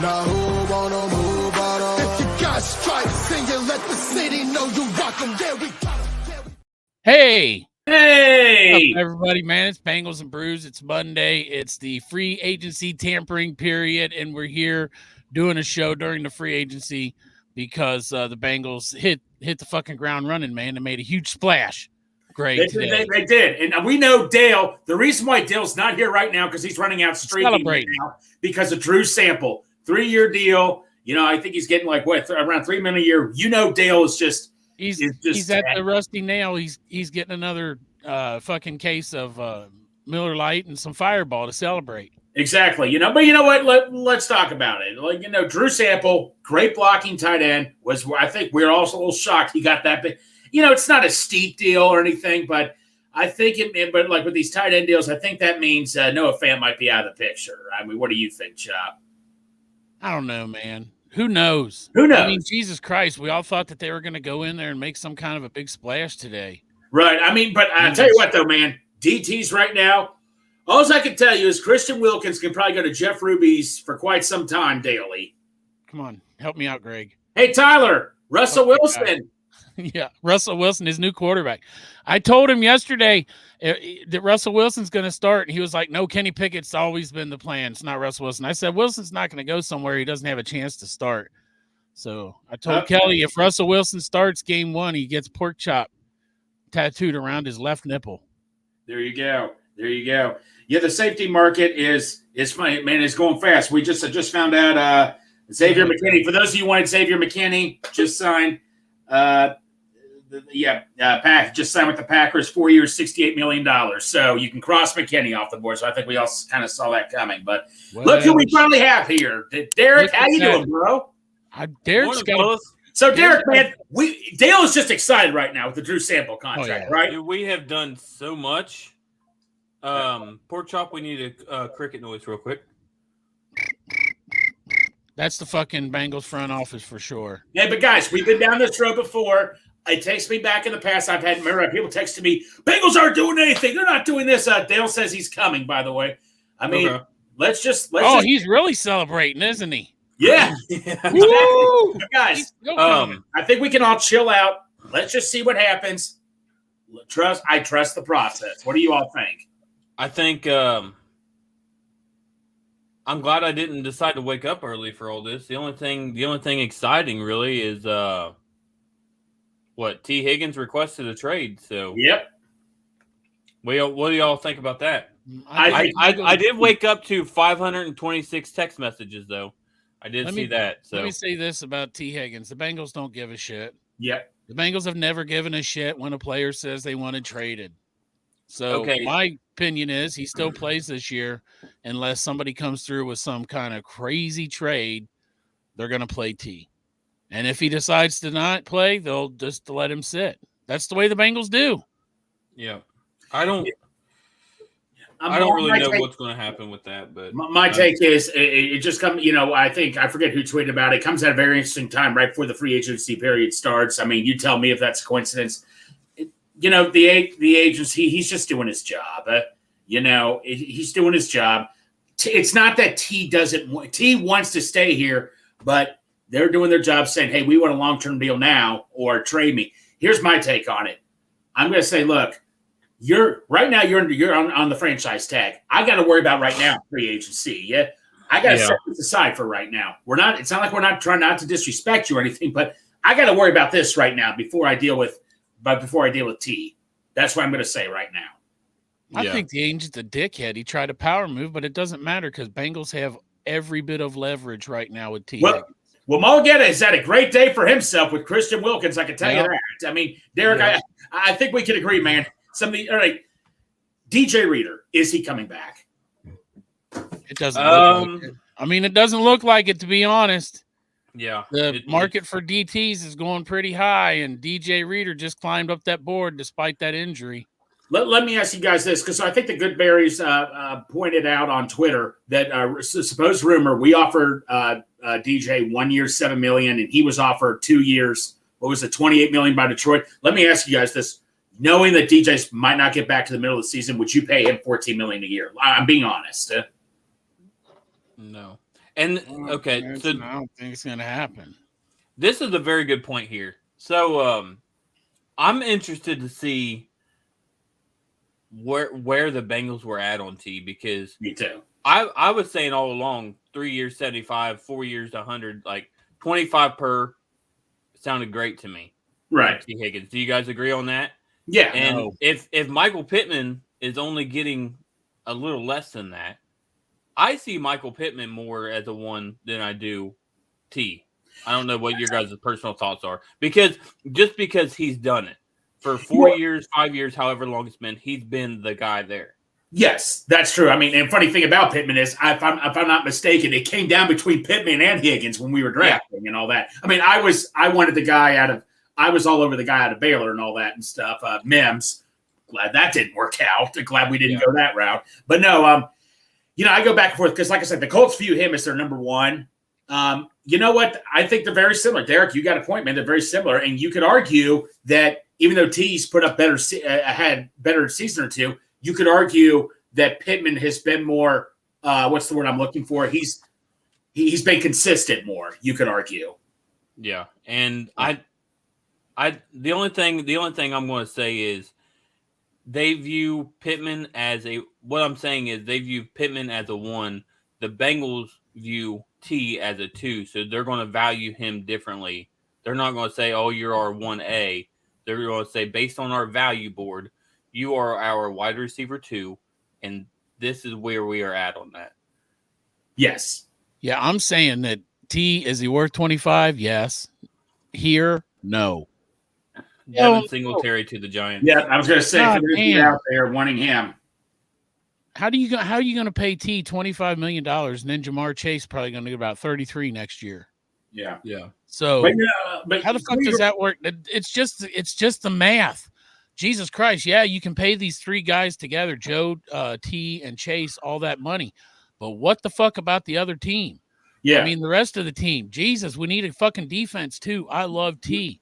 Now who wanna move on? If you got stripes, sing it, let the city know you rock them. Yeah, we got them. Hey! Hey! What's up, everybody, man? It's Bengals and Brews. It's Monday. It's the free agency tampering period, and we're here doing a show during the free agency because the Bengals hit the fucking ground running, man, and made a huge splash. Great. They did. And we know Dale, the reason why Dale's not here right now because he's running out streaking right now because of Drew Sample. 3-year deal. You know, I think he's getting like around $3 million a year. You know, Dale is just he's at the Rusty Nail. He's getting another fucking case of Miller Lite and some Fireball to celebrate. Exactly. You know, but you know what? Let's talk about it. Like, you know, Drew Sample, great blocking tight end, I think we're also a little shocked he got that big. You know, it's not a steep deal or anything, but I think but like with these tight end deals, I think that means Noah Fant might be out of the picture. I mean, what do you think, Chop? I don't know, man. Who knows? Who knows? I mean, Jesus Christ, we all thought that they were going to go in there and make some kind of a big splash today. Right. I mean, but I'll tell you what, though, man. DTs right now, all I can tell you is Christian Wilkins can probably go to Jeff Ruby's for quite some time daily. Come on. Help me out, Greg. Hey, Tyler. Russell Wilson. Yeah, Russell Wilson, his new quarterback. I told him yesterday that Russell Wilson's going to start, and he was like, no, Kenny Pickett's always been the plan. It's not Russell Wilson. I said, Wilson's not going to go somewhere he doesn't have a chance to start. So I told Kelly if Russell Wilson starts game 1, he gets pork chop tattooed around his left nipple. There you go. There you go. Yeah, the safety market is funny, man. It's going fast. We just found out Xavier McKinney. For those of you who wanted Xavier McKinney, just signed. Pack just signed with the Packers, 4 years, $68 million. So you can cross McKinney off the board. So I think we all kind of saw that coming. But look who we finally have here. Derek, how you doing, bro? Derek's got. So Derek, man, Dale is just excited right now with the Drew Sample contract, right? Dude, we have done so much. Pork chop, we need a cricket noise real quick. That's the fucking Bengals front office for sure. Yeah, but guys, we've been down this road before. It takes me back in the past. Remember people texting me, Bengals aren't doing anything. They're not doing this. Dale says he's coming, by the way. I mean, let's just. He's really celebrating, isn't he? Yeah. Woo! Guys, I think we can all chill out. Let's just see what happens. I trust the process. What do you all think? I think I'm glad I didn't decide to wake up early for all this. The only thing exciting really is what Tee Higgins requested a trade. So yep. What do y'all think about that? I did wake up to 526 text messages though. I did see that. So let me say this about Tee Higgins: the Bengals don't give a shit. Yep. The Bengals have never given a shit when a player says they want to traded. So my opinion is he still plays this year unless somebody comes through with some kind of crazy trade. They're going to play T. And if he decides to not play, they'll just let him sit. That's the way the Bengals do. Yeah. I don't really know what's going to happen with that, but my take is it just comes. You know, I forget who tweeted about it. It comes at a very interesting time, right before the free agency period starts. I mean, you tell me if that's a coincidence. You know, the agency, he's just doing his job. He's doing his job. It's not that T wants to stay here, but they're doing their job, saying, "Hey, we want a long-term deal now, or trade me." Here's my take on it. I'm going to say, look. You're on the franchise tag. I got to worry about right now free agency. Yeah, I got to set this aside for right now. It's not like we're not trying not to disrespect you or anything, but I got to worry about this right now before I deal with T. That's what I'm going to say right now. I think the agent's a dickhead. He tried a power move, but it doesn't matter because Bengals have every bit of leverage right now with T. Well, Mulgeta has had a great day for himself with Christian Wilkins. I can tell you that. I mean, Derek, I think we can agree, man. All right. DJ Reader, is he coming back? It doesn't look like it. I mean, it doesn't look like it, to be honest. Yeah. The market for DTs is going pretty high, and DJ Reader just climbed up that board despite that injury. Let me ask you guys this, because I think the Goodberries pointed out on Twitter that supposed rumor, we offered DJ 1 year, $7 million, and he was offered 2 years. What was it, $28 million by Detroit? Let me ask you guys this. Knowing that DJ might not get back to the middle of the season, would you pay him $14 million a year? I'm being honest. No. And okay, I so don't think it's gonna happen. this is a very good point here. So I'm interested to see where the Bengals were at on T, because Me too. I was saying all along 3 years 75, 4 years 100, like 25 per sounded great to me. Right. Tee Higgins. Do you guys agree on that? Yeah. And No. if Michael Pittman is only getting a little less than that, I see Michael Pittman more as a 1 than I do T. I don't know what your guys' personal thoughts are, because he's done it for 4 years, 5 years, however long it's been, he's been the guy there. Yes, that's true. I mean, and funny thing about Pittman is, if I'm not mistaken, it came down between Pittman and Higgins when we were drafting and all that. I mean, I was all over the guy out of Baylor and all that and stuff. Mims, glad that didn't work out. Glad we didn't go that route. But no, I go back and forth because, like I said, the Colts view him as their number 1. You know what? I think they're very similar. Derek, you got a point, man. They're very similar, and you could argue that even though T's put up had better season or two, you could argue that Pittman has been more. What's the word I'm looking for? He's been consistent more. You could argue. Yeah, and the only thing I'm going to say is they view Pittman as a. What I'm saying is they view Pittman as a 1. The Bengals view T as a 2, so they're going to value him differently. They're not going to say, "Oh, you're our 1A." They're going to say, based on our value board, you are our wide receiver 2, and this is where we are at on that. Yes. Yeah, I'm saying that T, is he worth 25? Yes. Here, no. Devin Singletary to the Giants. Yeah, I was going to say, God for those out there wanting him. How are you going to pay T $25 million, and then Jamar Chase probably going to get about 33 next year? Yeah. So, but how the fuck does that work? It's just the math. Jesus Christ. Yeah, you can pay these 3 guys together, Joe, T, and Chase, all that money. But what the fuck about the other team? Yeah. I mean, the rest of the team. Jesus, we need a fucking defense too. I love T.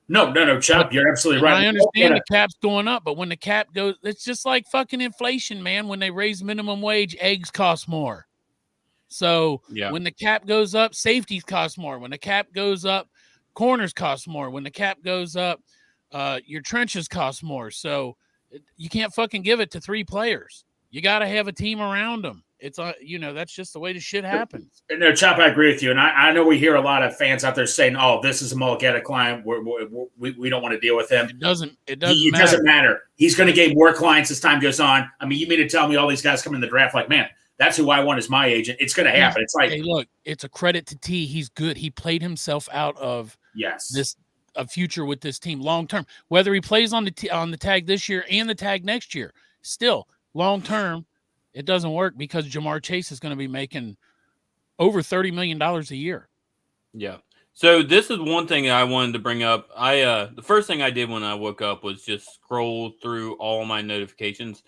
No, Chop, you're absolutely right. I understand the cap's going up, but when the cap goes, it's just like fucking inflation, man. When they raise minimum wage, eggs cost more. So when the cap goes up, safeties cost more. When the cap goes up, corners cost more. When the cap goes up, your trenches cost more. So you can't fucking give it to 3 players. You got to have a team around them. It's that's just the way the shit happens. No, Chop, I agree with you, and I know we hear a lot of fans out there saying, "Oh, this is a Mulligata client. We don't want to deal with him." It doesn't matter. He's going to gain more clients as time goes on. I mean, you mean to tell me all these guys come in the draft like, man, that's who I want as my agent? It's going to happen. It's like, hey, look, it's a credit to T. He's good. He played himself out of a future with this team long term. Whether he plays on the tag this year and the tag next year, still long term. It doesn't work because Jamar Chase is going to be making over $30 million a year. Yeah. So this is one thing I wanted to bring up. The first thing I did when I woke up was just scroll through all my notifications,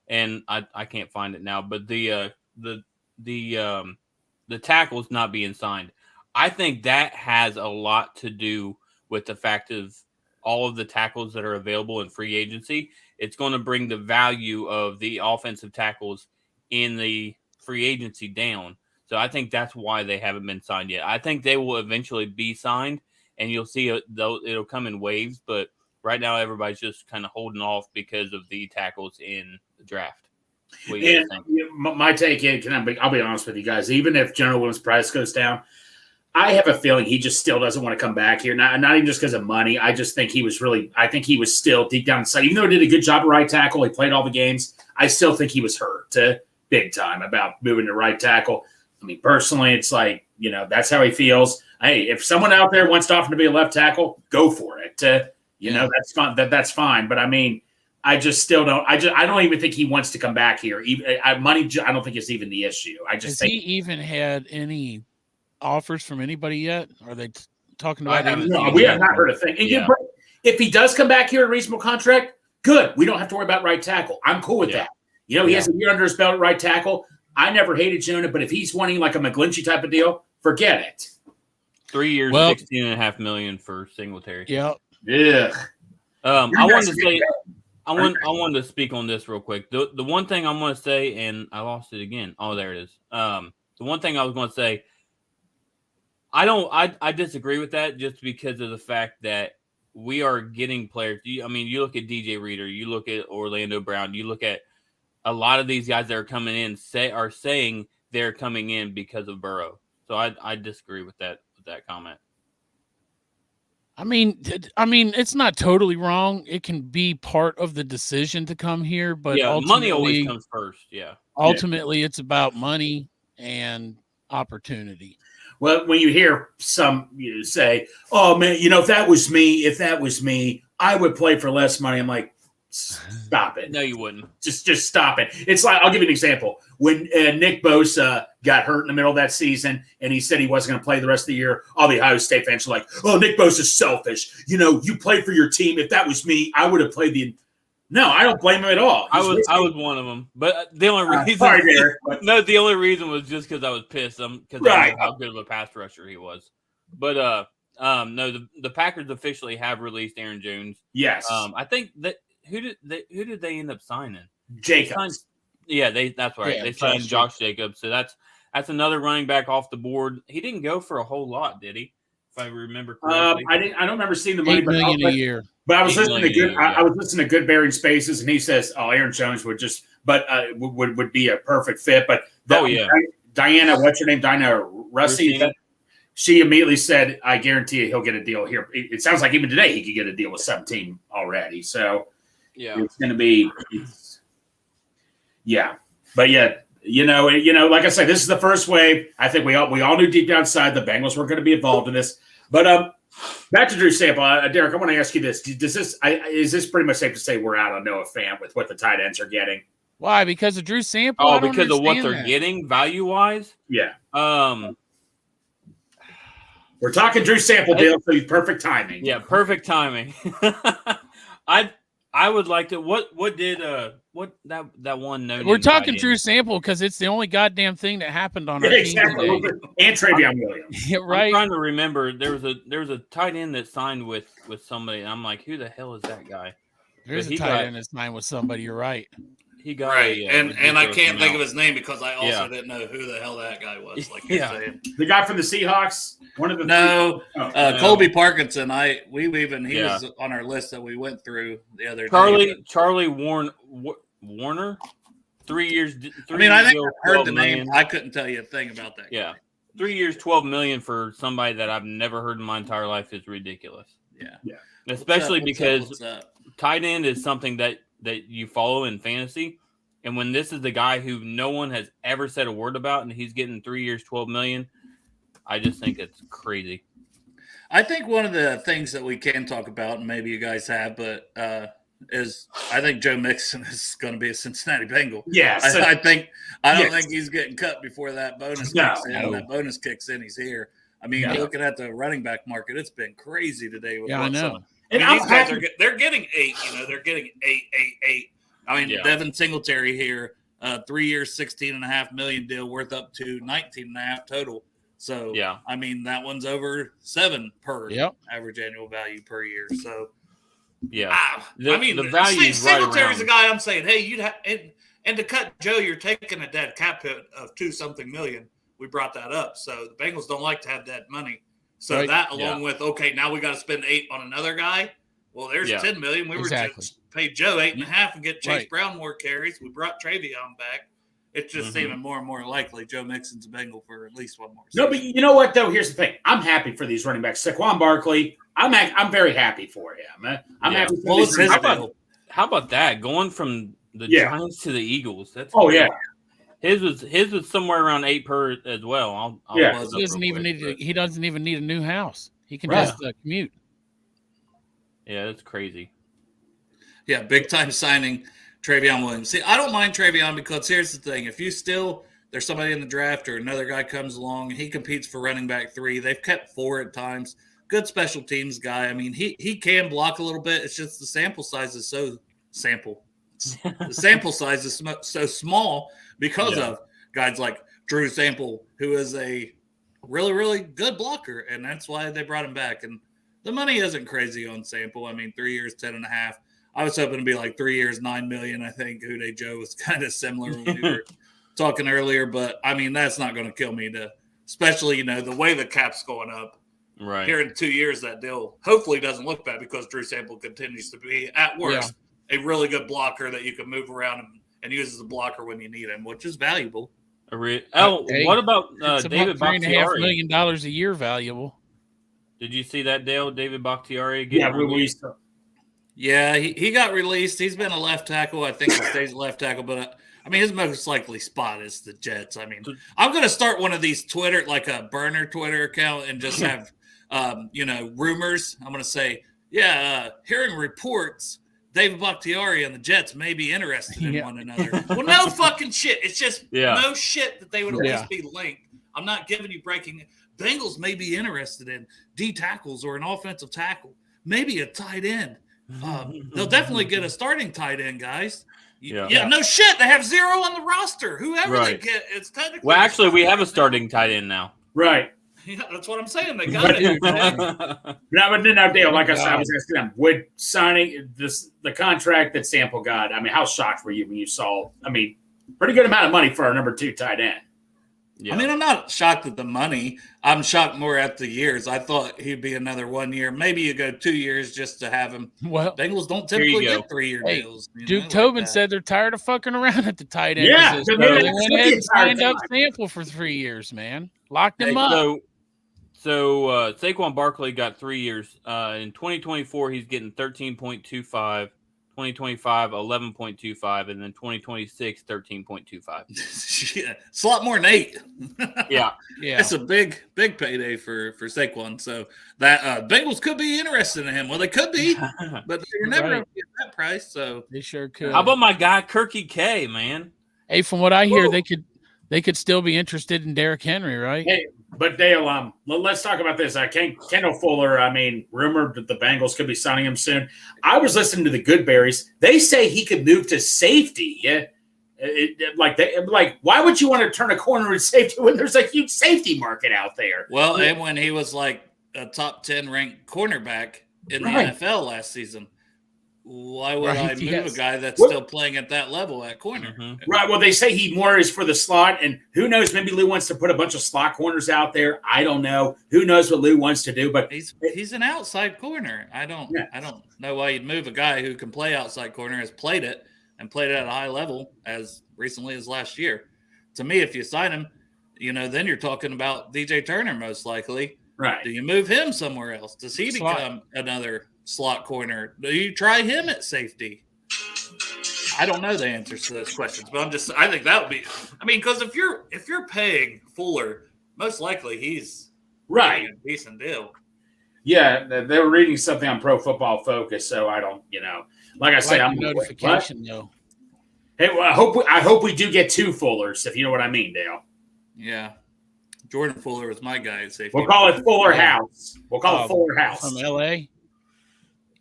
and I can't find it now. But the tackles not being signed, I think that has a lot to do with the fact of all of the tackles that are available in free agency. It's going to bring the value of the offensive tackles in the free agency down. So I think that's why they haven't been signed yet. I think they will eventually be signed, and you'll see it'll come in waves. But right now, everybody's just kind of holding off because of the tackles in the draft. And my take is, I'll be honest with you guys. Even if General Williams' price goes down, I have a feeling he just still doesn't want to come back here. Not even just because of money. I just think he was still deep down inside. Even though he did a good job at right tackle, he played all the games. I still think he was hurt big time about moving to right tackle. I mean, personally, it's like, that's how he feels. Hey, if someone out there wants to offer to be a left tackle, go for it. That's fine. That's fine. But I mean, I just still don't. I don't even think he wants to come back here. Money, I don't think it's even the issue. Has he even had any offers from anybody yet? Are they talking about him? No, we have not heard a thing. And if he does come back here, a reasonable contract, good. We don't have to worry about right tackle. I'm cool with that. He has a year under his belt at right tackle. I never hated Jonah, but if he's wanting like a McGlinchey type of deal, forget it. 3 years, $16.5 million for Singletary. Yeah. Yeah. I wanted to speak on this real quick. The one thing I'm going to say, and I lost it again. Oh, there it is. The one thing I was going to say, I disagree with that just because of the fact that we are getting players. I mean, you look at DJ Reader, you look at Orlando Brown, you look at a lot of these guys that are coming in are saying they're coming in because of Burrow. So I disagree with that comment. I mean, it's not totally wrong. It can be part of the decision to come here, but money always comes first. Yeah. Ultimately, it's about money and opportunity. Well, when you hear some say, "Oh man, if that was me, I would play for less money." I'm like, stop it. No, you wouldn't. Just stop it. It's like, I'll give you an example. When Nick Bosa got hurt in the middle of that season and he said he wasn't going to play the rest of the year, all the Ohio State fans are like, "Oh, Nick Bosa's selfish. You play for your team. If that was me, I would have played the." No, I don't blame him at all. I was one of them, but the only reason, sorry, Derek, the only reason was just because I was pissed. Because I knew how good of a pass rusher he was. But no, the Packers officially have released Aaron Jones. Yes. I think that who did they end up signing? Jacobs. That's right. Yeah, they signed Josh Jacobs. So that's another running back off the board. He didn't go for a whole lot, did he? If I remember correctly. I don't remember seeing the money, $8 million a year. But I was listening to good. I was listening to Good Bearing Spaces, and he says, "Oh, Aaron Jones would would be a perfect fit." But Diana, what's your name? Diana Russi. She immediately said, "I guarantee you, he'll get a deal here." It sounds like even today he could get a deal with some team already. So it's going to be, But like I said, this is the first wave. I think we all knew deep down inside the Bengals were going to be involved in this, but back to Drew Sample, Derek. I want to ask you this: is this pretty much safe to say we're out on Noah Fant with what the tight ends are getting? Why? Because of Drew Sample? Oh, because of what they're getting value wise? Yeah. We're talking Drew Sample deal, so perfect timing. Yeah, perfect timing. I would like to. What did that one? We're talking Drew Sample because it's the only goddamn thing that happened on our team today. And Travion Williams. Yeah, right. I'm trying to remember. There was a tight end that signed with somebody, and I'm like, who the hell is that guy? There's a tight end that signed with somebody. You're right. He got and I can't think of his name because I also didn't know who the hell that guy was. Like you're saying, the guy from the Seahawks. One of the Colby Parkinson. He was on our list that we went through the other day. Charlie Warner, 3 years. I think I heard the name. I couldn't tell you a thing about that. Yeah, 3 years, $12 million for somebody that I've never heard in my entire life is ridiculous. Yeah. Especially because tight end is something that you follow in fantasy, and when this is the guy who no one has ever said a word about, and he's getting 3 years, $12 million, I just think it's crazy. I think one of the things that we can talk about, and maybe you guys have, but is I think Joe Mixon is going to be a Cincinnati Bengal. Yes, I don't think he's getting cut before that bonus kicks in. When that bonus kicks in, he's here. I mean, looking at the running back market, it's been crazy today. I know. And these guys they're getting 8. They're getting 8. I mean, Devin Singletary here, 3 years, $16.5 million deal worth up to 19.5 total. So I mean, that one's over 7 per average annual value per year. So I mean, the value Singletary's a guy I'm saying, hey, you'd have and to cut Joe, you're taking a dead cap hit of $2-something million. We brought that up. So the Bengals don't like to have dead money. So that along with, okay, now we got to spend 8 on another guy. Well, there's $10 million. We were just paid Joe 8.5 and get Chase Brown more carries. We brought Travion back. It's just seeming more and more likely Joe Mixon's a Bengal for at least one more season. No, but you know what, though? Here's the thing. I'm happy for these running backs. Saquon Barkley, I'm very happy for him. I'm happy for his how about that? Going from the Giants to the Eagles. That's His was somewhere around 8 per as well. He doesn't even need a new house. He can just commute. Yeah, that's crazy. Yeah, big time signing Travion Williams. See, I don't mind Travion because here's the thing: if there's somebody in the draft or another guy comes along and he competes for running back 3, they've kept 4 at times. Good special teams guy. I mean, he can block a little bit. It's just the sample size is so small because of guys like Drew Sample, who is a really, really good blocker, and that's why they brought him back. And the money isn't crazy on Sample. I mean, 3 years, 10.5. I was hoping to be like 3 years, $9 million. I think Uday Joe was kind of similar when we were talking earlier, but I mean, that's not going to kill me especially, the way the cap's going up. Right. Here in 2 years, that deal hopefully doesn't look bad because Drew Sample continues to be, at worst, a really good blocker that you can move around and use as a blocker when you need him, which is valuable. Hey, what about it's David about $3.5 Bakhtiari? million a year valuable. Did you see that, Dale? David Bakhtiari getting released? Yeah, he got released. He's been a left tackle. I think he stays a left tackle, but his most likely spot is the Jets. I mean, I'm going to start one of these Twitter, like a burner Twitter account, and just have, rumors. I'm going to say, hearing reports, David Bakhtiari and the Jets may be interested in one another. Well, no fucking shit. It's just no shit that they would at least be linked. I'm not giving you breaking. Bengals may be interested in D tackles or an offensive tackle, maybe a tight end. They'll definitely get a starting tight end, guys. No shit. They have 0 on the roster. Whoever they get, it's technically. Well, actually, we have a starting tight end now. Right. Yeah, that's what I'm saying. They got it. Now, Dale, like I said, I was asking them, would signing the contract that Sample got, I mean, how shocked were you when you saw, pretty good amount of money for our number 2 tight end? Yeah. I mean, I'm not shocked at the money. I'm shocked more at the years. I thought he'd be another 1 year. Maybe you go 2 years just to have him. Well, Bengals don't typically get 3-year deals. Duke Tobin said they're tired of fucking around at the tight end. Yeah, position. They went ahead and signed up Sample for 3 years, man. Locked him up. So Saquon Barkley got 3 years. In 2024, he's getting 13.25. 2025, 11.25, and then 2026, 13.25. Yeah, it's a lot more than 8. Yeah. It's a big payday for Saquon. So that Bengals could be interested in him. Well, they could be, but they were never going to get that price. So they sure could. How about my guy Kirky K, man? Hey, from what I hear, they could still be interested in Derrick Henry, right? Hey, but Dale, let's talk about this. Kendall Fuller, rumored that the Bengals could be signing him soon. I was listening to the Goodberries. They say he could move to safety. Yeah, why would you want to turn a corner in safety when there's a huge safety market out there? Well, and when he was like a top 10 ranked cornerback in the NFL last season. Why would I move a guy that's still playing at that level at corner? Mm-hmm. Right. Well, they say he more is for the slot, and who knows? Maybe Lou wants to put a bunch of slot corners out there. I don't know. Who knows what Lou wants to do? But he's an outside corner. I don't know why you'd move a guy who can play outside corner, has played it and played it at a high level as recently as last year. To me, if you sign him, then you're talking about DJ Turner most likely. Right. Do you move him somewhere else? Does he become another slot corner? Do you try him at safety? I don't know the answers to those questions, but I think that would be. Because if you're paying Fuller, most likely he's right a decent deal. Yeah, they were reading something on Pro Football Focus, so I don't, like I said, I'm notification though. Hey, well, I hope we do get 2 Fullers, if you know what I mean, Dale. Yeah. Jordan Fuller was my guy at safety. We'll call it Fuller House. We'll call it Fuller House. From LA?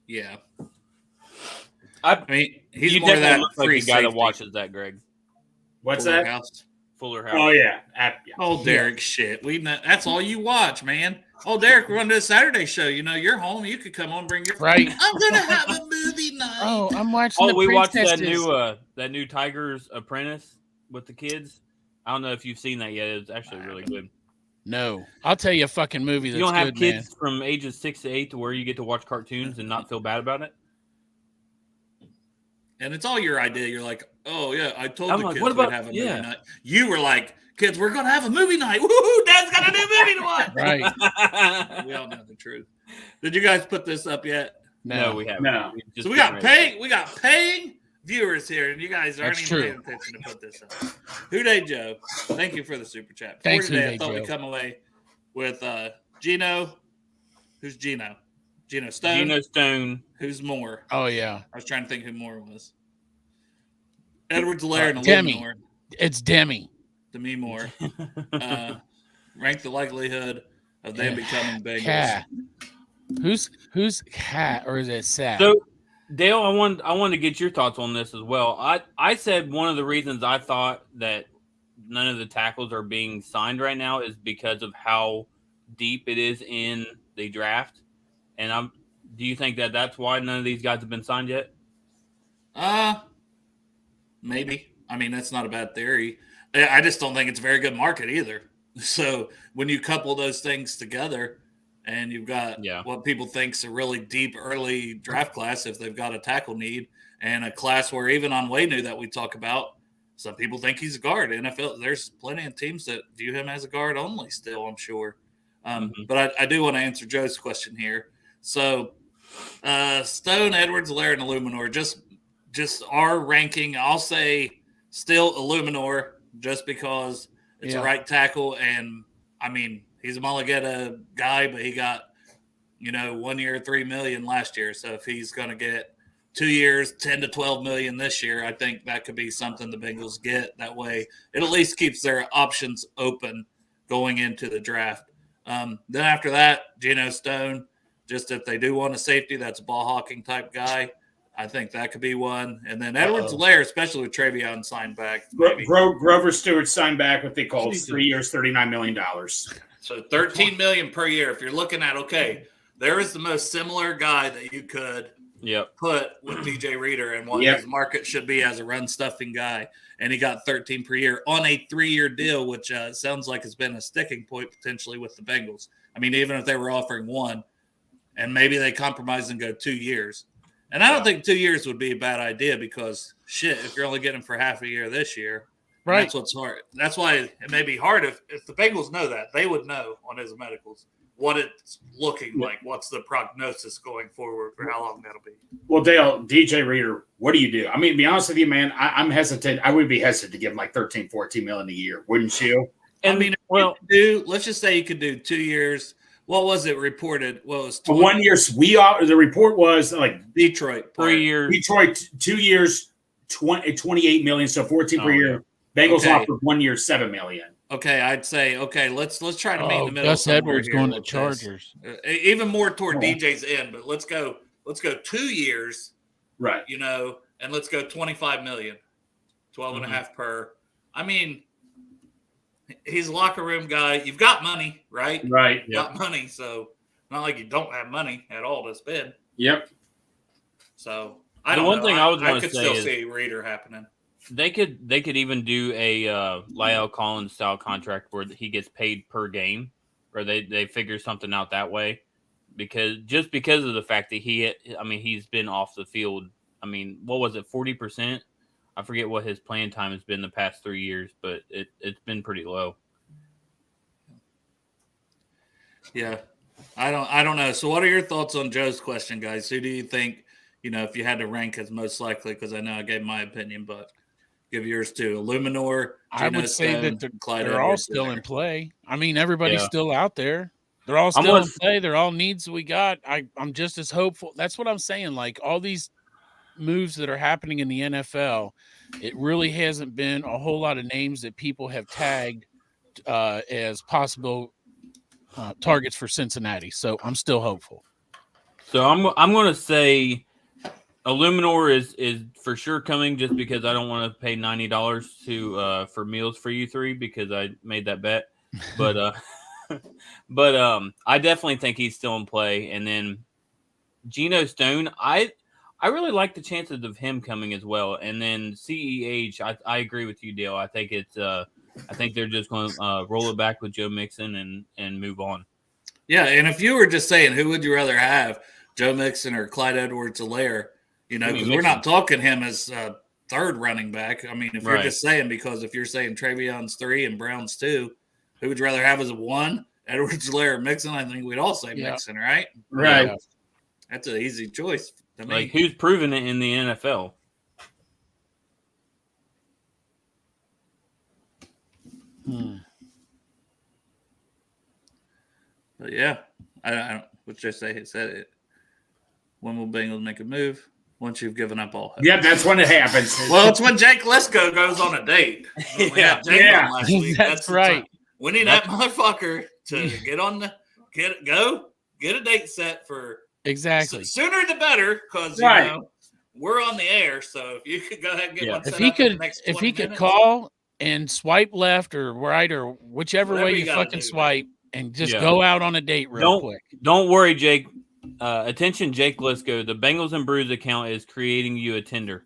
Yeah. He's more of that free guy that watches that, Greg. What's Fuller that? House. Fuller House. Oh, yeah. Oh, Derek, shit. That's all you watch, man. Oh, Derek, we're going to do a Saturday show. You're home. You could come on and bring your right. I'm going to have a movie night. Oh, I'm watching we watched that new Tiger's Apprentice with the kids. I don't know if you've seen that yet. It's actually really good. No, I'll tell you a fucking movie that's good, you don't have kids man. from ages 6 to 8 to where you get to watch cartoons and not feel bad about it. And it's all your idea. You're like, oh yeah, I told the kids what about, we'd have a movie night. You were like, kids, we're gonna have a movie night. Woohoo! Dad's got a new movie to watch. Right. We all know the truth. Did you guys put this up yet? No, we haven't. No. So we got paying viewers here, and you guys aren't even paying attention to put this up. Who Day Joe? Thank you for the super chat. Thanks, today, I thought we'd come away with Gino. Who's Gino? Gino Stone. Gino Stone. Who's Moore? Oh yeah. I was trying to think who Moore was. Edwards Lair and Demi. Moore. It's Demi. Demi Moore. Rank the likelihood of them becoming Bengals. Cat. Who's Cat or is it Sat? So Dale, I wanted to get your thoughts on this as well. I said one of the reasons I thought that none of the tackles are being signed right now is because of how deep it is in the draft. And do you think that that's why none of these guys have been signed yet? Maybe. That's not a bad theory. I just don't think it's a very good market either. So when you couple those things together, and you've got what people think's a really deep early draft class, if they've got a tackle need, and a class where even on Wainu that we talk about, some people think he's a guard. NFL, there's plenty of teams that view him as a guard only still, I'm sure. But I do want to answer Joe's question here. So Stone, Edwards, Lair, and Illuminor, just our ranking, I'll say still Illuminor just because it's a right tackle. And, I mean, he's a Mulligetta guy, but he got, 1 year, $3 million last year. So if he's going to get 2 years, 10 to 12 million this year, I think that could be something the Bengals get. That way it at least keeps their options open going into the draft. Then after that, Gino, Stone, just if they do want a safety, that's a ball hawking type guy. I think that could be one. And then Edwards Lair, especially with Travion signed back. Grover Stewart signed back what they call 3 years, $39 million. So $13 million per year. If you're looking at, there is the most similar guy that you could put with DJ Reader and what his market should be as a run stuffing guy. And he got 13 per year on a 3-year deal, which sounds like it's been a sticking point potentially with the Bengals. I mean, even if they were offering one, and maybe they compromise and go 2 years. And I don't think 2 years would be a bad idea because, if you're only getting him for half a year this year, that's what's hard. That's why it may be hard if the Bengals know that. They would know on his medicals what it's looking like, what's the prognosis going forward for how long that'll be. Well, Dale, DJ Reader, what do you do? I mean, to be honest with you, man, I'm hesitant. I would be hesitant to give him like 13, 14 million a year, wouldn't you? And I mean, let's just say you could do 2 years. What was it reported? Well, it was 1 year. The report was like Detroit 3 years. Detroit 2 years, 28 million, so 14 per year. Bengals offered 1 year, 7 million. Okay, I'd say let's try to meet in the middle. Gus Edwards going to Chargers. Even more toward DJ's end, but let's go 2 years. Right. And let's go 25 million. 12 and a half per. I mean, he's a locker room guy. You've got money, right? Right. You've got money, so not like you don't have money at all to spend. Yep. So I don't know. One thing I could still see Reader happening. They could even do a Lyle Collins style contract where he gets paid per game, or they figure something out that way, because of the fact that he's been off the field. I mean, what was it, 40%? I forget what his playing time has been the past 3 years, but it's been pretty low. Yeah, I don't know. So, what are your thoughts on Joe's question, guys? Who do you think, if you had to rank as most likely? Because I know I gave my opinion, but give yours too. Illuminor, I would say that they're all still in play. I mean, everybody's still out there. They're all still in play. They're all needs we got. I'm just as hopeful. That's what I'm saying. Like all these moves that are happening in the NFL, it really hasn't been a whole lot of names that people have tagged as possible targets for Cincinnati. So I'm still hopeful. So I'm going to say Illuminor is for sure coming, just because I don't want to pay $90 for meals for you three, because I made that bet. But I definitely think he's still in play. And then Gino Stone, I really like the chances of him coming as well. And then CEH, I agree with you, Dale. I think I think they're just going to roll it back with Joe Mixon and move on. Yeah, and if you were just saying who would you rather have, Joe Mixon or Clyde Edwards-Helaire, because we're not talking him as a third running back. I mean, if you're just saying, because if you're saying Travion's 3 and Brown's 2, who would you rather have as a 1? Edwards-Helaire or Mixon? I think we'd all say Mixon, right? Right. Yeah. That's an easy choice to me. Like, who's proven it in the NFL? But yeah, I don't. What should I say? It said it. When will Bengals make a move? Once you've given up all hope. Yeah, that's when it happens. Well, it's when Jake Lesko goes on a date. Last week. That's right. We need that motherfucker to get a date set for exactly sooner the better, because we're on the air. So if you could go ahead and get one set up in the next 20 if he could minutes. call and swipe left or right or whichever way you fucking swipe, and just go out on a date real quick. Don't worry, Jake. Attention, Jake Lesko. The Bengals and Brews account is creating you a Tinder.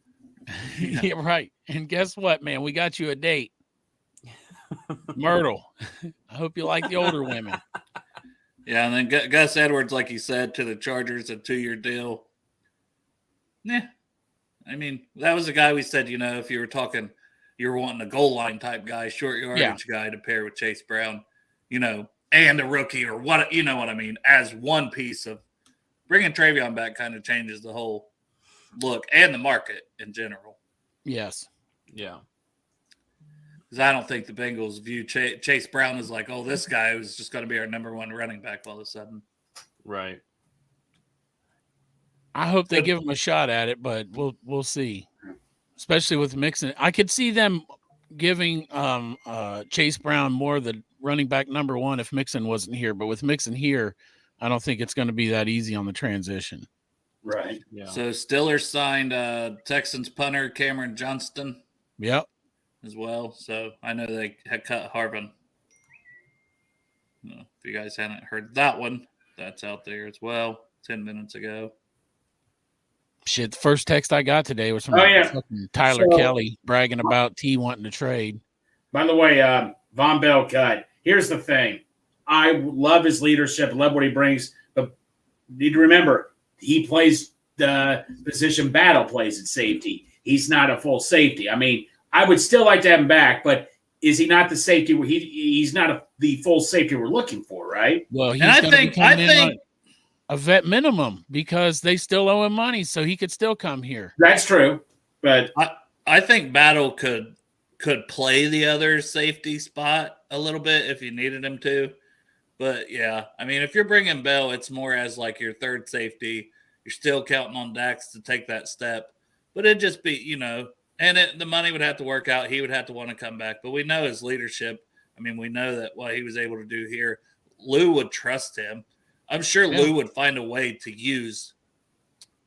Yeah, right. And guess what, man? We got you a date. Myrtle. I hope you like the older women. Yeah, and then Gus Edwards, like you said, to the Chargers, a 2-year deal. Yeah. I mean, that was a guy we said, if you were talking, you were wanting a goal line type guy, short yardage guy to pair with Chase Brown, and a rookie or what, you know what I mean, as one piece of bringing Travion back kind of changes the whole look and the market in general. Yes. Yeah. Because I don't think the Bengals view Chase Brown as like, oh, this guy was just going to be our number one running back all of a sudden. Right. I hope they give him a shot at it, but we'll see. Especially with Mixon. I could see them giving Chase Brown more the running back number one if Mixon wasn't here. But with Mixon here, I don't think it's going to be that easy on the transition. Right. Yeah. So Steelers signed Texans punter Cameron Johnston. Yep. As well. So I know they had cut Harvin. If you guys hadn't heard that one, that's out there as well 10 minutes ago. Shit, the first text I got today was from Tyler Kelly bragging about T wanting to trade. By the way, Von Bell cut. Here's the thing. I love his leadership, love what he brings, but need to remember, he plays the position Battle plays at safety. He's not a full safety. I mean, I would still like to have him back, but is he not the safety? He's not the full safety we're looking for, right? Well, I think a vet minimum because they still owe him money, so he could still come here. That's true, but I think Battle could play the other safety spot a little bit if you needed him to. But yeah, I mean, if you're bringing Bell, it's more as like your third safety. You're still counting on Dax to take that step, but it'd just be, and the money would have to work out. He would have to want to come back, but we know his leadership. I mean, we know that what he was able to do here, Lou would trust him. I'm sure Lou would find a way to use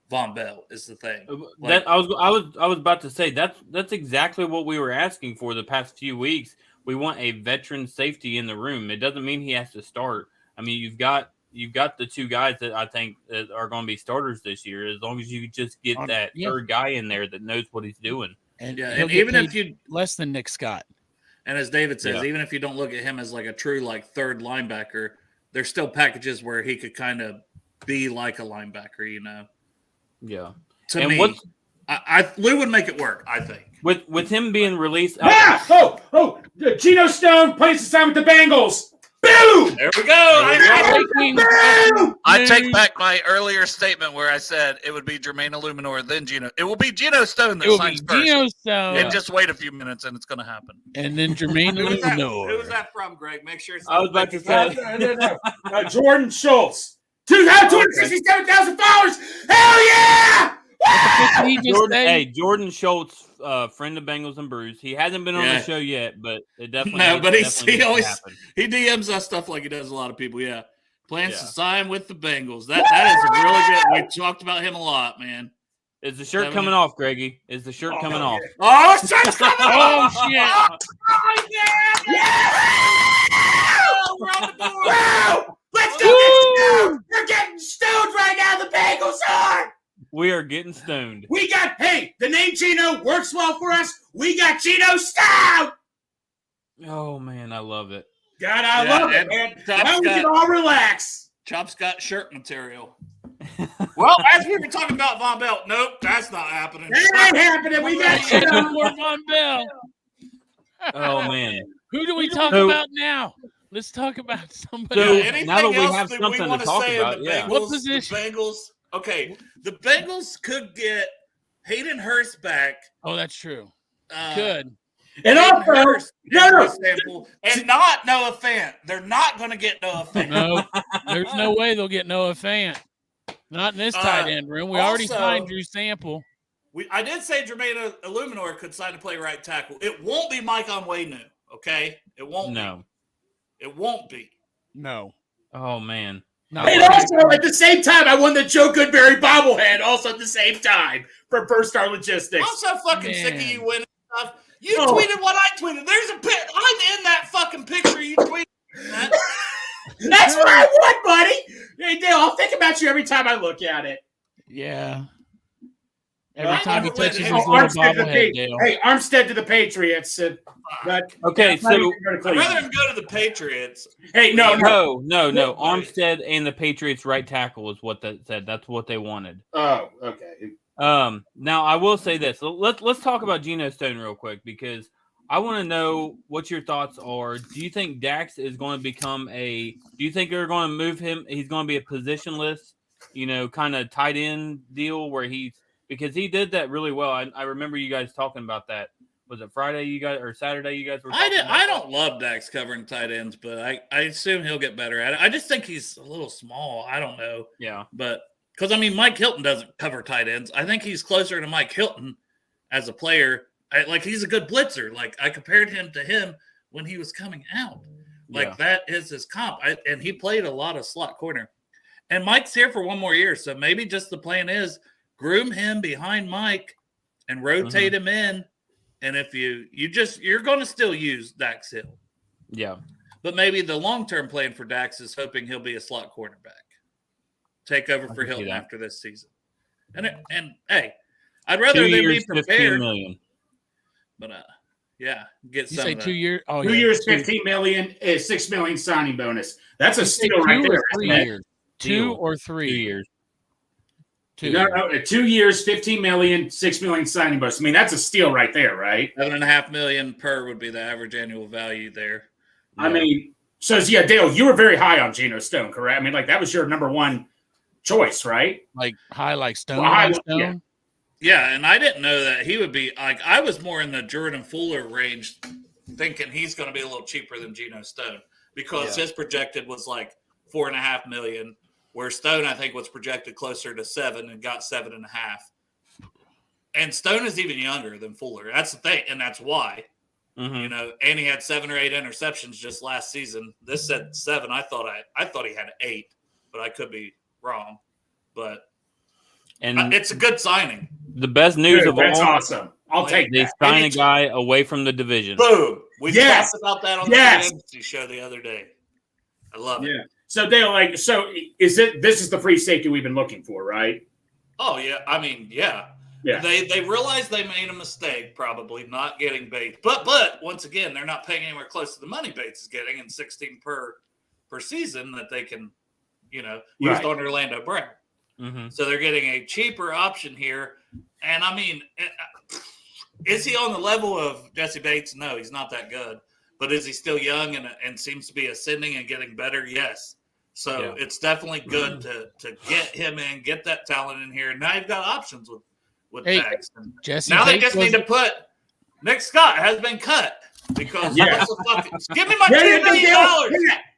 Von Bell is the thing. I was about to say that's exactly what we were asking for the past few weeks. We want a veteran safety in the room. It doesn't mean he has to start. I mean, you've got the two guys that I think that are going to be starters this year. As long as you just get that third guy in there that knows what he's doing. And even if you less than Nick Scott. And as David says, even if you don't look at him as like a true like third linebacker, there's still packages where he could kind of be like a linebacker, Yeah. To me, Lou would make it work, I think. With him being released. Gino Stone plays the sign with the Bengals. Boom! There we go. I take back my earlier statement where I said it would be Jermaine Illuminor, then Gino. It will be Gino Stone that signs first. Gino Stone. And just wait a few minutes and it's going to happen. And then Jermaine Illuminor. Who was that from, Greg? Make sure it's I was about to say. Jordan Schultz. 267,000 followers. Hell yeah! Jordan Schultz, friend of Bengals and Brews. He hasn't been on the show yet, but it definitely. No, but he always he DMs us stuff like he does a lot of people. Yeah, plans to sign with the Bengals. That is really good. We talked about him a lot, man. Is the shirt coming off, Greggy? Is the shirt coming off? Oh, shirt's coming off! Oh shit! We're on the board. Wow! Let's go get stoned! You're getting stoned right now. The Bengals are. We are getting stoned. We got, the name Gino works well for us. We got Gino Stone. Oh, man, I love it. God, I love it, man. Now we can all relax. Chop's got shirt material. Well, as we were talking about Von Bell, nope, that's not happening. That ain't happening. We got Gino. More Von Bell. Oh, man. Who do we talk about now? Let's talk about somebody. So, now that we have something to talk about, what position? The Bengals. Okay, the Bengals could get Hayden Hurst back. Oh, that's true. Could. And also, and not Noah Fant. They're not going to get Noah Fant. No, there's no way they'll get Noah Fant. Not in this tight end room. We already signed Drew Sample. I did say Jermaine Illuminor could sign to play right tackle. It won't be Mike Onwenu, okay? It won't be. It won't be. No. Oh, man. And also, at the same time, I won the Joe Goodberry bobblehead also at the same time for First Star Logistics. I'm so fucking sick of you winning stuff. You tweeted what I tweeted. There's a I'm in that fucking picture you tweeted. That's what I want, buddy. I'll think about you every time I look at it. Yeah. Every time he touches his Oh, little Armstead to the bobblehead, Dale. Hey, Armstead to the Patriots. But Okay, so I'd rather him go to the Patriots. hey, no. No. Armstead and the Patriots right tackle is what that said. That's what they wanted. Oh, okay. Now I will say this. So let's talk about Geno Stone real quick because I want to know what your thoughts are. Do you think Dax is going to become do you think they're going to move him? He's going to be a positionless, kind of tight end deal where because he did that really well. I remember you guys talking about that. Was it Friday you guys or Saturday you guys were talking about I don't love Dax covering tight ends, but I assume he'll get better at it. I just think he's a little small. I don't know. Yeah. But because Mike Hilton doesn't cover tight ends. I think he's closer to Mike Hilton as a player. He's a good blitzer. Like I compared him to him when he was coming out. That is his comp. And he played a lot of slot corner. And Mike's here for one more year. So maybe just the plan is groom him behind Mike and rotate him in. And if you're going to still use Dax Hill. Yeah. But maybe the long-term plan for Dax is hoping he'll be a slot cornerback. Take over for Hilton after this season. And hey, I'd rather they be prepared. 15 million. But get You some say of 2 years? Oh, 2 years, 15 million, $6 million signing bonus. That's a steal right there. 3 years. 2 or 3 2 years. 2. No, 2 years, 15 million, $6 million signing bonus. I mean, that's a steal right there, right? $7.5 million per would be the average annual value there. Yeah. I mean, so yeah, Dale, you were very high on Geno Stone, correct? I mean, that was your number one choice, right? High like Stone. Well, Stone? Yeah, and I didn't know that he would be I was more in the Jordan Fuller range, thinking he's going to be a little cheaper than Geno Stone because his projected was $4.5 million, where Stone I think was projected closer to 7 and got 7.5. And Stone is even younger than Fuller. That's the thing, and that's why. Mm-hmm. And he had 7 or 8 interceptions just last season. This said 7. I thought he had 8, but I could be wrong. But it's a good signing. The best news of all. That's awesome. I'll take they that. They sign a guy away from the division. Boom. We talked about that on the Fantasy show the other day. I love it. Yeah. So Dale, this is the free safety we've been looking for, right? Oh yeah. I mean, yeah. Yeah. They realized they made a mistake, probably not getting Bates. But once again, they're not paying anywhere close to the money Bates is getting in 16 per season that they can, use on Orlando Brown. Mm-hmm. So they're getting a cheaper option here. And I mean, is he on the level of Jesse Bates? No, he's not that good. But is he still young and seems to be ascending and getting better? Yes. So it's definitely good to get him in, get that talent in here. Now you've got options with Dax. Jesse now Bates they just need to put Nick Scott has been cut because give me my $2 million.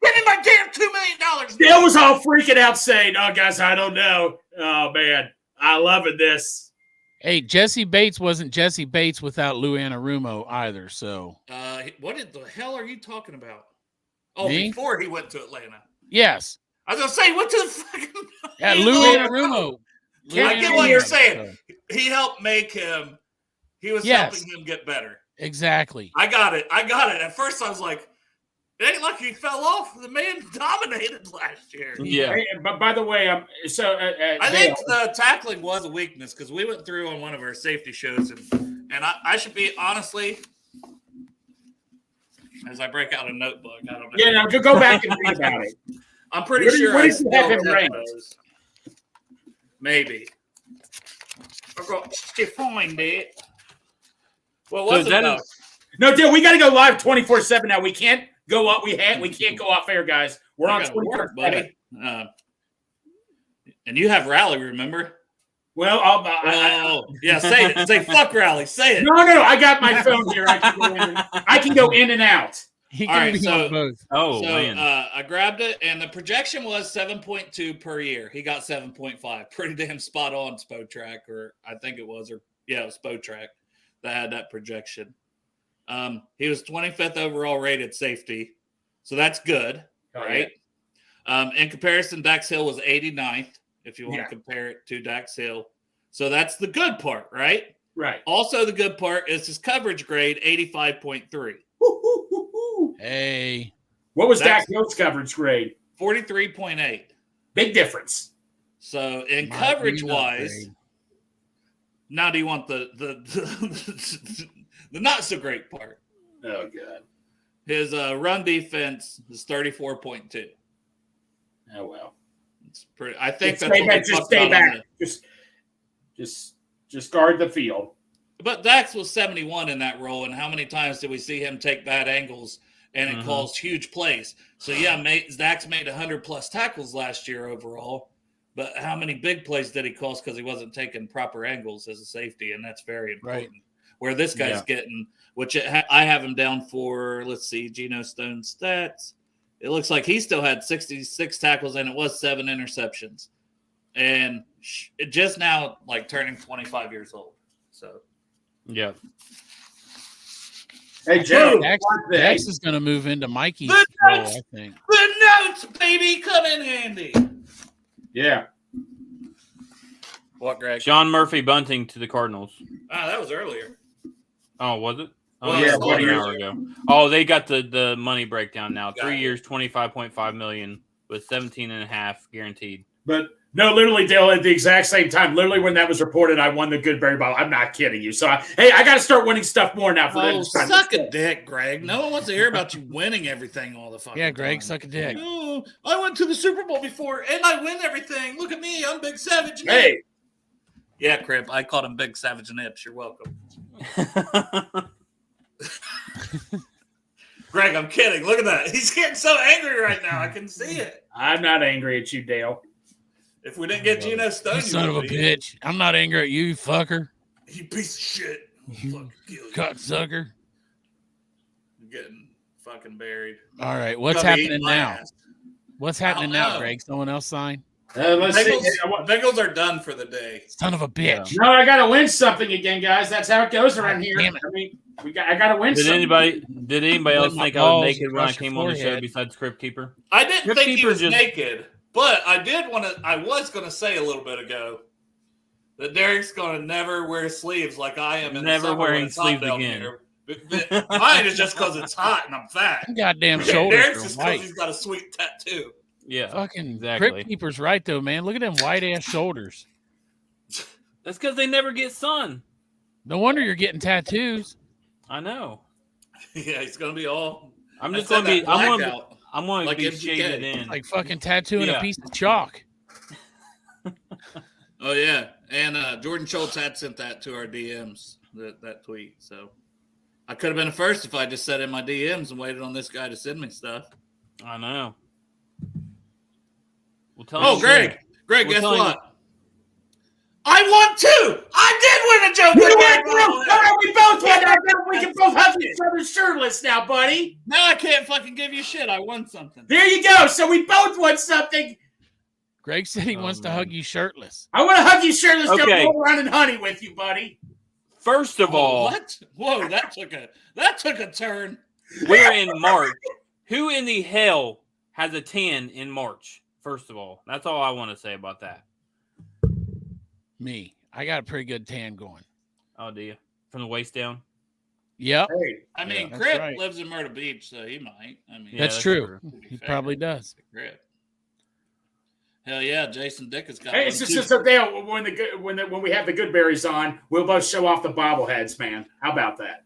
Give me my damn $2 million. Dale was all freaking out saying, "Oh, guys, I don't know. Oh man, I love this." Hey, Jesse Bates wasn't Jesse Bates without Lou Anarumo either. So, what the hell are you talking about? Oh, Me? Before he went to Atlanta. Yes. I was gonna say, he went to the fucking. Yeah, Lou Anarumo. I get what you're saying. He helped make him. He was helping him get better. Exactly. I got it. At first, I was like, it ain't like he fell off. The man dominated last year. Yeah. Hey, but by the way, I think the tackling was a weakness because we went through on one of our safety shows, and I should be honestly, as I break out a notebook, I don't know. Yeah, no, go back and read about it. I'm pretty sure Where I does he still have him have ranked? those. Maybe. I've got to find it. What was it about? No, Dale, we got to go live 24/7 now. We can't go up. We can't go off air, guys. We're on 24/7. And you have Rally, remember? Well, yeah, say it. Say fuck Rally. Say it. No. I got my phone here. I can go in and out. He All can right, be so- on both. Oh, So man. I grabbed it, and the projection was 7.2 per year. He got 7.5. Pretty damn spot on Spotrac, or I think it was, it was Spotrac that had that projection. He was 25th overall rated safety, so that's good, right? In comparison, Dax Hill was 89th, if you want to compare it to Dax Hill. So that's the good part, right? Right. Also, the good part is his coverage grade, 85.3. Hey. What was Dax Hill's coverage grade? 43.8. Big difference. So in coverage wise, Now, do you want the the not so great part? Oh god. His run defense is 34.2. Oh well. It's pretty. I think Just that's stay what back. we Just talked stay about on back. Just guard the field. But Dax was 71 in that role, and how many times did we see him take bad angles and it caused huge plays? So yeah, Dax made 100+ tackles last year overall, but how many big plays did he cause because he wasn't taking proper angles as a safety, and that's very important. Right. Where this guy's getting, which I have him down for. Let's see, Gino Stone's stats. It looks like he still had 66 tackles, and it was 7 interceptions, and just now like turning 25 years old. So. Yeah. Hey, Joe. Dax is going to move into Mikey's The role, notes! I think. The notes, baby, come in handy. Yeah. What, Greg? Sean Murphy Bunting to the Cardinals. That was earlier. Oh, was it? Oh, Well, yeah, about what an years hour ago. Oh, they got the money breakdown now. Got 3 it. years, $25.5 million with 17.5 guaranteed. But no, literally, Dale, at the exact same time, literally when that was reported, I won the Goodberry Bottle. I'm not kidding you. So, I got to start winning stuff more now. For Oh, that. suck a dick, Greg. No one wants to hear about you winning everything all the fucking Yeah, Greg, time. suck a dick. Oh, I went to the Super Bowl before, and I win everything. Look at me. I'm Big Savage. Hey, Yeah, Crip. I called him Big Savage Nips. You're welcome. Greg, I'm kidding. Look at that. He's getting so angry right now. I can see it. I'm not angry at you, Dale. If we didn't get Gino Stone, You son of a bitch. I'm not angry at you, fucker. You piece of shit. You Fucking kill you. cocksucker. I'm getting fucking buried. All right, what's Gonna eat happening my now? ass. What's I happening don't now, know. Greg? Someone else sign? Let's see. Bengals are done for the day. Son of a bitch. No, I got to win something again, guys. That's how it goes around God here. damn it. I mean, I got to win Did something. anybody else my think I was balls naked when I across your came on the show forehead. besides Crypt Keeper? I didn't Your think he keeper was just- naked, but I did want to. I was going to say a little bit ago that Derek's going to never wear sleeves like I am. In the Never summer wearing when it's hot sleeves down again. here. But mine is just because it's hot and I'm fat. Them goddamn Derek's shoulders just are because white. he's got a sweet tattoo. Yeah. Fucking Exactly. Crypt Keeper's right, though, man. Look at them white-ass shoulders. That's because they never get sun. No wonder you're getting tattoos. I know. Yeah, he's going to be all. I'm I just said going to be. that I'm going blackout. to like be MGK. shaded in. Like fucking tattooing a Yeah. piece of chalk. Oh, yeah. And Jordan Schultz had sent that to our DMs, that tweet. So I could have been the first if I just sat in my DMs and waited on this guy to send me stuff. I know. We'll tell Oh, you Greg. soon. Greg, We'll guess tell you- what? I won too. I did win a Joe You Goodberry win, bro. All bottle. right, we both won. Now we can both hug each other shirtless now, buddy. Now I can't fucking give you shit. I won something. There you go. So we both won something. Greg said he Oh, wants to man. hug you shirtless. I want to hug you shirtless. Okay. Go roll around and honey with you, buddy. First of all, What? Whoa, that took a turn. we're in March. Who in the hell has a 10 in March? First of all, that's all I want to say about that. Me. I got a pretty good tan going. Oh, do you? From the waist down? Yep. Hey, I mean, that's Crip right. lives in Myrtle Beach, so he might. I mean, Yeah, that's that's true. true. to be He fair, probably does. Crip. Hell yeah, Jason Dick has got hey, one it's too. just a Dale. When we have the good berries on, we'll both show off the bobbleheads, man. How about that?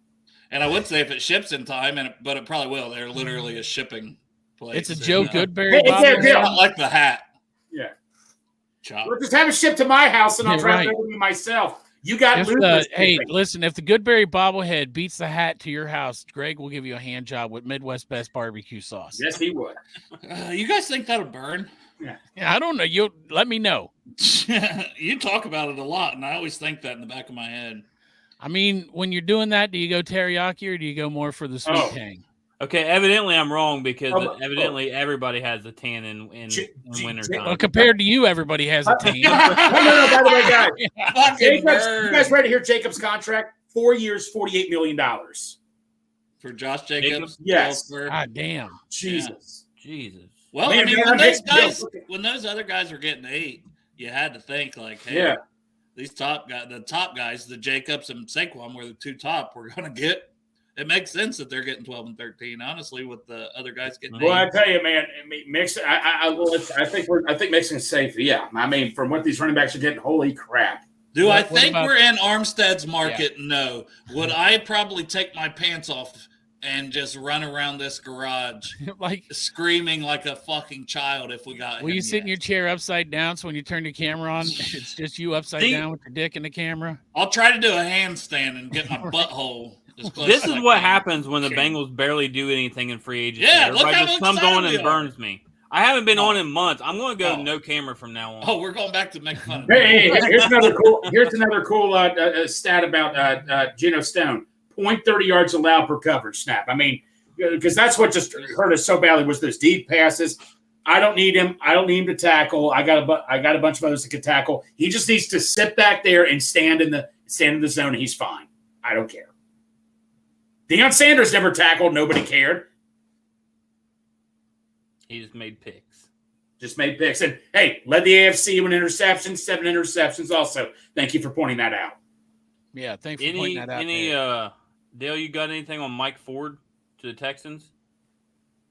And I would say if it ships in time, but it probably will. They're literally a shipping place. It's a And, Joe Hey, Goodberry it's a bobblehead. deal. Not like the hat. Yeah. Chop. We'll just have it shipped to my house, and I'll You're drive right. it with me myself. You got If Lucas hey, shipping. listen, if the Goodberry bobblehead beats the hat to your house, Greg will give you a hand job with Midwest Best barbecue sauce. Yes, he would. You guys think that'll burn? Yeah, I don't know. You'll let me know. You talk about it a lot, and I always think that in the back of my head. I mean, when you're doing that, do you go teriyaki or do you go more for the sweet Oh. tang? Okay, evidently I'm wrong because Oh, evidently everybody has a tan in winter Well, time. compared to you, everybody has a tan. no. By the way, guys, Fucking Jacobs, burn. you guys ready to hear Jacob's contract? 4 years, $48 million. For Josh Jacobs? Yes. Well, God damn. Jesus. Jesus. Well, Man, I mean, man, when I'm those making guys, jokes. when those other guys were getting 8, you had to think like, hey, Yeah. these top guys, the Jacobs and Saquon were the two top. We're gonna get. It makes sense that they're getting 12 and 13. Honestly, with the other guys getting Well, 8. I tell you, man, Mixon. I think Mixon's safe. Yeah, I mean, from what these running backs are getting, holy crap. Do I What think about- we're in Armstead's market? Yeah. No. Would I probably take my pants off and just run around this garage like screaming like a fucking child if we got will him? you sit in your chair upside down so when you turn your camera on, it's just you upside down with your dick in the camera? I'll try to do a handstand and get my butthole as close This as is I what can. happens when the Bengals barely do anything in free agency. Yeah, look Everybody how just comes excited on we and are. burns me. I haven't been on in months. I'm going to go no camera from now on. Oh, we're going back to make fun of me. Hey, here's another cool stat about Gino Stone. 0.30 yards allowed per coverage snap. I mean, because that's what just hurt us so badly was those deep passes. I don't need him. I don't need him to tackle. I got a bunch of others that can tackle. He just needs to sit back there and stand in the zone, and he's fine. I don't care. Deion Sanders never tackled. Nobody cared. He just made picks. And, hey, led the AFC with interceptions, 7 interceptions also. Thank you for pointing that out. Yeah, thanks for pointing that out. Dale, you got anything on Mike Ford to the Texans?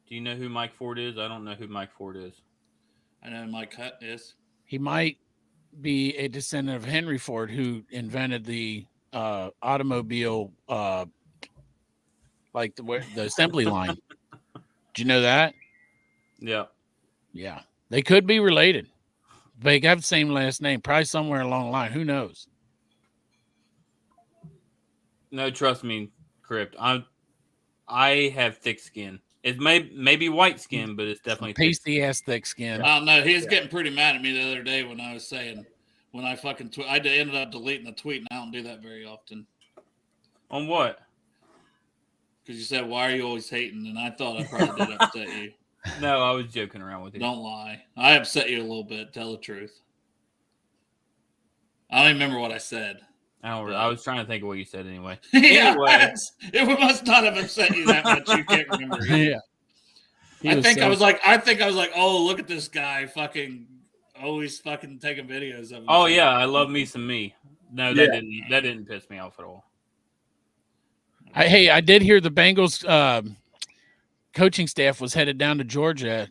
Do you know who Mike Ford is? I don't know who Mike Ford is. I know who Mike Hutt is. He might be a descendant of Henry Ford, who invented the automobile, like the assembly line. Did you know that? Yeah. Yeah. They could be related. They have the same last name, probably somewhere along the line. Who knows? No, trust me, Crypt. I have thick skin. It may be white skin, but it's definitely pasty ass thick skin. Oh no, he was getting pretty mad at me the other day when I was saying when I fucking I ended up deleting the tweet, and I don't do that very often. On what? Because you said, "Why are you always hating?" And I thought I probably did upset you. No, I was joking around with you. Don't lie. I upset you a little bit. Tell the truth. I don't even remember what I said. I was trying to think of what you said anyway. Yeah, Anyway. it must not have upset you that much. You can't remember. Yeah. I think I was like, oh, look at this guy, fucking always fucking taking videos of him. Oh yeah, I love me some me. No, that didn't piss me off at all. I did hear the Bengals coaching staff was headed down to Georgia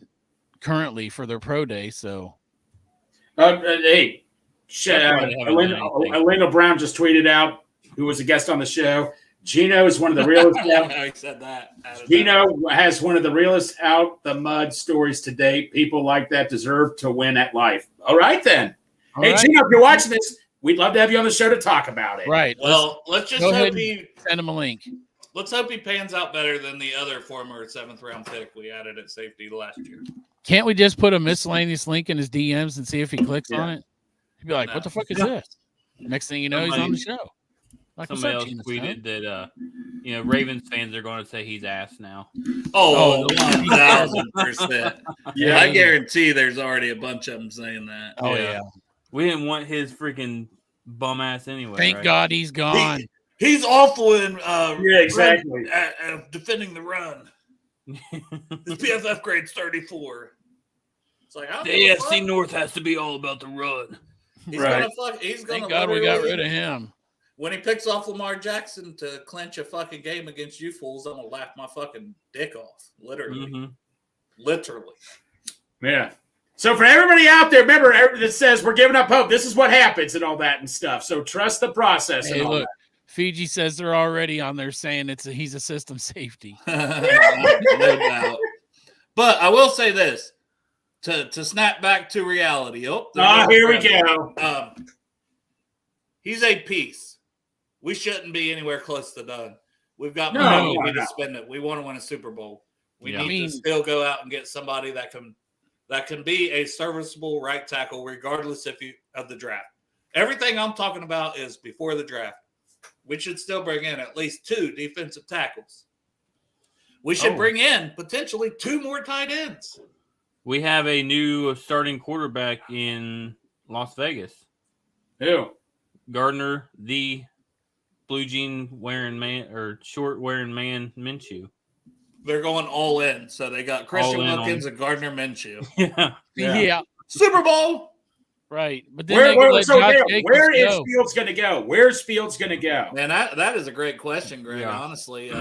currently for their pro day. So, hey, Elena Brown just tweeted out, who was a guest on the show. Gino is one of the realest. I said that. Gino has one of the realest out the mud stories to date. People like that deserve to win at life. All right, then. All right. Gino, if you're watching this, we'd love to have you on the show to talk about it. Right. Well, let's just hope send him a link. Let's hope he pans out better than the other former 7th round pick we added at safety last year. Can't we just put a miscellaneous link in his DMs and see if he clicks on it? He'd be like, "What the fuck is this?" Next thing you know, he's on the show. Like, somebody else tweeted that Ravens fans are going to say he's ass now. Oh, 1,000%. Yeah, I guarantee there's already a bunch of them saying that. Oh yeah. We didn't want his freaking bum ass anyway. Thank God he's gone. He's awful in exactly defending the run. His PFF grade's 34. It's like the AFC North has to be all about the run. He's gonna Thank God we got rid of him. When he picks off Lamar Jackson to clinch a fucking game against you fools, I'm gonna laugh my fucking dick off. Literally. Mm-hmm. Literally. Yeah. So for everybody out there, remember that says we're giving up hope. This is what happens and all that and stuff. So trust the process. Hey, look, Fiji says they're already on there saying he's a system safety. No doubt. But I will say this to snap back to reality. Here we go. He's a piece. We shouldn't be anywhere close to done. We've got money we need to spend it. We want to win a Super Bowl. We need to still go out and get somebody that can be a serviceable right tackle, regardless of the draft. Everything I'm talking about is before the draft. We should still bring in at least 2 defensive tackles. We should bring in potentially 2 more tight ends. We have a new starting quarterback in Las Vegas. Who? Gardner, the blue jean wearing man or short wearing man Minshew. They're going all in. So they got Christian Wilkins and Gardner Minshew. Yeah. Super Bowl. Right. But then where is Fields going to go? Where's Fields going to go? Man, that is a great question, Greg. Yeah. Honestly,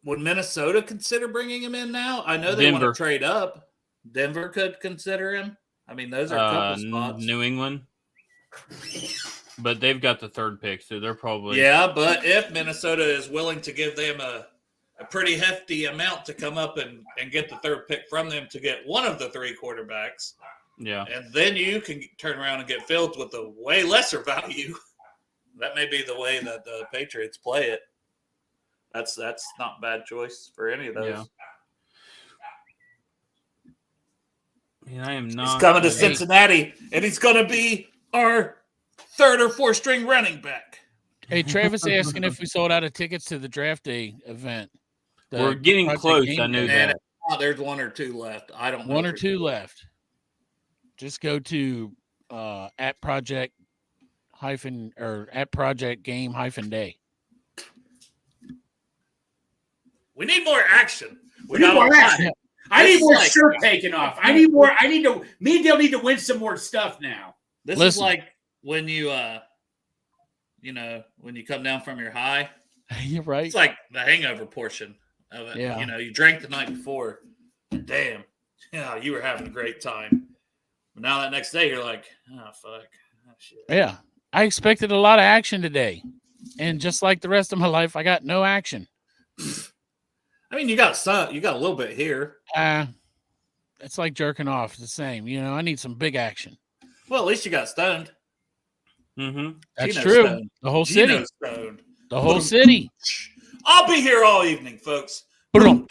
would Minnesota consider bringing him in now? I know they want to trade up. Denver could consider him. I mean, those are a couple spots. New England. But they've got the third pick, so they're probably But if Minnesota is willing to give them a pretty hefty amount to come up and get the third pick from them to get one of the three quarterbacks, and then you can turn around and get Fields with a way lesser value. That may be the way that the Patriots play it. That's not a bad choice for any of those. Yeah, I am not. He's coming to Cincinnati, and he's going to be our third or fourth string running back. Hey, Travis asking if we sold out of tickets to the draft day event. We're getting close. I knew that. There's one or two left. I don't know. One or two left. Just go to at project game -day. We need more action. We need more action. I need more shirt taken off. Me and Dale need to win some more stuff now. This is like when you, when you come down from your high. You're right. It's like the hangover portion of it. Yeah. You drank the night before. And damn, you were having a great time. But now that next day, you're like, oh, fuck. Oh, shit. Yeah. I expected a lot of action today. And just like the rest of my life, I got no action. I mean, you got a little bit here. It's like jerking off. It's the same. I need some big action. Well, at least you got stoned. Mm-hmm. That's Gino true. stoned. The whole Gino city. stoned. The whole city. I'll be here all evening, folks. Boom.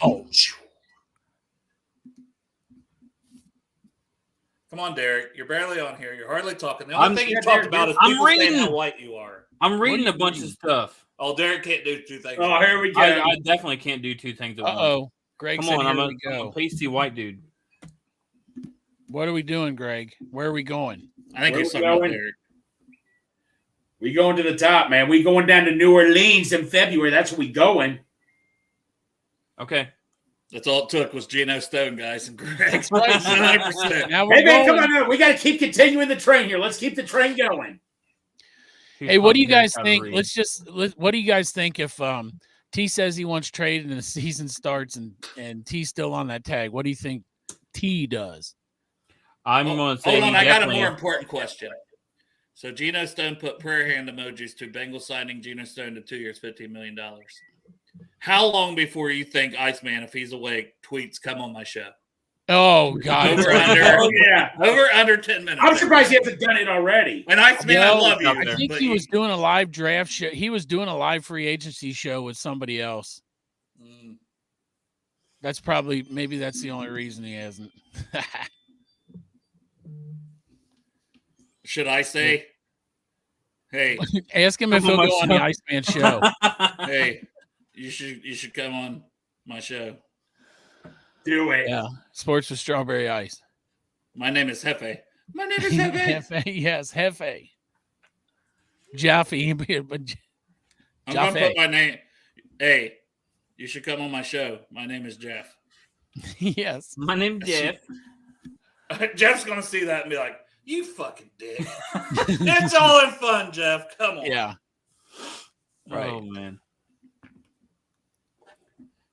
Come on, Derek. You're barely on here. You're hardly talking. The only thing you talked about is I'm people saying reading. how white you are. I'm reading a bunch of stuff. Oh, Derek can't do two things. Oh, here we go. I definitely can't do two things at once. Uh-oh. Greg Come said, on, I'm here a we go. pasty white dude. What are we doing, Greg? Where are we going? I think Where you're we something about going? Derek. We going to the top, man. We going down to New Orleans in February. That's where we going. Okay. That's all it took was Gino Stone, guys, and Greg. 100%. Now we're Hey, man, going. come on. We got to keep continuing the train here. Let's keep the train going. Hey, what do you guys think? What do you guys think if T says he wants trade and the season starts and T's still on that tag? What do you think T does? I'm going to say. Hold on, I got a more important question. So Gino Stone put prayer hand emojis to Bengals signing Gino Stone to 2 years, $15 million. How long before you think Iceman, if he's awake, tweets "Come on my show"? Oh God! Over under, Oh, yeah. over under 10 minutes. I'm surprised he hasn't done it already. And Iceman, I love you. I think he was doing a live draft show. He was doing a live free agency show with somebody else. That's maybe that's the only reason he hasn't. Should I say, hey, ask him if he'll go on the Iceman show. hey, you should come on my show. Do it. Yeah, sports with strawberry ice. My name is Hefe. My name is Hefe. Hefe, yes, Hefe. Jaffe, but I'm going to put my name. Hey, you should come on my show. My name is Jeff. Yes. My name's Jeff. Jeff's going to see that and be like, you fucking dick. It's all in fun, Jeff. Come on. Yeah. Right. Oh, man.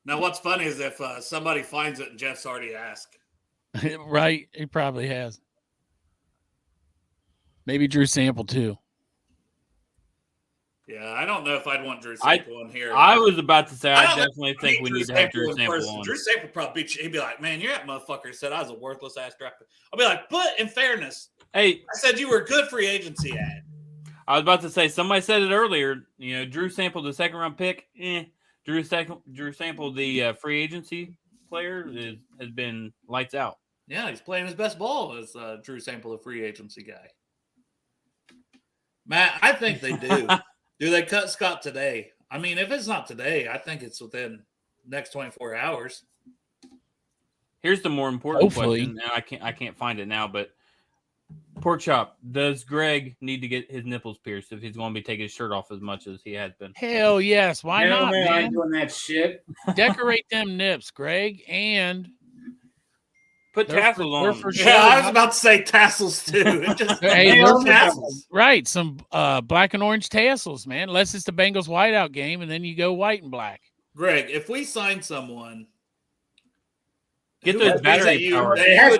Now, what's funny is if somebody finds it and Jeff's already asked. Right. He probably has. Maybe Drew Sample, too. Yeah, I don't know if I'd want Drew Sample on here. I was about to say, I definitely think we need to have Drew Sample on. Drew Sample probably beat you. He'd be like, man, you're that motherfucker said I was a worthless ass draft. I'll be like, but in fairness, hey, I said you were a good free agency ad. I was about to say, somebody said it earlier, Drew Sample, the second round pick, Drew Sample, the free agency player, has been lights out. Yeah, he's playing his best ball as Drew Sample, the free agency guy. Matt, I think they do. Do they cut Scott today? I mean, if it's not today, I think it's within the next 24 hours. Here's the more important Hopefully. question. Now I can't find it now, but Pork Chop, does Greg need to get his nipples pierced if he's going to be taking his shirt off as much as he has been? Hell yes. Why No, not, man? I man? ain't doing that shit. Decorate them nips, Greg, and Put tassels on. they're them. for sure. Yeah, I was about to say tassels too. Just Hey, nail they're tassels. right. Some black and orange tassels, man. Unless it's the Bengals whiteout game, and then you go white and black. Greg, if we sign someone Get those battery powered. It has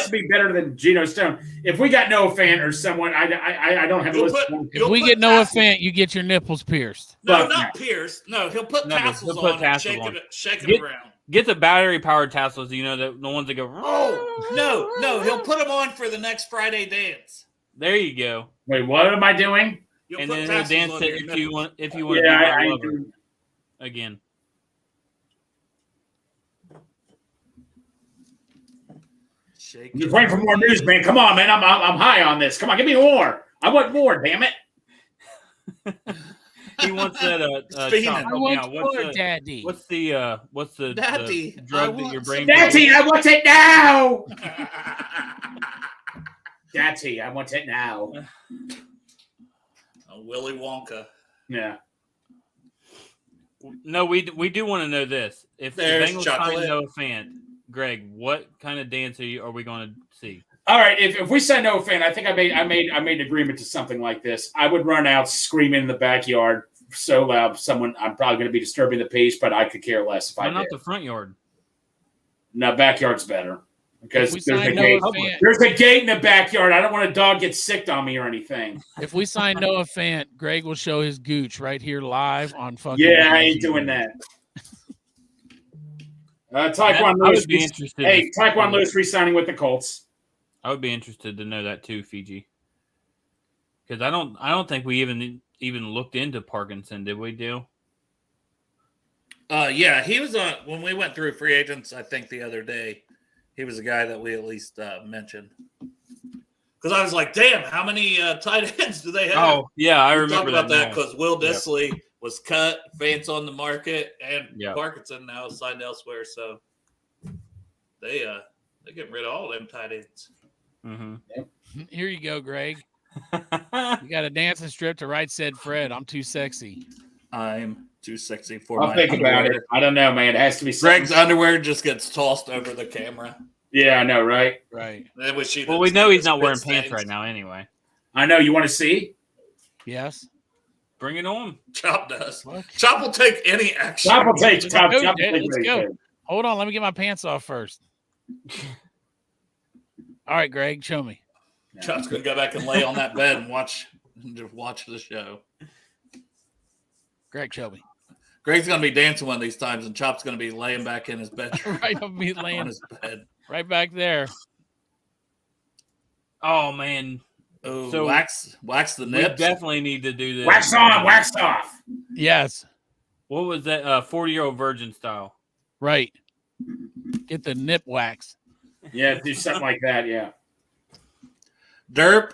to be better than Gino Stone. If we got Noah Fant or someone, I don't have a list. If we get Noah Fant, you get your nipples pierced. No, not pierced. No, he'll put tassels on and shake it around. Get the battery powered tassels. You know the ones that go. Oh no, he'll put them on for the next Friday dance. There you go. Wait, what am I doing? You'll And put then he'll tassels dance on it your if you want. If you want Yeah, to I be my lover do. again. I'm just waiting for more news, man. Come on, man. I'm high on this. Come on, give me more. I want more. Damn it. He wants that. Speaking Chop, of- help me out. Daddy. What's the Daddy, the drug that your brain? Daddy, I want it now. Daddy, I want it now. Willy Wonka. Yeah. No, we do want to know this. If the There's Bengals chocolate. sign Noah Fant, Greg, what kind of dance are we going to see? All right. If we sign Noah Fant, I think I made an agreement to something like this. I would run out screaming in the backyard so loud. I'm probably going to be disturbing the peace, but I could care less if Why I not did. the front yard? No, backyard's better because If we there's a sign gate. Noah Fant, There's a gate in the backyard. I don't want a dog get sick on me or anything. if we sign Noah Fant, Greg will show his gooch right here live on fucking. Yeah, I ain't doing that. Taekwon I Lewis. would be interested. Hey, Taekwon Lewis re-signing with the Colts. I would be interested to know that too, Fiji. Because I don't think we even looked into Parkinson, did we, Dale? Yeah, he was on when we went through free agents. I think the other day, he was a guy that we at least mentioned. Because I was like, damn, how many tight ends do they have? Oh, yeah, I We remember talked about that now. because Will Dissly was cut, Fant's on the market, and Yeah. Parkinson now is signed elsewhere. So they're getting rid of all them tight ends. Mm-hmm. Here you go, Greg. You got a dancing strip to right said Fred. I'm too sexy. I'm too sexy for I'll my think about underwear. it. I don't know, man. It has to be something. Greg's underwear just gets tossed over the camera. Yeah, I know, right? Right. Then we see Well, the- we know he's the not wearing spit pants stains. right now anyway. I know. You want to see? Yes. Bring it on. Chop does. What? Chop will take any action. Chop will take. Let's Chop go, will Dad. take Let's go. anything. Hold on. Let me get my pants off first. All right, Greg, show me. Chop's gonna go back and lay on that bed and watch the show. Greg, show me. Greg's gonna be dancing one of these times, and Chop's gonna be laying back in his bedroom Right on me on laying his bed. right back there. Oh man, Oh, So- wax the we nips. definitely need to do this. Wax on, wax off. Yes. What was that? 40-year-old virgin style. Right. Get the nip wax. Yeah, do something like that. Yeah. Derp.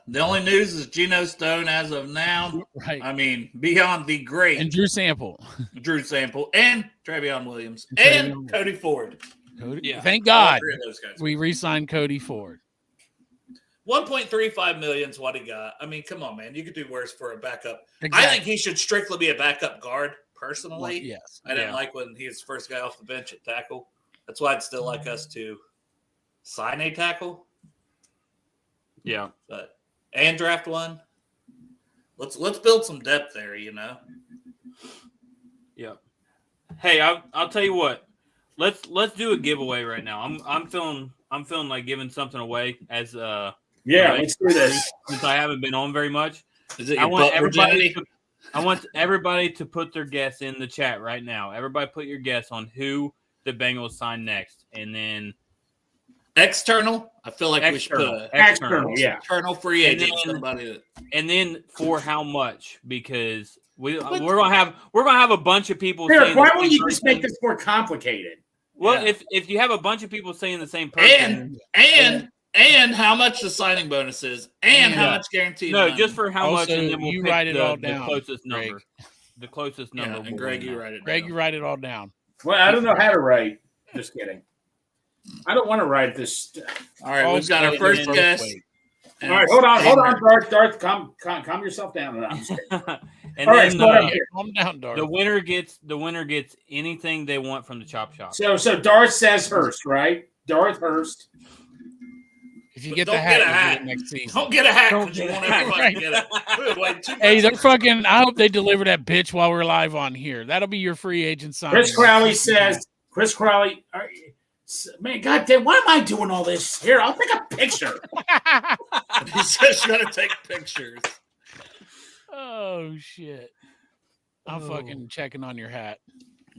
The only news is Gino Stone as of now. Right. I mean, beyond the great And Drew Sample. Drew Sample and Travion Williams Travion. and Cody Ford. Cody. Yeah. Thank All God three of those guys. we re-signed Cody Ford. 1.35 million is what he got. I mean, come on, man. You could do worse for a backup. I Exactly. think he should strictly be a backup guard, personally. Yes. I didn't Yeah. like when he was the first guy off the bench at tackle. That's why I'd still like us to sign a tackle, Yeah. and draft one. Let's build some depth there, you know. Yeah. Hey, I'll tell you what. Let's do a giveaway right now. I'm feeling like giving something away as Yeah, Right. let's do this. since I haven't been on very much. Is it I your want butt everybody virginity? I want everybody to put their guess in the chat right now. Everybody put your guess on who the Bengals sign next, and then External? I feel like we should put external, a External, yeah. external free And agent. then- Somebody that and then for how much? Because we're gonna have a bunch of people. Derek, saying why the won't same you just make person. this more complicated? Well, Yeah. if you have a bunch of people saying the same person, and how much the signing bonus is, and how Yeah. much guaranteed. no, money. just for how much, Also, and then we'll you pick write it the, all the down, closest Greg. number. The closest number. Yeah, and will Greg, win you that. write it. Greg, down. you write it all down. Well, I don't know how to write. Just kidding. I don't want to write this. All right, we've got our Also, first both guess. ways. All right, hold on, Darth. Calm yourself down. No, I'm just kidding. And All right, then so what up Yeah, here? calm down, Dark. the winner gets anything they want from the chop shop. So Darth says Hurst, right? Darth Hurst. If you get Don't the get hat, a you hat. get it next season. Don't get a hat Don't because you get a won't hat. everybody get it. We'll wait 2 Hey, months. they're fucking. I hope they deliver that bitch while we're live on here. That'll be your free agent signing. Chris Crowley says. Man, goddamn, why am I doing all this? Here, I'll take a picture. He says you gotta take pictures. Oh shit! I'm fucking checking on your hat.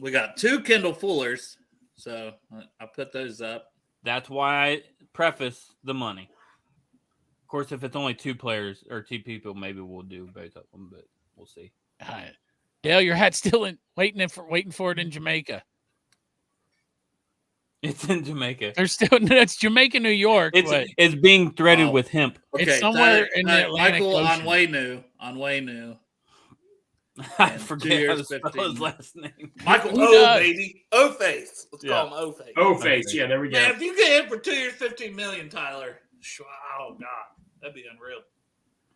We got 2 Kendall Fullers, so I put those up. That's why I preface the money. Of course, if it's only 2 players or 2 people, maybe we'll do both of them, but we'll see. All right. Dale, your hat's still waiting for it in Jamaica. It's in Jamaica. There's still it's Jamaica, New York. It's being threaded with hemp. Okay, it's somewhere in the Atlantic Michael Ocean. Onwenu. I forget how to spell his last name. Michael baby. O-Face. Let's call him O-Face. O-Face, yeah, there we go. Man, if you get him for 2 years, $15 million, Tyler, oh, God, that'd be unreal.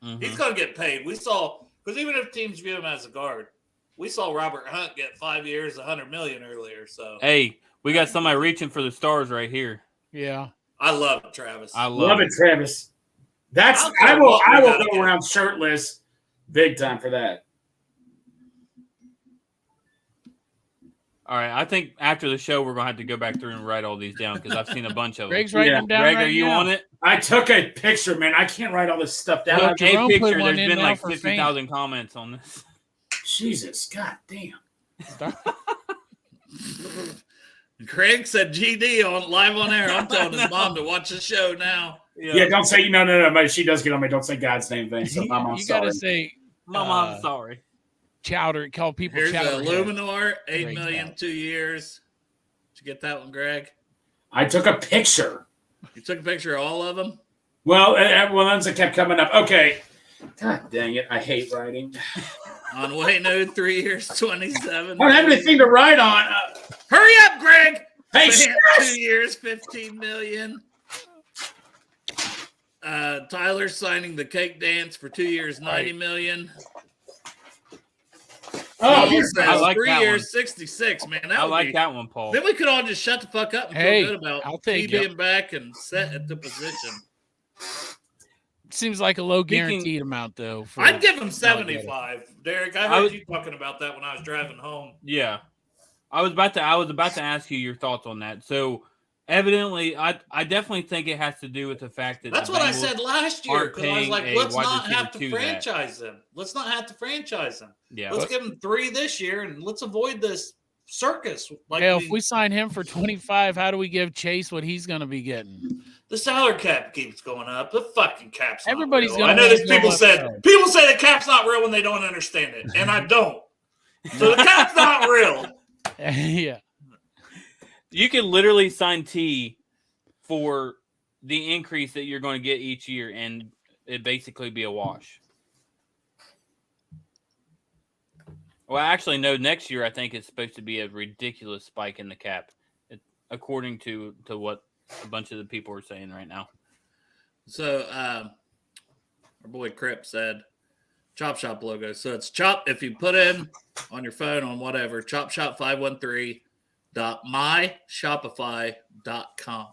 Mm-hmm. He's going to get paid. We saw, because even if teams view him as a guard, we saw Robert Hunt get 5 years, $100 million earlier. So hey, we got somebody reaching for the stars right here. Yeah, I love it, Travis. I love it, Travis. I will go around shirtless, big time for that. All right, I think after the show we're gonna have to go back through and write all these down because I've seen a bunch of them. Greg's writing them down. Greg, right are you now. on it? I took a picture, man. I can't write all this stuff down. Look, a picture. There's been like 50,000 comments on this. Jesus, god damn. Craig said GD on live on air. I'm telling his mom to watch the show now. Yeah, don't say no. But she does get on me. Don't say God's name thing. So Mom, I'm you sorry. gotta say, Mom, I'm sorry. Chowder. Call people. Here's chowder. Luminor, $8 million, 2 years. Did you get that one, Greg? I took a picture. You took a picture of all of them? Well, ones that kept coming up. Okay. God dang it. I hate writing. On Wayno, 3 years, 27. I don't have anything to write on. Hurry up, Greg. Hey, 2 years, $15 million. Tyler signing the cake dance for 2 years, $90 million. Oh, I like 3 that years, 66, man. I like that one, Paul. Then we could all just shut the fuck up and feel good about being back and set at the position. Seems like a low guaranteed amount, though. I'd give him 75. Derek, I heard you talking about that when I was driving home. Yeah. I was about to ask you your thoughts on that. So evidently, I definitely think it has to do with the fact that that's what I said last year. Because I was like, let's not have to franchise them. Let's not have to franchise them. Yeah. Let's give them 3 this year and let's avoid this circus. If we sign him for 25, how do we give Chase what he's going to be getting? The salary cap keeps going up. The fucking cap's not Everybody's real. gonna I know that people say the cap's not real when they don't understand it, and I don't. So the cap's not real. Yeah. You can literally sign T for the increase that you're going to get each year, and it basically be a wash. Well, actually, no. Next year, I think it's supposed to be a ridiculous spike in the cap, according to what a bunch of the people are saying right now. So, our boy Crip said, Chop Shop logo. So it's Chop, if you put in on your phone on whatever, chopshop513.myshopify.com.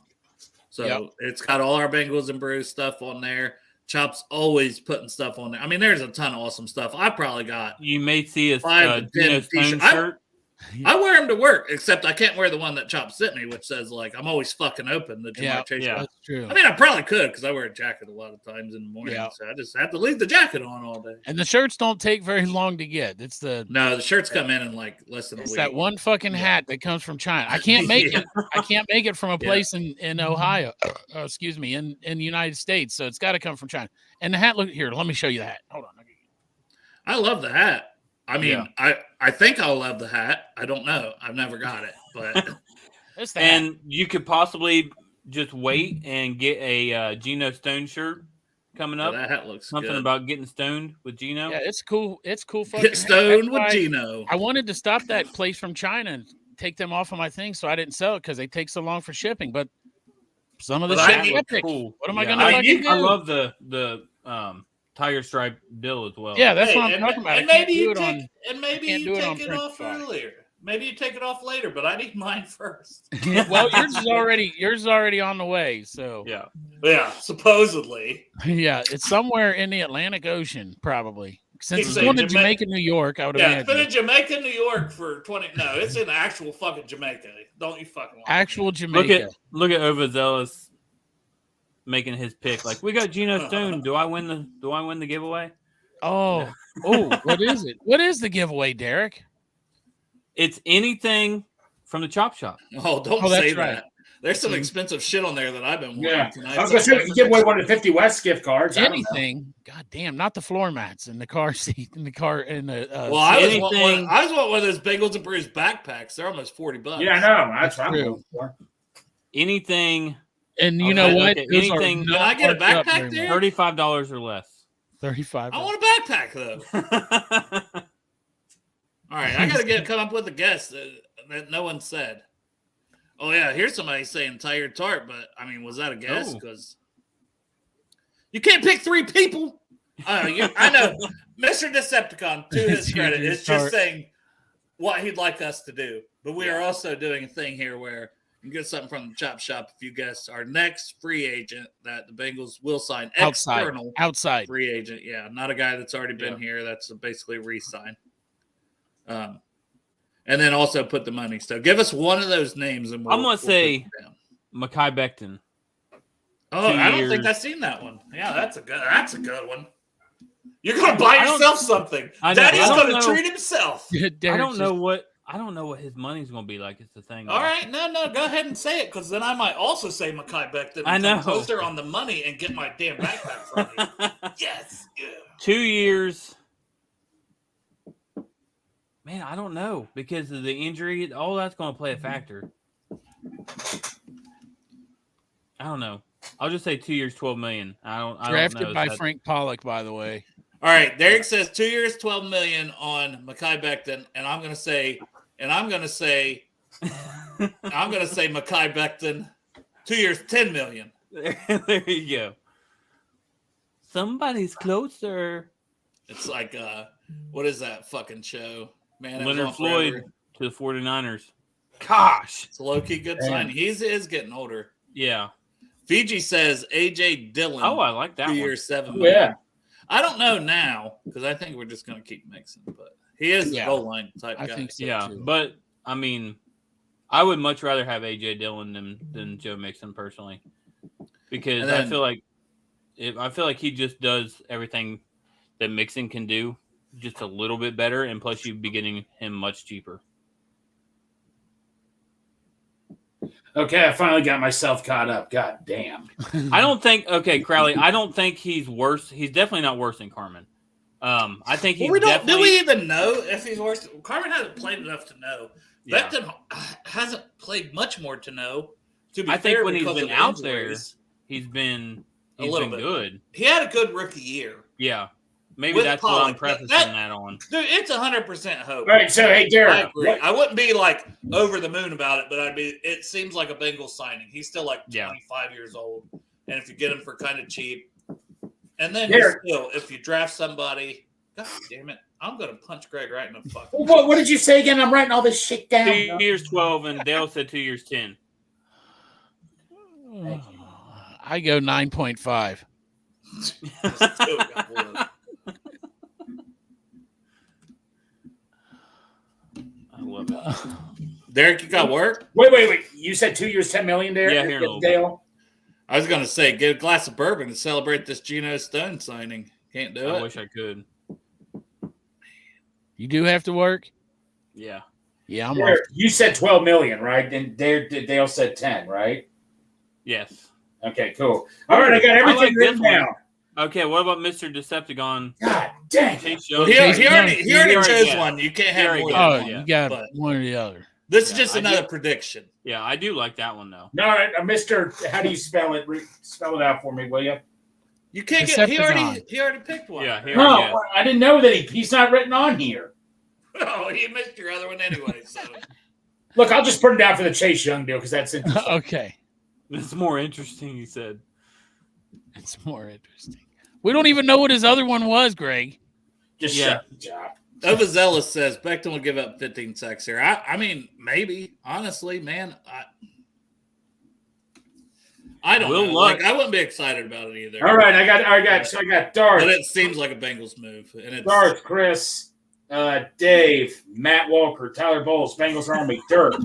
So It's got all our Bengals and Brews stuff on there. Chop's always putting stuff on there. I mean, there's a ton of awesome stuff. I probably got. You may see a 5 to 10 Stone shirt. I wear them to work, except I can't wear the one that Chop sent me, which says like I'm always fucking open. The Jamar Chase. Yeah, that's true. I mean, I probably could because I wear a jacket a lot of times in the morning, so I just have to leave the jacket on all day. And the shirts don't take very long to get. The shirts come in like less than a week. It's that one fucking hat that comes from China. I can't make it. I can't make it from a place in Ohio. Excuse me, in the United States. So it's got to come from China. And the hat, look here. Let me show you the hat. Hold on. I love the hat. I mean, I think I'll love the hat. I don't know. I've never got it, but and you could possibly just wait and get a Gino Stone shirt coming up. That hat looks something good. About getting stoned with Gino. Yeah, it's cool. It's cool. Get stoned with Gino. I wanted to stop that place from China and take them off of my thing, so I didn't sell it because they take so long for shipping. But some of the shit is epic. Cool. What am I gonna fucking do? I love the tiger stripe bill as well. Yeah, that's what I'm talking about. And maybe you take it off earlier. Maybe you take it off later, but I need mine first. Well, yours is already on the way. So yeah, supposedly. Yeah, it's somewhere in the Atlantic Ocean, probably. Since it's going to Jamaica, New York, I would imagine. It's been in Jamaica, New York for 20. No, it's in actual fucking Jamaica. Don't you fucking lie. Actual Jamaica. Look at Overzealous making his pick. Like, we got Gino Stone. Do I win the giveaway? Oh, what is it? What is the giveaway, Derek? It's anything from the Chop Shop. Oh, don't say that. There's some expensive shit on there that I've been wanting tonight. I was going to say, we could give away one of the 50 West gift cards. Anything. God damn, not the floor mats in the car seat, in the car, in the. I just want one of those Bagels and Brews backpacks. They're almost $40. Yeah, I know. That's what I'm looking for. Anything. And you know what? Anything. Can I get a backpack there? $35 or less. $35. I want a backpack, though. All right, I got to come up with a guess that no one said. Oh, yeah, here's somebody saying tired tart, but, I mean, was that a guess? Because you can't pick 3 people. I know. Mr. Decepticon, to his credit, is just saying what he'd like us to do. But we are also doing a thing here where you can get something from the Chop Shop if you guess our next free agent that the Bengals will sign. Outside. Free agent, yeah. Not a guy that's already been here. That's basically a re-sign. And then also put the money. So give us one of those names, and I'm gonna say Mekhi Becton. Oh, I don't think I've seen that one. Yeah, that's a good one. You're gonna buy yourself something. Daddy's gonna treat himself. I don't know what his money's gonna be like. It's the thing. All right, no, go ahead and say it, because then I might also say Mekhi Becton. I know. Closer on the money and get my damn backpack from you. Yes. Yeah. 2 years. Man, I don't know, because of the injury. All that's going to play a factor. I don't know. I'll just say 2 years, $12 million. Drafted by Frank Pollock, by the way. All right, Derek says 2 years, $12 million on Mekhi Becton, and I'm going to say Mekhi Becton, 2 years, $10 million. There you go. Somebody's closer. It's like what is that fucking show? Man, Leonard Floyd to the 49ers. Gosh. It's a low-key good sign. He is getting older. Yeah. Fiji says A.J. Dillon. Oh, I like that 2 one. years, $7 million. Yeah. I don't know now, because I think we're just going to keep mixing. But he is a goal line type guy. I think so, yeah, too. But, I mean, I would much rather have A.J. Dillon than Joe Mixon, personally. Because I feel like he just does everything that Mixon can do just a little bit better, and plus you'd be getting him much cheaper. Okay, I finally got myself caught up. God damn. Crowley, I don't think he's worse. He's definitely not worse than Carmen. I think he's do we even know if he's worse? Carmen hasn't played enough to know. Yeah. Becton hasn't played much more to know. I think when he's been out there, he's been good. He had a good rookie year. Yeah. Maybe that's what I'm prefacing that on. Dude, it's 100% hope. All right, so hey, Derek. I agree. I wouldn't be like over the moon about it, but it seems like a Bengals signing. He's still like 25 years old. And if you get him for kind of cheap, and then if you draft somebody, God damn it, I'm going to punch Greg right in the fucking. What did you say again? I'm writing all this shit down. 2 years, 12, and Dale said 2 years, 10. I go 9.5. Derek, you got work? Wait. You said 2 years, $10 million, Derek? Yeah, here in a little Dale. I was going to say, get a glass of bourbon to celebrate this Gino Stone signing. Can't do it. I wish I could. You do have to work? Yeah. Yeah, I'm Derek, you said 12 million, right? And Dale said 10, right? Yes. Okay, cool. All right, I got everything written down. Okay, what about Mr. Decepticon? God dang it. Well, he already chose one. You can't have more than one. You got one or the other. This is just another prediction. Yeah, I do like that one, though. No, Mr. How do you spell it? Spell it out for me, will you? You can't get. He already picked one. Yeah. No, I didn't know that he's not written on here. Oh, he missed your other one anyway. So look, I'll just put it down for the Chase Young deal because that's interesting. Okay. It's more interesting, he said. It's more interesting. We don't even know what his other one was, Greg. Just shut the job. Overzealous says Becton will give up 15 sacks here. I mean, maybe. Honestly, man. I don't Will know. Lutz. Like, I wouldn't be excited about it either. All right, I got darts. But it seems like a Bengals move. And it's Darts, Chris, Dave, Matt Walker, Tyler Bowles, Bengals Army, Dirk,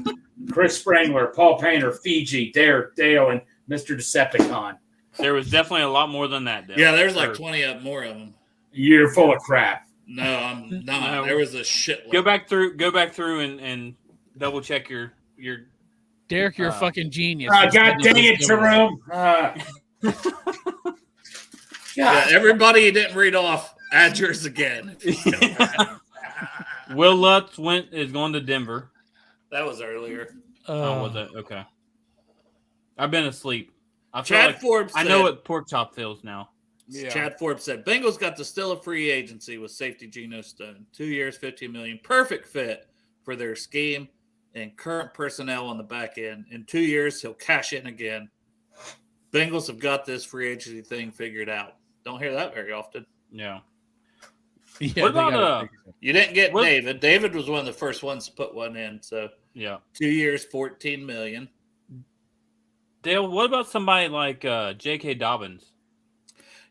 Chris Sprangler, Paul Painter, Fiji, Derek, Dale, and Mr. Decepticon. There was definitely a lot more than that. Dale. yeah, there's like 20 up more of them. You're full of crap. No, I'm not. No. There was a shitload. Go back through and double check your Derek, you're a fucking genius. God dang it, Jerome. Yeah, everybody you didn't read off, add yours again. Will Lutz is going to Denver. That was earlier. Oh, was it? Okay. I've been asleep. I feel Chad like Forbes I said, know what pork chop feels now. Yeah. Chad Forbes said, Bengals got to still a free agency with safety Gino Stone. 2 years, $15 million. Perfect fit for their scheme and current personnel on the back end. In 2 years, he'll cash in again. Bengals have got this free agency thing figured out. Don't hear that very often. Yeah. Yeah, What they about gotta fix it. You didn't get What- David. David was one of the first ones to put one in. So Yeah. 2 years, $14 million. Dale, what about somebody like J.K. Dobbins?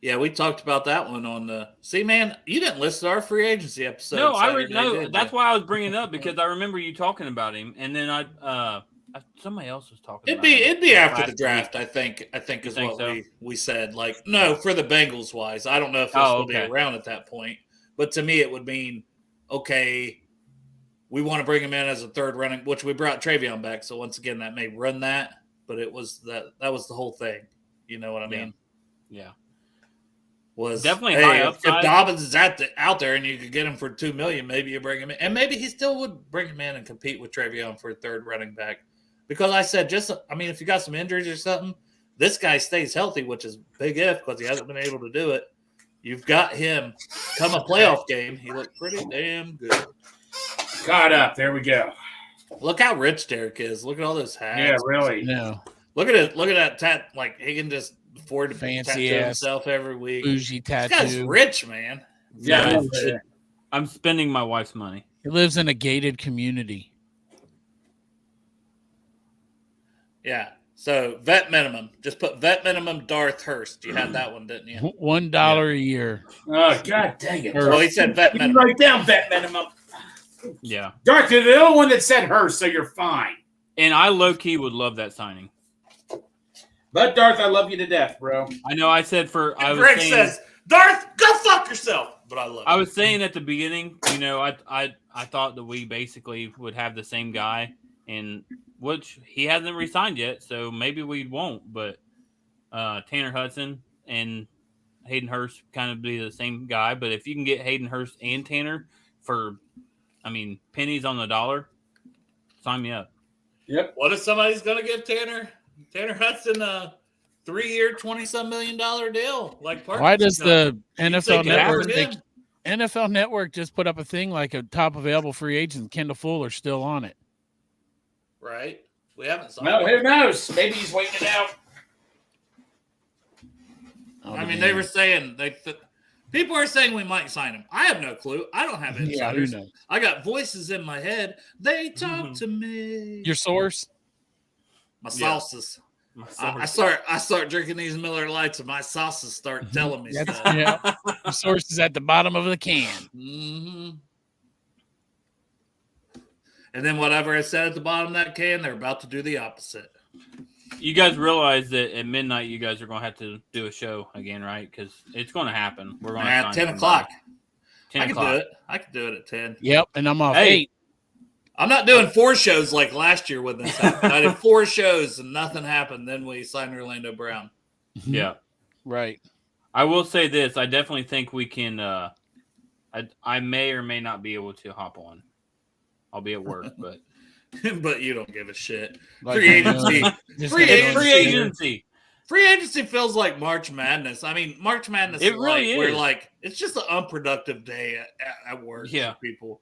Yeah, we talked about that one on the. See, man, you didn't listen to our free agency episode. No, Saturday, no. did That's you? why I was bringing it up because I remember you talking about him, and then somebody else was talking. It'd about be him it'd be after last the draft. week. I think is think what so? we said. Like, no, for the Bengals wise, I don't know if it's Oh, will be okay. around at that point. But to me, it would mean okay. We want to bring him in as a third running, which we brought Travion back. So once again, that may run that, but it was that was the whole thing. You know what I mean? Yeah. Was Definitely hey, high if upside. Dobbins is out there and you could get him for $2 million, maybe you bring him in, and maybe he still would bring him in and compete with Travion for a third running back. Because I said, if you got some injuries or something, this guy stays healthy, which is big if because he hasn't been able to do it. You've got him come a playoff game. He looked pretty damn good. Caught up. There we go. Look how rich Derek is. Look at all those hats. Yeah, really. No. Look at it. Look at that tat. Like he can just afford to Fancy tattoo ass himself every week. Bougie This guy's tattoo. rich, man. Yeah. I'm spending my wife's money. He lives in a gated community. Yeah. So vet minimum. Just put vet minimum Darth Hurst. You had that one, didn't you? $1 a year. Oh, God dang it. Or- Well, he said vet You can minimum. write down vet minimum. Yeah. Dark, you're the only one that said Hurst, so you're fine. And I low key would love that signing. But Darth, I love you to death, bro. I know I said I was Greg saying, says, Darth, go fuck yourself. But I love I it. was saying at the beginning, I thought that we basically would have the same guy, and which he hasn't resigned yet, so maybe we won't. But Tanner Hudson and Hayden Hurst kind of be the same guy. But if you can get Hayden Hurst and Tanner for, pennies on the dollar, sign me up. Yep. What if somebody's going to give Tanner Hudson a 3-year, $20-some million deal? Like Why does the NFL take it after Network him? NFL Network just put up a thing like a top available free agent? Kendall Fuller's still on it. Right? We haven't signed Well, him. who knows? Maybe he's waiting it out. I mean, they were saying people are saying we might sign him. I have no clue. I don't have Yeah, who insiders. knows? I got voices in my head. They talk to me. Your source? My Yeah. sauces. I start drinking these Miller Lights, and my sauces start telling me That's- stuff. yeah. Your source is at the bottom of the can. hmm And then whatever I said at the bottom of that can, they're about to do the opposite. You guys realize that at midnight you guys are going to have to do a show again, right? Because it's going to happen. We're going to At 10 o'clock. 10 I can o'clock. do it. I can do it at 10. Yep, and I'm off Hey. 8. I'm not doing 4 shows like last year when this happened. I did 4 shows and nothing happened. Then we signed Orlando Brown. Yeah. Right. I will say this. I definitely think we can. I may or may not be able to hop on. I'll be at work, but But you don't give a shit. Like, Free agency. just Free get agency. on free Twitter. agency. Free agency feels like March Madness. I mean, March Madness It is really like, we're is. like, it's just an unproductive day at work Yeah. for people.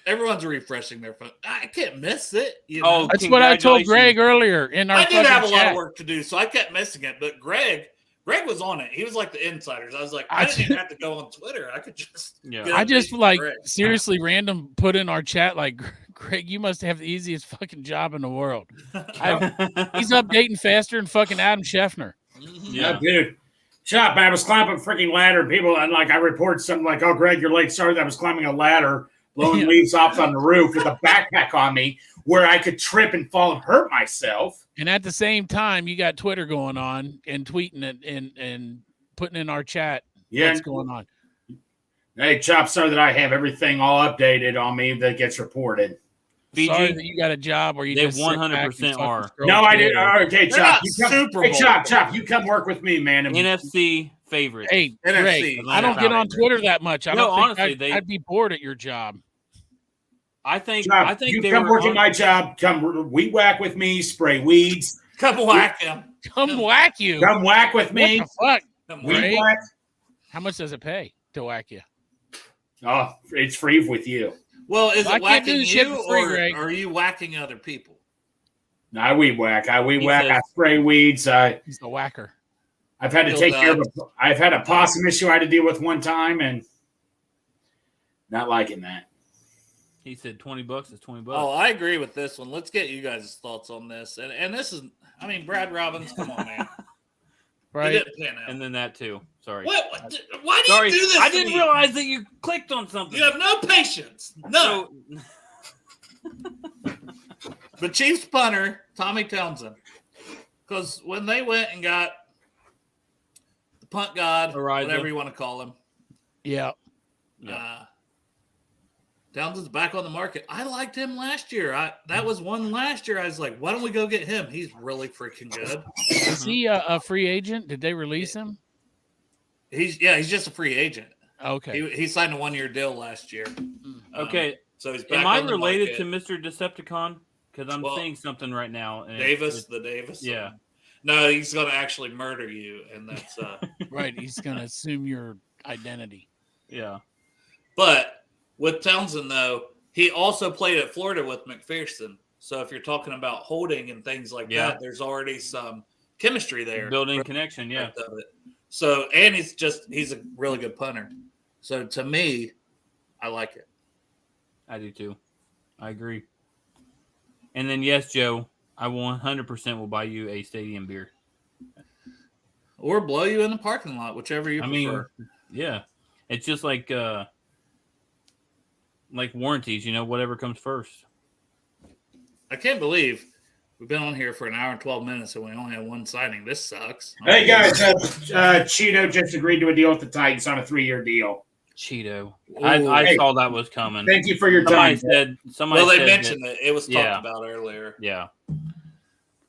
Everyone's refreshing their phone. I can't miss it. You Oh, know? That's what I told Congratulations. Greg earlier in our I did have a fucking lot chat. of work to do, so I kept missing it. But Greg was on it. He was like the insiders. I was like, I I didn't even have to go on Twitter. I could just Yeah. get I updates just from like Greg. seriously random put in our chat like Craig, you must have the easiest fucking job in the world. He's updating faster than fucking Adam Scheffner. Yeah, dude. Chop, man, I was climbing a freaking ladder. People, and like I report something like, "Oh, Greg, you're late." Sorry, I was climbing a ladder, blowing leaves off on the roof with a backpack on me, where I could trip and fall and hurt myself. And at the same time, you got Twitter going on and tweeting it and putting in our chat what's going on. Hey, Chop, sorry that I have everything all updated on me that gets reported. Sorry that you got a job where you they just 100% are. No, I didn't. Okay, Chop. Chop, you come work with me, man. NFC favorite. Hey, NFC. Greg, I don't get on Twitter that much. I don't honestly, I'd be bored at your job. I think you come work at my job. Come weed whack with me. Spray weeds. Come whack him. Come whack you. Come whack with me. What the fuck? Weed whack. How much does it pay to whack you? Oh, it's free with you. Well, is it whacking you, or Greg. are you whacking other people? No, I weed whack. I spray weeds. He's the whacker. I've had to take care of. I've had a possum issue I had to deal with one time, and not liking that. He said $20 is $20. Oh, I agree with this one. Let's get you guys' thoughts on this. And this is, I mean, Brad Robbins, come on, man. Right. He didn't pan out. And then that too. Sorry. What? Why do you do this? I didn't realize that you clicked on something. You have no patience. No. The Chiefs punter, Tommy Townsend. Because when they went and got the punt god, whatever you want to call him. Yeah. Townsend's back on the market. I liked him last year. That was one last year. I was like, why don't we go get him? He's really freaking good. Is he a free agent? Did they release him? He's just a free agent. Okay. He signed a 1-year deal last year. Okay. So he's back Am I on the related market. to Mr. Decepticon? Because I'm seeing something right now. And Davis. Yeah. No, he's going to actually murder you, and that's right. He's going to assume your identity. Yeah. But with Townsend, though, he also played at Florida with McPherson. So if you're talking about holding and things like that, there's already some chemistry there. Building connection, yeah. Of it. So, and he's a really good punter. So to me, I like it. I do too. I agree. And then, yes, Joe, I 100% will buy you a stadium beer. Or blow you in the parking lot, whichever you prefer. Yeah. It's just like warranties, whatever comes first. I can't believe we've been on here for an hour and 12 minutes and we only have one signing. This sucks. Hey, guys, Cheeto just agreed to a deal with the Titans on a 3-year deal. Cheeto. I saw that was coming. Thank you for your time. They mentioned it. It was talked about earlier. Yeah.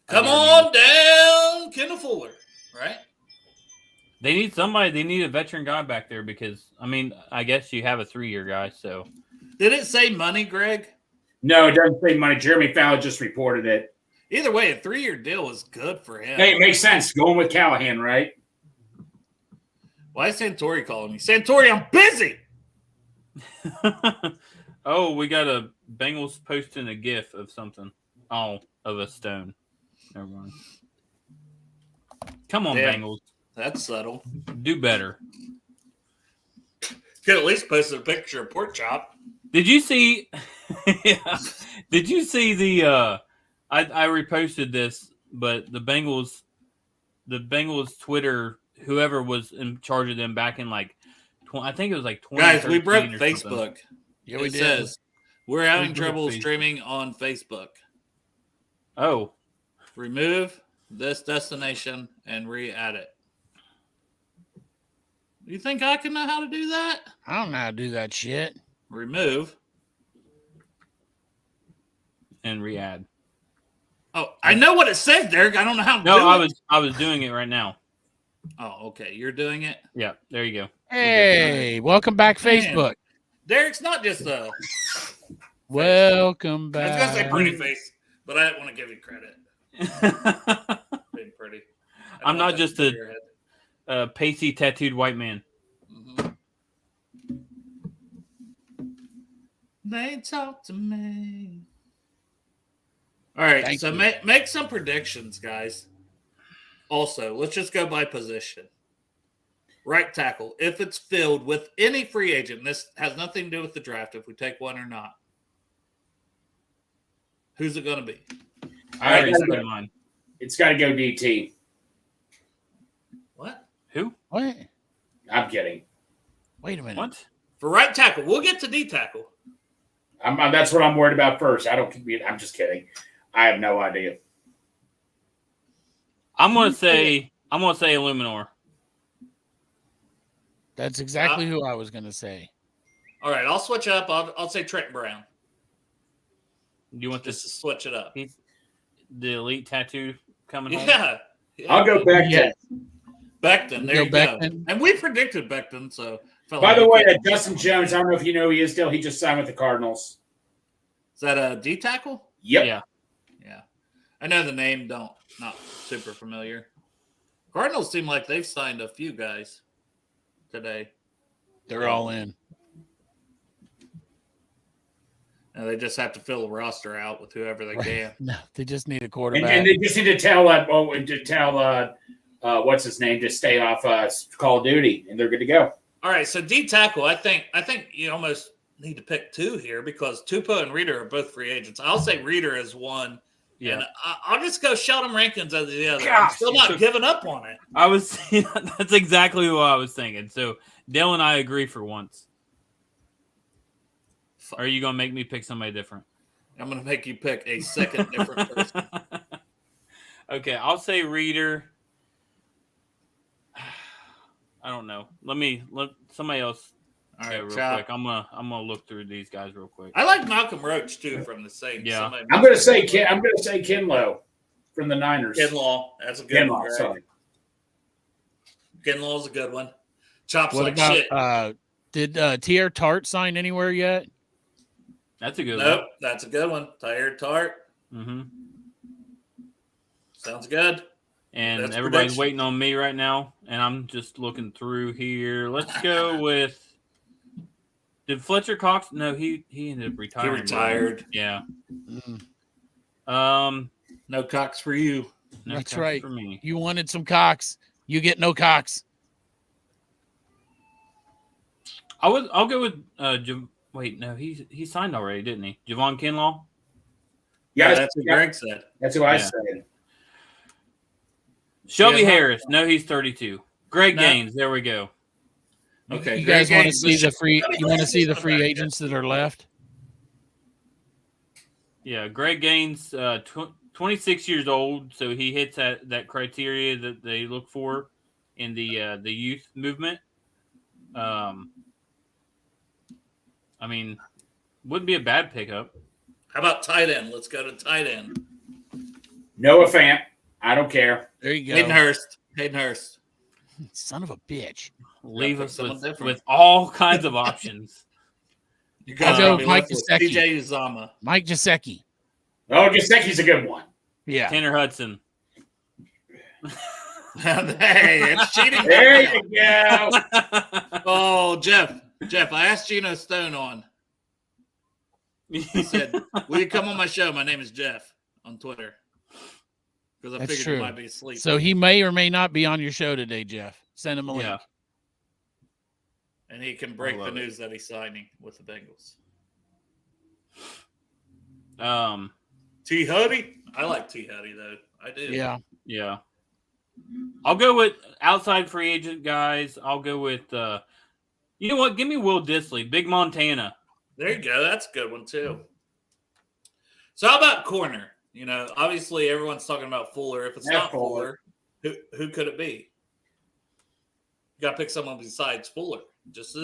Come on down, Kendall Fuller, right? They need somebody. They need a veteran guy back there because, I guess you have a 3-year guy, so. Did it say money, Greg? No, it doesn't say money. Jeremy Fowler just reported it. Either way, a 3-year deal is good for him. Hey, it makes sense. Going with Callahan, right? Why is Santori calling me? Santori, I'm busy. Oh, we got a Bengals posting a GIF of something. Oh, of a stone. Never mind. Come on, Bengals. That's subtle. Do better. Could at least post a picture of pork chop. Did you see? Did you see the? I reposted this, but the Bengals Twitter, whoever was in charge of them back in I think it was 20. Guys, we broke Facebook. Something. Yeah, we it did. says we're having trouble streaming on Facebook. Oh, remove this destination and re-add it. You think I can know how to do that? I don't know how to do that shit. Remove and re-add. Oh, I know what it says, Derek. I don't know how to do it. I was doing it right now. Oh, okay. You're doing it? Yeah, there you go. Hey, welcome back, Facebook. Man, Derek's not just a welcome back. I was gonna say pretty face, but I didn't want to give you credit. Being pretty. I'm not just a pasty tattooed white man. Mm-hmm. They talk to me. All right, so make some predictions, guys. Also, let's just go by position. Right tackle, if it's filled with any free agent, this has nothing to do with the draft, if we take one or not. Who's it going to be? I already said mine. It's got to go DT. What? Who? What? I'm kidding. Wait a minute. What? For right tackle. We'll get to D tackle. That's what I'm worried about first. I'm just kidding. I have no idea. I'm gonna say Illuminor. That's exactly who I was gonna say. All right, I'll switch up. I'll say Trent Brown. You want Just this? to switch it up. The elite tattoo coming home? Yeah. I'll go back Yeah. to. Becton. There you Becton. go. And we predicted Becton, so. By the way, Justin Jones, I don't know if you know who he is still. He just signed with the Cardinals. Is that a D tackle? Yep. Yeah. Yeah. I know the name, not super familiar. Cardinals seem like they've signed a few guys today. They're all in. And they just have to fill the roster out with whoever they can. No, they just need a And quarterback. they just need to tell what's his name to stay off Call of Duty, and they're good to go. All right, so D tackle, I think you almost need to pick two here because Tupou and Reeder are both free agents. I'll say Reeder is one. Yeah. And I'll just go Sheldon Rankins as the other. I'm Gosh, still not giving up on it. That's exactly what I was thinking. So Dale and I agree for once. Or are you gonna make me pick somebody different? I'm going to make you pick a second different person. Okay, I'll say Reeder. I don't know. Let somebody else. All Okay, right, real Chop. quick. I'm gonna look through these guys real quick. I like Malcolm Roach too from the Saints. Yeah. I'm going to say Kinlaw from the Niners. Kinlaw. That's a good one. Kinlaw, Greg. sorry. Kinlaw's a good one. Chops What like about shit. did T.R. Tart sign anywhere yet? That's a good Nope, that's a good one. Tired Tart. one. Mm-hmm. Sounds good. And That's everybody's prediction. waiting on me right now, and I'm just looking through here. Let's go with. Did Fletcher Cox? No, he ended up retiring. He retired. Yeah. Mm, No Cox for you. No That's Cox right. for me. you wanted some Cox. You get no Cox. I'll go with wait, no, he signed already, didn't he? Javon Kinlaw? Yeah, That's what Greg said. That's who I Yeah. said. Shelby Yeah. Harris. No, he's 32. Greg No. Gaines. There we go. Okay, You Greg guys want to Gaines, see the but free? Shelby You want to Harris see is the not free bad. agents that are left? Yeah, Greg Gaines, 26 years old, so he hits that criteria that they look for in the youth movement. I mean, wouldn't be a bad pickup. How about tight end? Let's go to tight end. Noah Fant. I don't care. There you go. Hayden Hurst. Son of a bitch. Leave pick us someone different. with all kinds of options. You I'll guys go are Mike with Gesicki. TJ Uzama. Mike Gesicki. Oh, Gesicki's a good one. Yeah. Tanner Hudson. Hey, it's cheating. There you go. Oh, Jeff, I asked Gino Stone on. He said, "Will you come on my show? My name is Jeff on Twitter." Because I That's figured true. you might be asleep. So he may or may not be on your show today, Jeff. Send him a link. Yeah. And he can break I the love it. news that he's signing with the Bengals. T. Huddy? I like T. Huddy, though. I do. Yeah. Yeah. I'll go with outside free agent guys. I'll go with you know what? Give me Will Disley, Big Montana. There you go. That's a good one, too. So how about corner? You know, obviously everyone's talking about Fuller. If it's Yeah, not Fuller. Fuller, who could it be? You got to pick someone besides Fuller. Just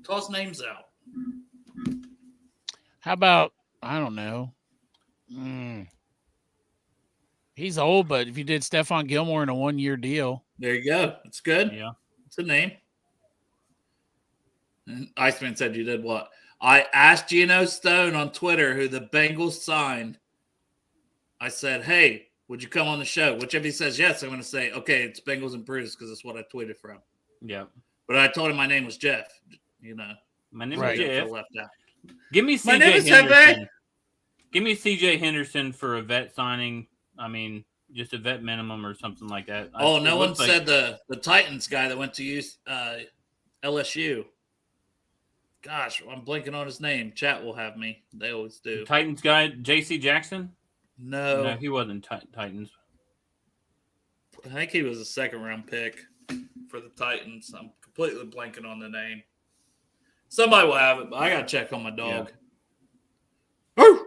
toss names out. How about, I don't know. He's old, but if you did Stephon Gilmore in a 1-year deal. There you go. It's good. Yeah. It's a name. And Iceman said you did what? I asked Gino Stone on Twitter who the Bengals signed. I said, hey, would you come on the show? Which if he says yes, I'm going to say, okay, it's Bengals and Bruce because that's what I tweeted from. Yeah. But I told him my name was Jeff. You know. My name Right. is Jeff. Left out. Give me My name CJ is Henderson. Give me CJ Henderson for a vet signing. I mean, just a vet minimum or something like that. Oh, It no one looks like- said the Titans guy that went to LSU. Gosh, I'm blanking on his name. Chat will have me. They always do. Titans guy, J.C. Jackson? No, No, he wasn't Titans. I think he was a second-round pick for the Titans. I'm completely blanking on the name. Somebody will have it, but I got to check on my dog. Yeah.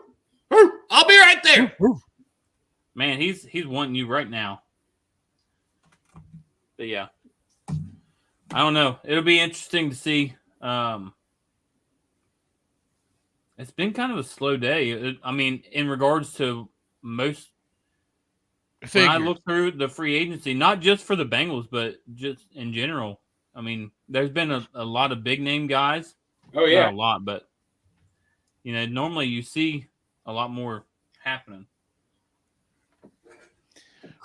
I'll be right there. Man, he's wanting you right now. But yeah, I don't know. It'll be interesting to see. It's been kind of a slow day. I mean, in regards to most. When I look through the free agency, not just for the Bengals, but just in general, I mean, there's been a lot of big name guys. Oh, yeah. Not a lot, but, normally you see a lot more happening.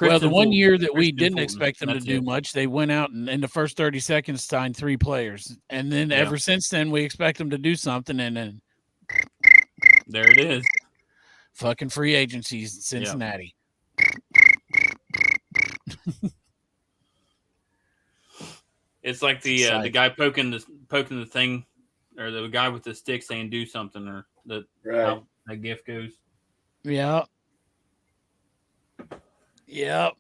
Well, the one year that we didn't expect them to do much, they went out and in the first 30 seconds signed 3 players. And then ever since then, we expect them to do something. And then there it is. Fucking free agencies in Cincinnati. It's like the guy poking the thing, or the guy with the stick saying "do something," or how that gif goes. Yeah. Yep.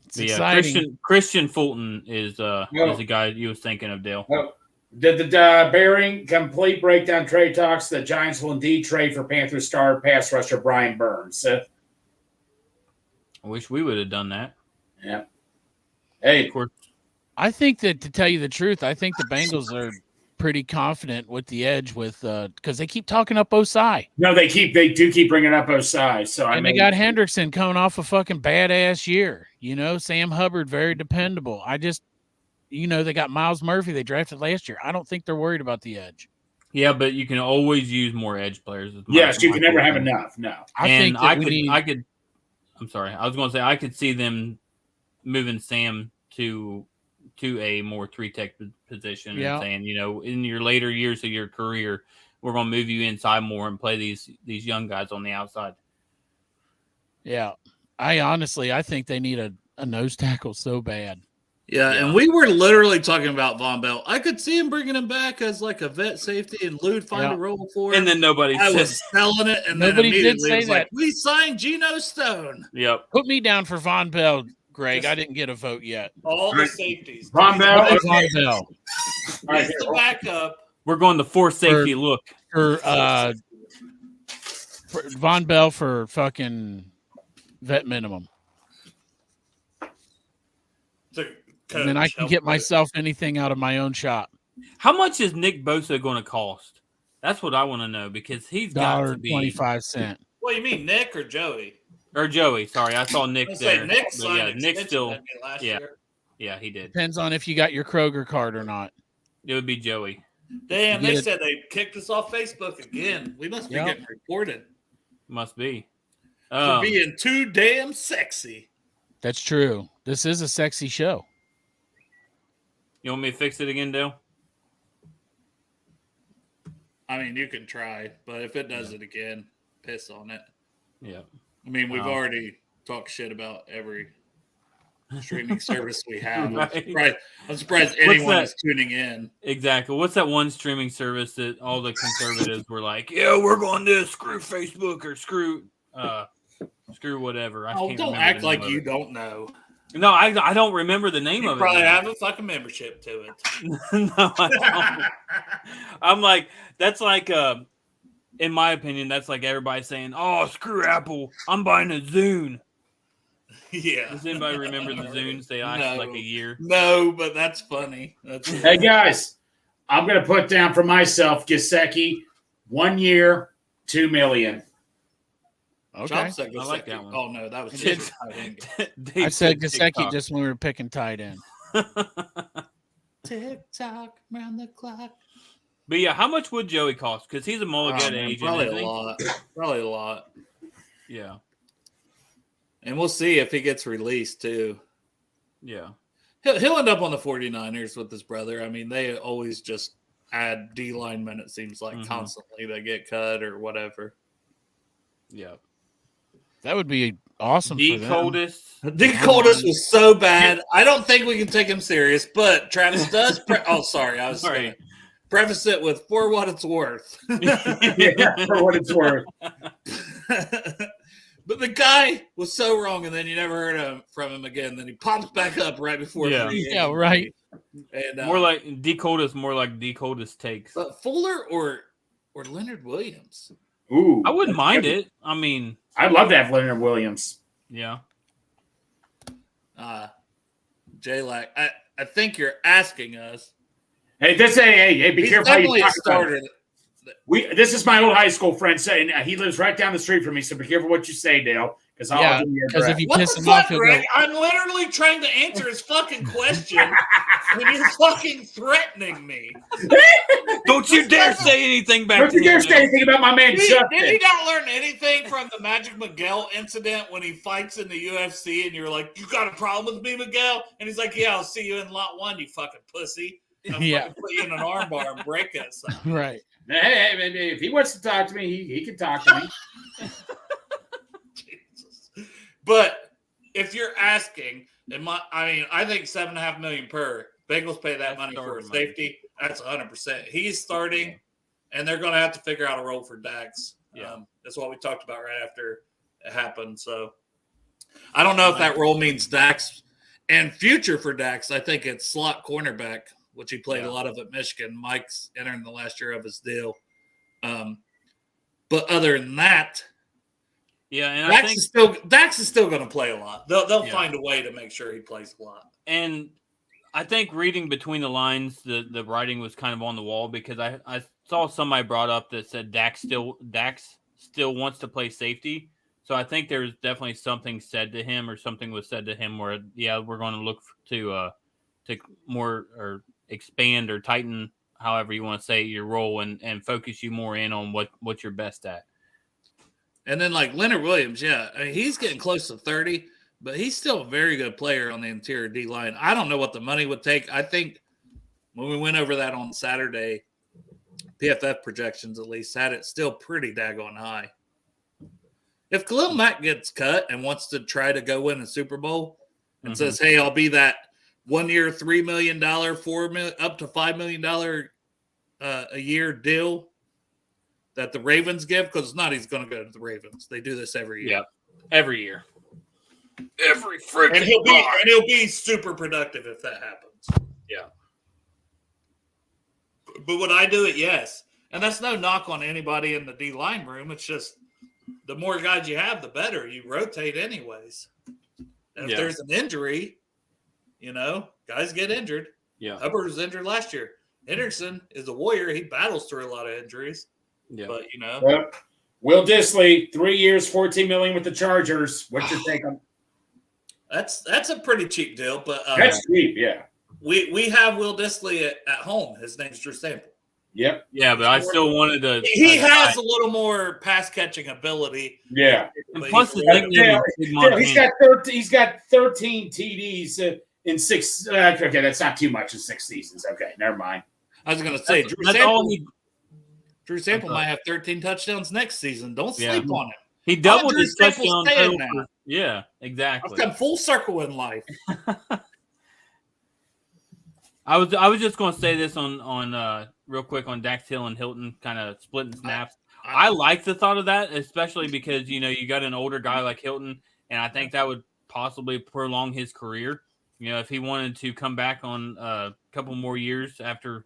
It's exciting. Christian Fulton is the guy you was thinking of, Dale. Oh. Did the Bearing complete breakdown trade talks? The Giants will indeed trade for Panthers star pass rusher Brian Burns. I wish we would have done that. Yeah. Hey, of course. I think that, to tell you the truth, I think the Bengals are pretty confident with the edge because they keep talking up Osai. No, they do keep bringing up Osai. So they got Hendrickson coming off a fucking badass year. Sam Hubbard, very dependable. They got Miles Murphy they drafted last year. I don't think they're worried about the edge. Yeah, but you can always use more edge players. Yes, you can never have enough. No, I'm sorry. I was going to say I could see them moving Sam to a more 3-tech position and saying, in your later years of your career, we're going to move you inside more and play these young guys on the outside. Yeah. I think they need a nose tackle so bad. Yeah, and we were literally talking about Von Bell. I could see him bringing him back as like a vet safety and Lude find a role for him. And then nobody was selling it, and nobody then did say was that. Like, we signed Gino Stone. Yep. Put me down for Von Bell, Greg. I didn't get a vote yet. All the safeties. Von Bell. Von Bell. He's the backup. We're going the 4 safety look. For Von Bell for fucking vet minimum. And then I can get myself anything out of my own shop. How much is Nick Bosa going to cost? That's what I want to know, because he's got to be $1.25. What do you mean, Nick or Joey? Or Joey. Sorry, I saw Nick there. Nick signed Nick still. last year. Yeah, he did. Depends on if you got your Kroger card or not. It would be Joey. Damn, they said they kicked us off Facebook again. We must be getting reported. Must be. For being too damn sexy. That's true. This is a sexy show. You want me to fix it again, Dale? I mean, you can try, but if it does it again, piss on it. Yeah. I mean, we've already talked shit about every streaming service we have. Right. I'm surprised anyone is tuning in. Exactly. What's that one streaming service that all the conservatives were like, yeah, we're going to screw Facebook or screw whatever. Don't act like you don't know. No, I don't remember the name of it. You probably have a fucking membership to it. No, I don't. I'm like, that's like, in my opinion, that's like everybody saying, oh, screw Apple. I'm buying a Zune. Yeah. Does anybody remember the Zunes? They lasted like a year. No, but that's funny. Hey, guys, I'm going to put down for myself, Gesicki, 1 year, $2 million. Okay. I like that one. Oh, no, that was I said Gesicki just when we were picking tight end. Tick-tock, round the clock. But yeah, how much would Joey cost? Because he's a mulligan agent. Probably a lot. Yeah. And we'll see if he gets released, too. Yeah. He'll end up on the 49ers with his brother. I mean, they always just add D linemen, it seems like, constantly. They get cut or whatever. Yeah. That would be awesome for them. The coldest was so bad. I don't think we can take him serious, but Travis does. preface it with for what it's worth. Yeah, for what it's worth. But the guy was so wrong, and then you never heard from him again. Then he pops back up right before free Yeah, right. And more like Dakota's more like Dakota's takes. But Fuller or Leonard Williams. Ooh, I wouldn't mind it. I mean, I'd love to have Leonard Williams. yeah. J-Lac, I think you're asking us. Hey, be careful how you talk about it. This is my old high school friend saying he lives right down the street from me, so be careful what you say, Dale. Because if you What piss the him off, fuck, he'll Greg? go. I'm literally trying to answer his fucking question when you're fucking threatening me. Don't you dare say anything back Don't to you dare him, say anything about my man Did Justin. you not learn anything from the Magic Miguel incident when he fights in the UFC and you're like, you got a problem with me, Miguel? And he's like, yeah, I'll see you in lot 1, you fucking pussy. I'll fucking put you in an armbar and break it. So. Right. Hey, if he wants to talk to me, he can talk to me. Jesus. But if you're asking, I think $7.5 million per. Bengals pay that money for a safety. That's 100%. He's starting, and they're going to have to figure out a role for Dax. Yeah. That's what we talked about right after it happened. So I don't know if that role means Dax and future for Dax. I think it's slot cornerback, which he played a lot of at Michigan. Mike's entering the last year of his deal. But other than that, and Dax is still going to play a lot. They'll find a way to make sure he plays a lot. And I think reading between the lines, the writing was kind of on the wall because I saw somebody brought up that said Dax still wants to play safety. So I think there's definitely something said to him, or something was said to him where we're going to look to more or expand or tighten, however you want to say, your role and focus you more in on what you're best at. And then like Leonard Williams, he's getting close to 30, but he's still a very good player on the interior D line. I don't know what the money would take. I think when we went over that on Saturday, PFF projections at least had it still pretty daggone high. If Khalil Mack gets cut and wants to try to go win a Super Bowl and says, hey, I'll be that 1 year, $3 million, up to $5 million a year deal that the Ravens give, because it's not he's going to go to the Ravens. They do this every year. Yeah, every year. Every freaking and he'll be super productive if that happens. Yeah. But would I do it? Yes. And that's no knock on anybody in the D-line room. It's just the more guys you have, the better. You rotate anyways. And if there's an injury, guys get injured. Yeah. Hubbard was injured last year. Henderson is a warrior. He battles through a lot of injuries. Yeah. But, Yep. Will Dissly, 3 years, $14 million with the Chargers. What's your take on? That's a pretty cheap deal, but That's cheap, yeah. We have Will Dissly at home. His name's Drew Sample. Yep. Yeah, but I still wanted to. He has a little more pass catching ability. Yeah. And plus, he's got 13 TDs in 6. Okay, that's not too much in 6 seasons. Okay, never mind. I was going to say Drew Sample might have 13 touchdowns next season. Don't sleep on him. He doubled his touchdown total. Yeah, exactly. I've come full circle in life. I was just going to say this on real quick on Dax Hill and Hilton kind of splitting snaps. I like the thought of that, especially because you got an older guy like Hilton, and I think that would possibly prolong his career. If he wanted to come back on a couple more years after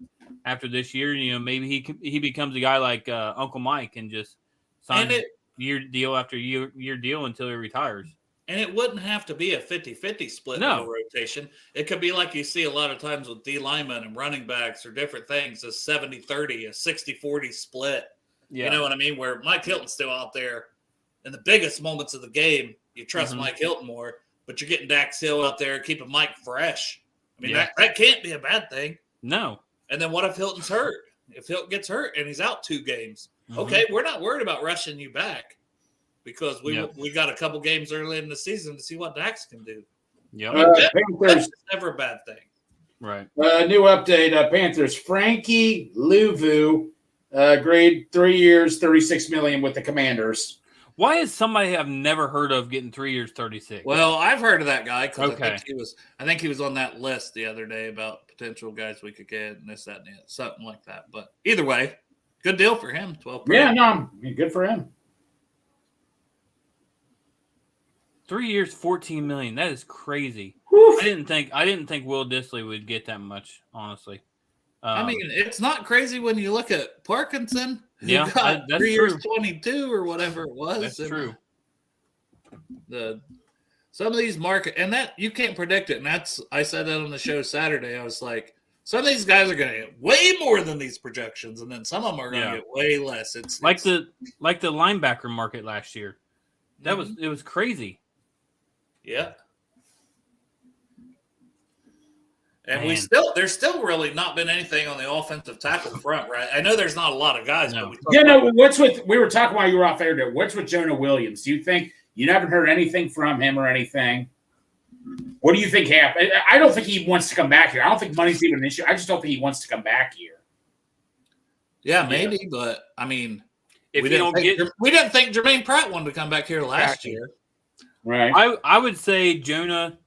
this year, maybe he becomes a guy like Uncle Mike and just signs year deal after year deal until he retires. And it wouldn't have to be a 50-50 split in a rotation. It could be like you see a lot of times with D linemen and running backs or different things, a 70-30, a 60-40 split. Yeah. You know what I mean? Where Mike Hilton's still out there in the biggest moments of the game, you trust Mike Hilton more, but you're getting Dax Hill out there keeping Mike fresh. I mean, that can't be a bad thing. No. And then what if Hilton's hurt? If Hilton gets hurt and he's out 2 games, okay, we're not worried about rushing you back because we got a couple games early in the season to see what Dax can do. Yeah, that's never a bad thing. Right. New update: Panthers. Frankie Louvu, grade 3 years, $36 million with the Commanders. Why is somebody I've never heard of getting 3 years, 36? Well, I've heard of that guy because I think he was on that list the other day about potential guys we could get and this, that, and that, something like that. But either way, good deal for him. 12. Yeah, no, good for him. 3 years, $14 million. That is crazy. Woof. I didn't think Will Dissly would get that much, honestly. I mean, it's not crazy when you look at Parkinson. Who Yeah, got that's 3 years, true. 22 or whatever it was. That's And true. Some of these market, and that you can't predict it. And I said that on the show Saturday. I was like, some of these guys are going to get way more than these projections, and then some of them are going to get way less. It's like the linebacker market last year. That it was crazy. Yeah. And Man. there's still really not been anything on the offensive tackle front, right? I know there's not a lot of guys, No. but we were talking while you were off air there. What's with Jonah Williams? Do you think you haven't heard anything from him or anything? What do you think happened? I don't think he wants to come back here. I don't think money's even an issue. I just don't think he wants to come back here. yeah, maybe. But I mean, If we you didn't think Jermaine Pratt wanted to come back here last year. Right. I would say Jonah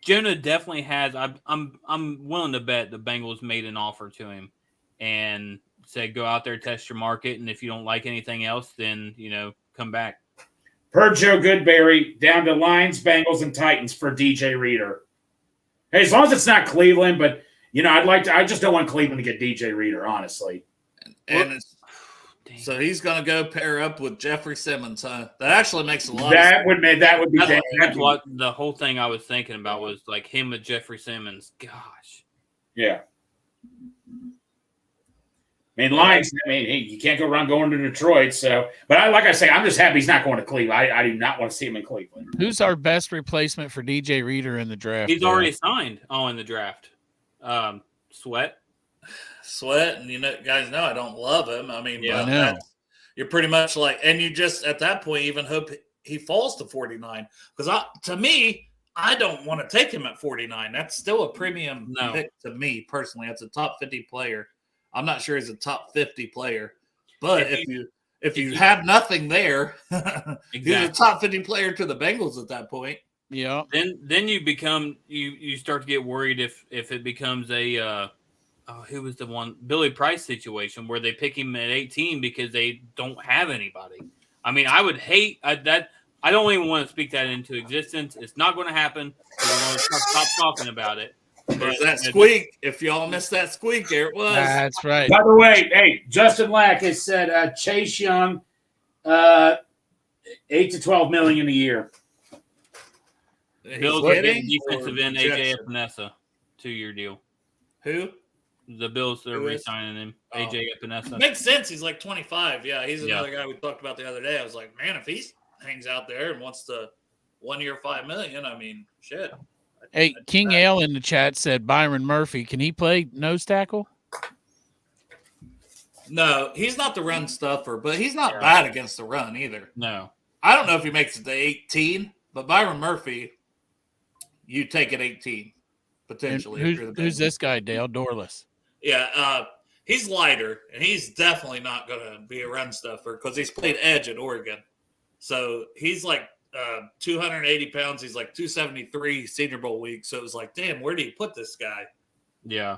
definitely has. I'm willing to bet the Bengals made an offer to him and said, go out there, test your market, and if you don't like anything else, then come back. Per Joe Goodberry, down to Lions, Bengals, and Titans for DJ Reader. Hey, as long as it's not Cleveland, but I just don't want Cleveland to get DJ Reader, honestly. And so he's going to go pair up with Jeffrey Simmons, huh? That actually makes a lot of That sense. would be That's what the whole thing I was thinking about was like him with Jeffrey Simmons. Gosh. Yeah. Lions, you can't go around going to Detroit. So, but like I say, I'm just happy he's not going to Cleveland. I do not want to see him in Cleveland. Who's our best replacement for DJ Reader in the draft? He's already signed in the draft. Sweat, and guys know I don't love him. I mean, I know. You're pretty much like, and you just at that point even hope he falls to 49 because to me, I don't want to take him at 49. That's still a premium pick to me personally. That's a top 50 player. I'm not sure he's a top 50 player, but if you have nothing there, he's a top 50 player to the Bengals at that point. Yeah. Then you become you start to get worried if it becomes a who was the one Billy Price situation where they pick him at 18 because they don't have anybody. I mean, I would hate that. I don't even want to speak that into existence. It's not going to happen. So we're going to stop talking about it. There's that squeak. If y'all missed that squeak, there it was. That's right. By the way, hey, Justin Lack has said Chase Young, 8 to 12 million a year. Bills are getting defensive end AJ Epinesa, 2-year deal. Who? The Bills are re-signing him. AJ Epinesa. Makes sense. He's like 25. Yeah, he's another guy we talked about the other day. I was like, man, if he hangs out there and wants to 1 year, $5 million, I mean, shit. Hey, King Ale in the chat said Byron Murphy. Can he play nose tackle? No, he's not the run stuffer, but he's not bad against the run either. No. I don't know if he makes it to 18, but Byron Murphy, you take it 18, potentially. Who's this guy, Dale? Dorless. Yeah, he's lighter, and he's definitely not going to be a run stuffer because he's played edge at Oregon. So he's like 280 pounds. He's like 273 Senior Bowl week. So it was like, damn, where do you put this guy? Yeah.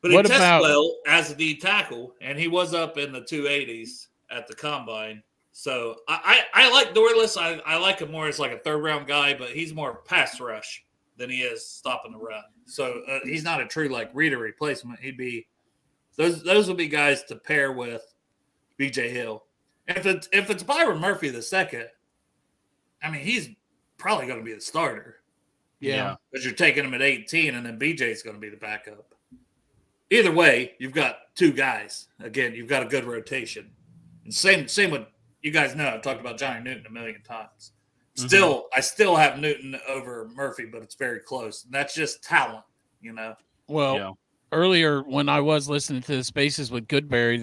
But he tests well as a D tackle, and he was up in the 280s at the combine. So I like Dorless. I like him more as like a third-round guy, but he's more pass rush than he is stopping the run. So he's not a true like Reader replacement. He'd be those would be guys to pair with B.J. Hill. If it's Byron Murphy the second, I mean he's probably going to be the starter. Yeah, because you're taking him at 18, and then B.J.'s going to be the backup. Either way, you've got two guys. Again, you've got a good rotation. And same with you guys know I've talked about Johnny Newton a million times. I still have Newton over Murphy, but it's very close. And that's just talent, you know. Well, earlier when I was listening to the Spaces with Goodberry,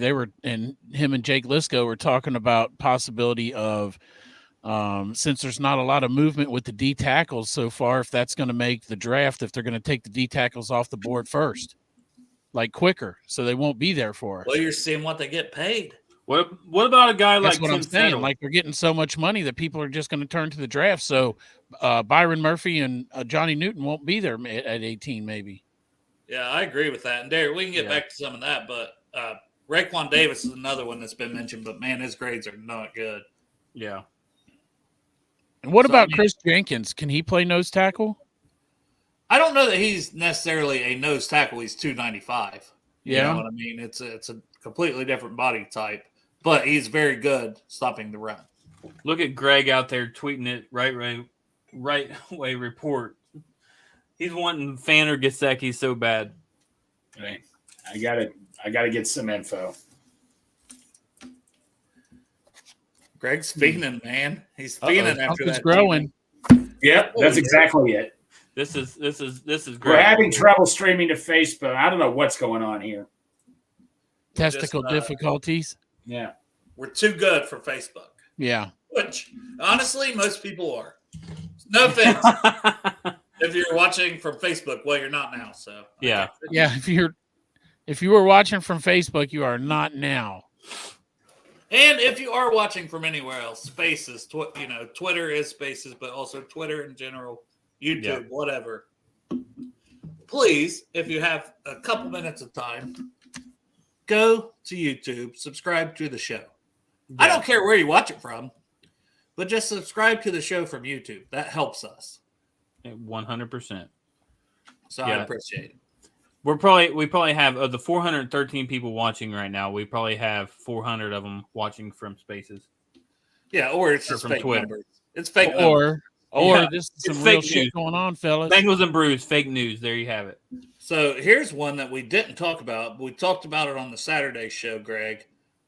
him and Jake Lisco were talking about possibility of since there's not a lot of movement with the D tackles so far, if that's going to make the draft, if they're going to take the D tackles off the board first, like quicker, so they won't be there for us. Well, you're seeing what they get paid. What about a guy That's like what Tim I'm saying. Settle? Like they're getting so much money that people are just going to turn to the draft. So Byron Murphy and Johnny Newton won't be there at 18, maybe. Yeah, I agree with that. And Derek, we can get back to some of that, but Raekwon Davis is another one that's been mentioned, but man, his grades are not good. Yeah. And what about Chris Jenkins? Can he play nose tackle? I don't know that he's necessarily a nose tackle. He's 295. Yeah. You know what I mean? It's a completely different body type, but he's very good stopping the run. Look at Greg out there tweeting it right way report. He's wanting Fan or Gesicki so bad. Right. I gotta get some info. Greg's fiending, man. He's fiending after Something's that. growing. Yep, that's exactly it. This is great. We're having trouble streaming to Facebook. I don't know what's going on here. Testicle difficulties. Yeah. We're too good for Facebook. Yeah. Which, honestly, most people are. No offense. If you're watching from Facebook, well, you're not now. So yeah. If you were watching from Facebook, you are not now. And if you are watching from anywhere else, Spaces, Twitter is Spaces, but also Twitter in general, YouTube, whatever. Please, if you have a couple minutes of time, go to YouTube, subscribe to the show. Yeah. I don't care where you watch it from, but just subscribe to the show from YouTube. That helps us. 100%. So I appreciate it. We probably have of the 413 people watching right now. We probably have 400 of them watching from Spaces. Yeah, or it's just from fake Twitter. numbers. It's fake numbers. Or this is some real news. shit going on, fellas. Bengals and Brews, fake news. There you have it. So here's one that we didn't talk about. We talked about it on the Saturday show, Greg.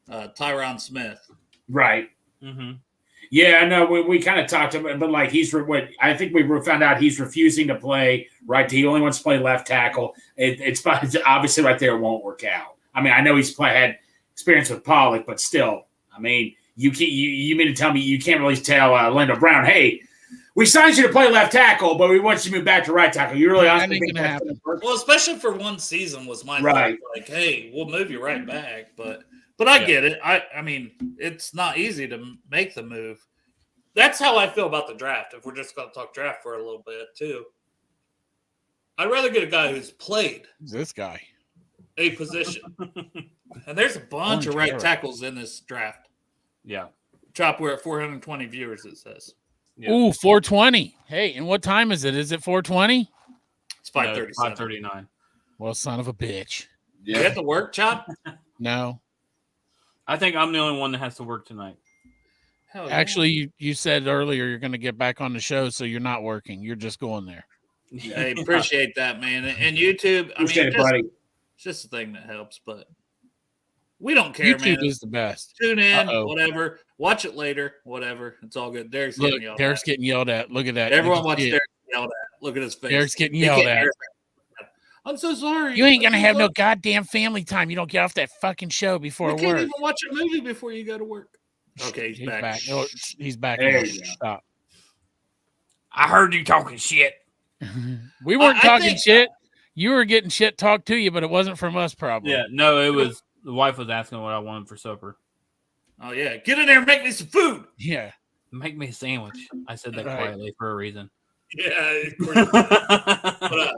Tyron Smith. Right. Mm-hmm. Yeah, no, we kind of talked about it, but like I think we found out he's refusing to play right. He only wants to play left tackle. It's obviously right there. It won't work out. I mean, I know he's had experience with Pollock, but still, I mean, you mean to tell me you can't really tell Lando Brown, hey, we signed you to play left tackle, but we want you to move back to right tackle. You really honestly think that's going to happen? Well, especially for one season was my thought. Like, hey, we'll move you right back, but I get it. I mean, it's not easy to make the move. That's how I feel about the draft. If we're just going to talk draft for a little bit too, I'd rather get a guy who's played this guy a position, and there's a bunch of right tackles in this draft. Yeah, Chop, we're at 420 viewers. It says. Yeah. Ooh, 420. Hey, and what time is it? Is it 420? It's 5:37. 5:39. Well, son of a bitch. Yeah. You have to work, Chop? No. I think I'm the only one that has to work tonight. Actually, you said earlier you're going to get back on the show, so you're not working. You're just going there. I appreciate that, man. And YouTube, I mean, it's just a thing that helps, but we don't care, YouTube man. YouTube is the best. Tune in, whatever. Watch it later, whatever. It's all good. Derek's getting yelled at. Look at that. Everyone watch Derek yelled at. Look at his face. Derek's getting yelled at. I'm so sorry. You ain't going to have no goddamn family time. You don't get off that fucking show before work. You can't even watch a movie before you go to work. Okay, he's back. Oh, he's back. There Stop. I heard you talking shit. We weren't talking shit. You were getting shit talked to you, but it wasn't from us, probably. Yeah, no, it was the wife was asking what I wanted for supper. Oh yeah, get in there and make me some food. Yeah, make me a sandwich. I said that quietly for a reason. Yeah. But,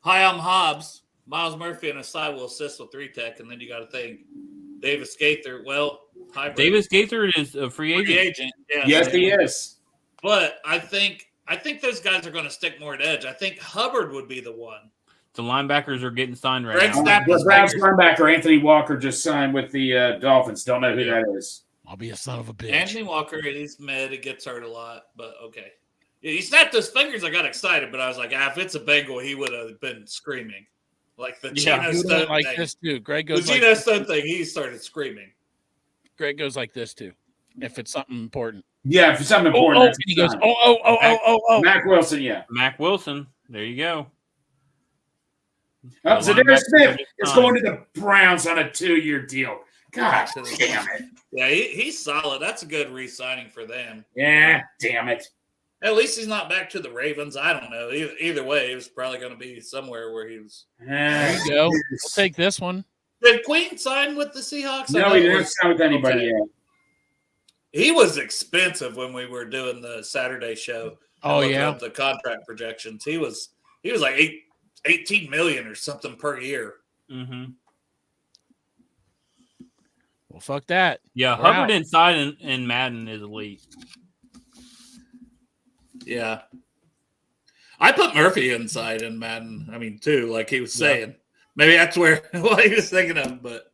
hi, I'm Hobbs. Miles Murphy and a side will assist with 3-tech, and then you got to think Davis Gaither. Well, Davis Gaither is a free agent. Yes, he is. But I think those guys are going to stick more at edge. I think Hubbard would be the one. The linebackers are getting signed right now. The Browns linebacker Anthony Walker just signed with the Dolphins. Don't know who that is. I'll be a son of a bitch. Anthony Walker, he's mid. It gets hurt a lot, but okay. He snapped his fingers. I got excited, but I was like, if it's a Bengal, he would have been screaming. Like the Gino Stone like thing. This too. Greg goes the Gino Stone thing, he started screaming. Greg goes like this too. If it's something important. Yeah, if it's something important. He goes, oh. Mac Wilson, yeah. Mac Wilson. There you go. Oh, so Darius Smith is going to the Browns on a 2-year deal. God damn it. Yeah, he's solid. That's a good re-signing for them. Yeah, damn it. At least he's not back to the Ravens. I don't know. Either way, he was probably going to be somewhere where he was. There you go. We'll take this one. Did Queen sign with the Seahawks? No, he didn't sign with anybody yet. He was expensive when we were doing the Saturday show. Oh, looking yeah. up the contract projections. He was like 18 million or something per year. Mm-hmm. Well, fuck that. Yeah, We're Hubbard out. inside in Madden is elite. Yeah. I put Murphy inside in Madden. I mean, too, like he was saying. Maybe that's what he was thinking of. But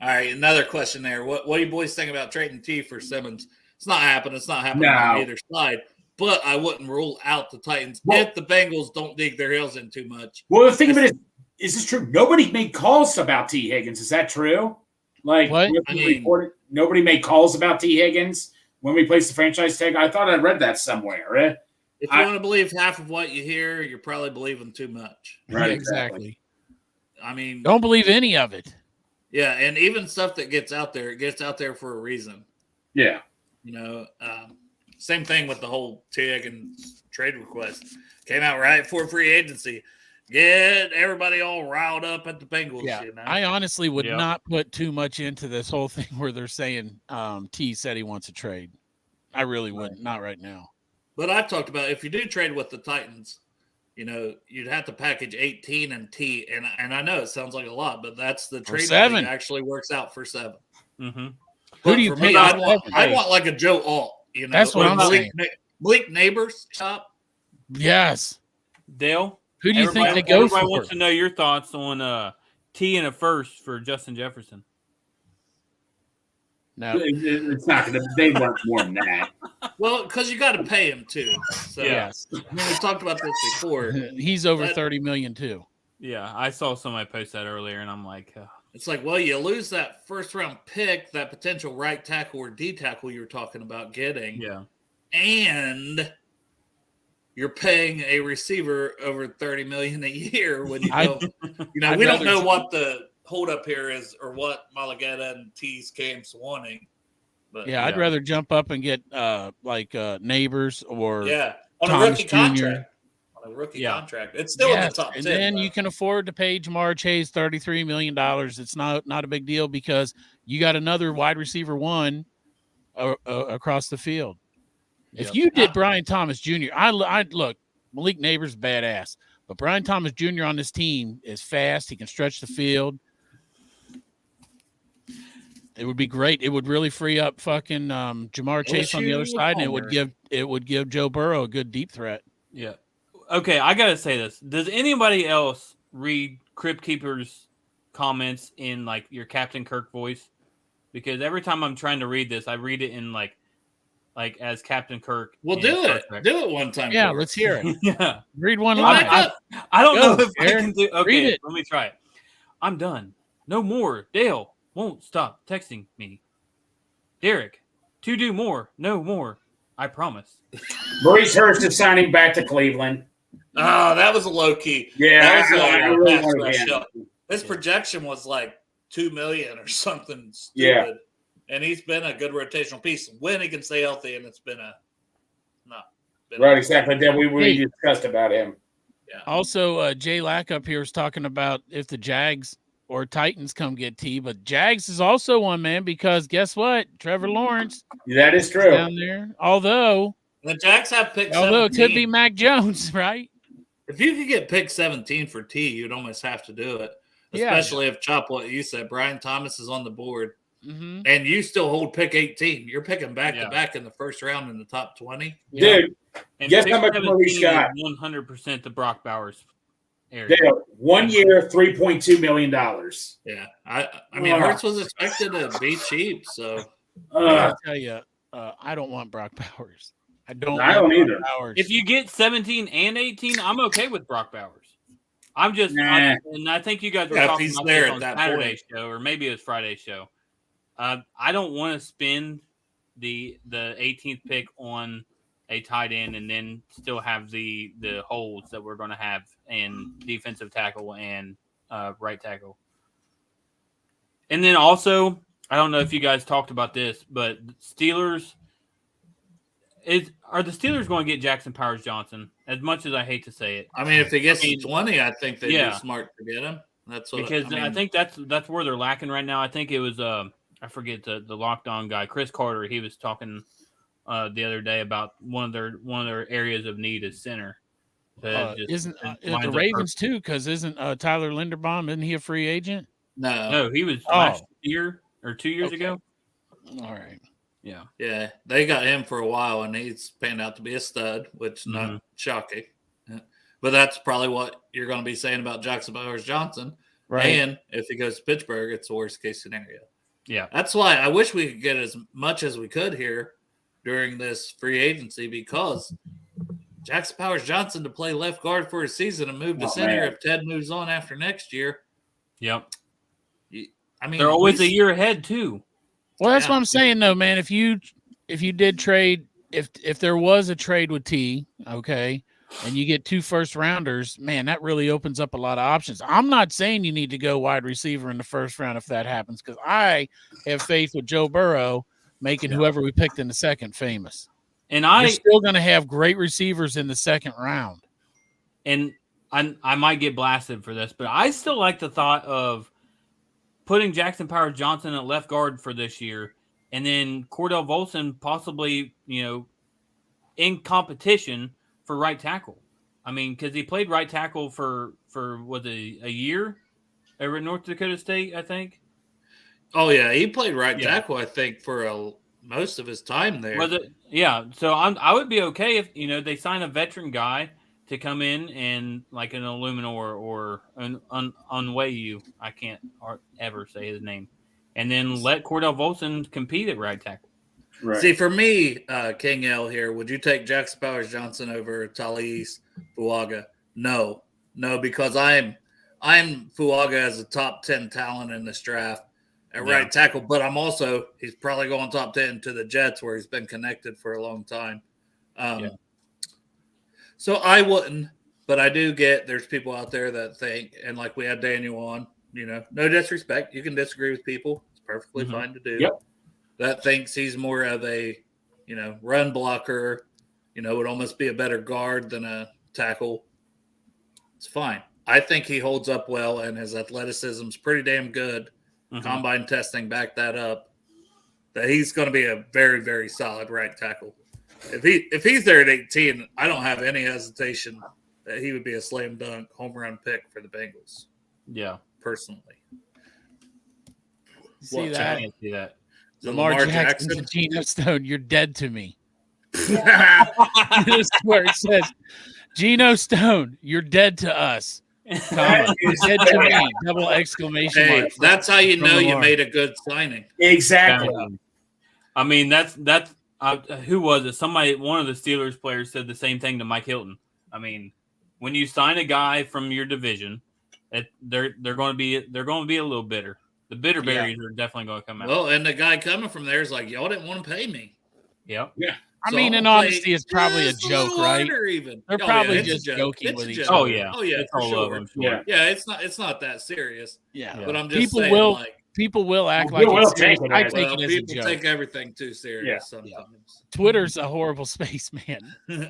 all right, another question there. What do you boys think about trading T for Simmons? It's not happening. It's not happening on either side. But I wouldn't rule out the Titans if the Bengals don't dig their heels in too much. Well, the thing of it is this true? Nobody made calls about Tee Higgins. Is that true? Like, what? Nobody made calls about Tee Higgins when we placed the franchise tag. I thought I read that somewhere. If you want to believe half of what you hear, you're probably believing too much. Right, yeah, exactly. I mean, don't believe any of it. Yeah, and even stuff that gets out there, it gets out there for a reason. Yeah. You know, same thing with the whole Tee Higgins trade request. Came out right before free agency. Get everybody all riled up at the Bengals. Yeah, you know? I honestly would not put too much into this whole thing where they're saying T said he wants a trade. I really wouldn't. Not right now. But I've talked about if you do trade with the Titans, you know, you'd have to package 18 and T. And I know it sounds like a lot, but that's the trade that actually works out for 7. Mm-hmm. Who do you pay? I'd want like a Joe Alt. You know, that's what I'm saying. Malik Neighbors shop. Yes. Dale, who do you think they go for? Everybody wants to know your thoughts on T and a first for Justin Jefferson. No, it's not going to. They want more than that. Well, because you got to pay him too. So, yes, I mean, we talked about this before. He's over 30 million too. Yeah, I saw somebody post that earlier, and I'm like, it's like, well, you lose that first round pick, that potential right tackle or D tackle you were talking about getting. Yeah, and you're paying a receiver over 30 million a year when you don't. We don't know what the holdup here is or what Malagetta and T's Cam's wanting. But I'd rather jump up and get Neighbors or on Thomas a rookie Jr. contract. On a rookie contract. It's still in the top 10. And then you can afford to pay Jamar Chase $33 million. It's not a big deal because you got another wide receiver one across the field. If you did Brian Thomas Jr., I'd look, Malik Neighbors badass, but Brian Thomas Jr. on this team is fast. He can stretch the field. It would be great. It would really free up fucking Jamar Chase on the other side, and it would give Joe Burrow a good deep threat. Yeah. Okay, I gotta say this. Does anybody else read Crypt Keeper's comments in like your Captain Kirk voice? Because every time I'm trying to read this, I read it in like as Captain Kirk. Well, do it. Do it one time. Yeah, let's hear it. Yeah. Read one line. I don't know if I can do. Okay, read it. Let me try it. I'm done. No more. Dale won't stop texting me. Derek, to do more. No more. I promise. Maurice Hurst is signing back to Cleveland. Oh, that was a low key. Yeah, his projection was like 2 million or something stupid. Yeah. And he's been a good rotational piece when he can stay healthy, and it's been exactly. That we discussed about him. Yeah. Also, Jay Lack up here is talking about if the Jags or Titans come get T, but Jags is also one, man, because guess what? Trevor Lawrence. That is true. Down there. Although the Jags have pick 17. It could be Mac Jones, right? If you could get pick 17 for T, you'd almost have to do it. Especially if Chop, what you said, Brian Thomas is on the board. Mm-hmm. And you still hold pick 18. You're picking back to back in the first round in the top 20. Dude, and guess how much Maurice got? 100% the Brock Bowers area. Dale, 1 year, $3.2 million. Yeah. I mean, Hurts was expected to be cheap. So I'll tell you, I don't want Brock Bowers. I don't either. Bowers. If you get 17 and 18, I'm okay with Brock Bowers. I'm just, and I think you guys were talking about this on Saturday show, or maybe it was Friday show. I don't want to spend the 18th pick on a tight end and then still have the holes that we're going to have in defensive tackle and right tackle. And then also, I don't know if you guys talked about this, but Steelers are the Steelers going to get Jackson Powers Johnson? As much as I hate to say it, I mean, if they get to 20, I think they'd be smart to get him. That's what because I mean. I think that's where they're lacking right now. I think it was I forget the locked on guy, Chris Carter. He was talking the other day about one of their areas of need is center. Isn't the Ravens too? Because isn't Tyler Linderbaum? Isn't he a free agent? No, he was last year or 2 years ago. All right. Yeah, they got him for a while, and he's panned out to be a stud, which not shocking. Yeah. But that's probably what you're going to be saying about Jackson Powers-Johnson. Right. And if he goes to Pittsburgh, it's the worst case scenario. Yeah. That's why I wish we could get as much as we could here during this free agency, because Jackson Powers-Johnson to play left guard for a season and move to center if Ted moves on after next year. Yep. I mean, they're always a year ahead too. Well, that's what I'm saying, though, man. If you did trade, if there was a trade with T, okay, and you get 2 first-rounders, man, that really opens up a lot of options. I'm not saying you need to go wide receiver in the first round if that happens, because I have faith with Joe Burrow making whoever we picked in the second famous. And you're still going to have great receivers in the second round. And I might get blasted for this, but I still like the thought of putting Jackson Powers-Johnson at left guard for this year, and then Cordell Volson possibly, in competition for right tackle. I mean, because he played right tackle for was it a year over at North Dakota State, I think. Oh yeah, he played right tackle, I think, for most of his time there. Was it? Yeah. So I would be okay if they sign a veteran guy to come in and like an Illuminor or an Unwayu. I can't ever say his name, and then let Cordell Volson compete at right tackle. Right. See, for me, King L here, would you take Jackson Powers-Johnson over Talise Fuaga? No, because I'm Fuaga as a top 10 talent in this draft at right tackle, but he's probably going top 10 to the Jets where he's been connected for a long time. So I wouldn't, but I do get there's people out there that think, and like we had Daniel on, no disrespect. You can disagree with people. It's perfectly fine to do. Yep. That thinks he's more of a, run blocker, would almost be a better guard than a tackle. It's fine. I think he holds up well, and his athleticism is pretty damn good. Combine testing backed that up. That he's going to be a very, very solid right tackle. If he's there at 18, I don't have any hesitation that he would be a slam dunk home run pick for the Bengals. Yeah, personally. See that? I see that. Lamar Jackson and Gino Stone, you're dead to me. This is where it says, Gino Stone, you're dead to us. Comma, you're dead to me. Double exclamation mark. That's how you know you made a good signing. Exactly. I mean, that's who was it? One of the Steelers players said the same thing to Mike Hilton. I mean, when you sign a guy from your division, they're going to be a little bitter. The bitter berries are definitely going to come out. Well, and the guy coming from there is like, y'all didn't want to pay me. Yep. Yeah. I mean, in honesty, it's probably a joke, right? Even. They're probably just joking with each other. Oh yeah. Oh yeah. It's for all sure. love, Yeah. It's not that serious. Yeah. But I'm just saying, people will act like it's serious. I take it as a people joke. take everything too serious sometimes. Yeah. Twitter's a horrible space, man,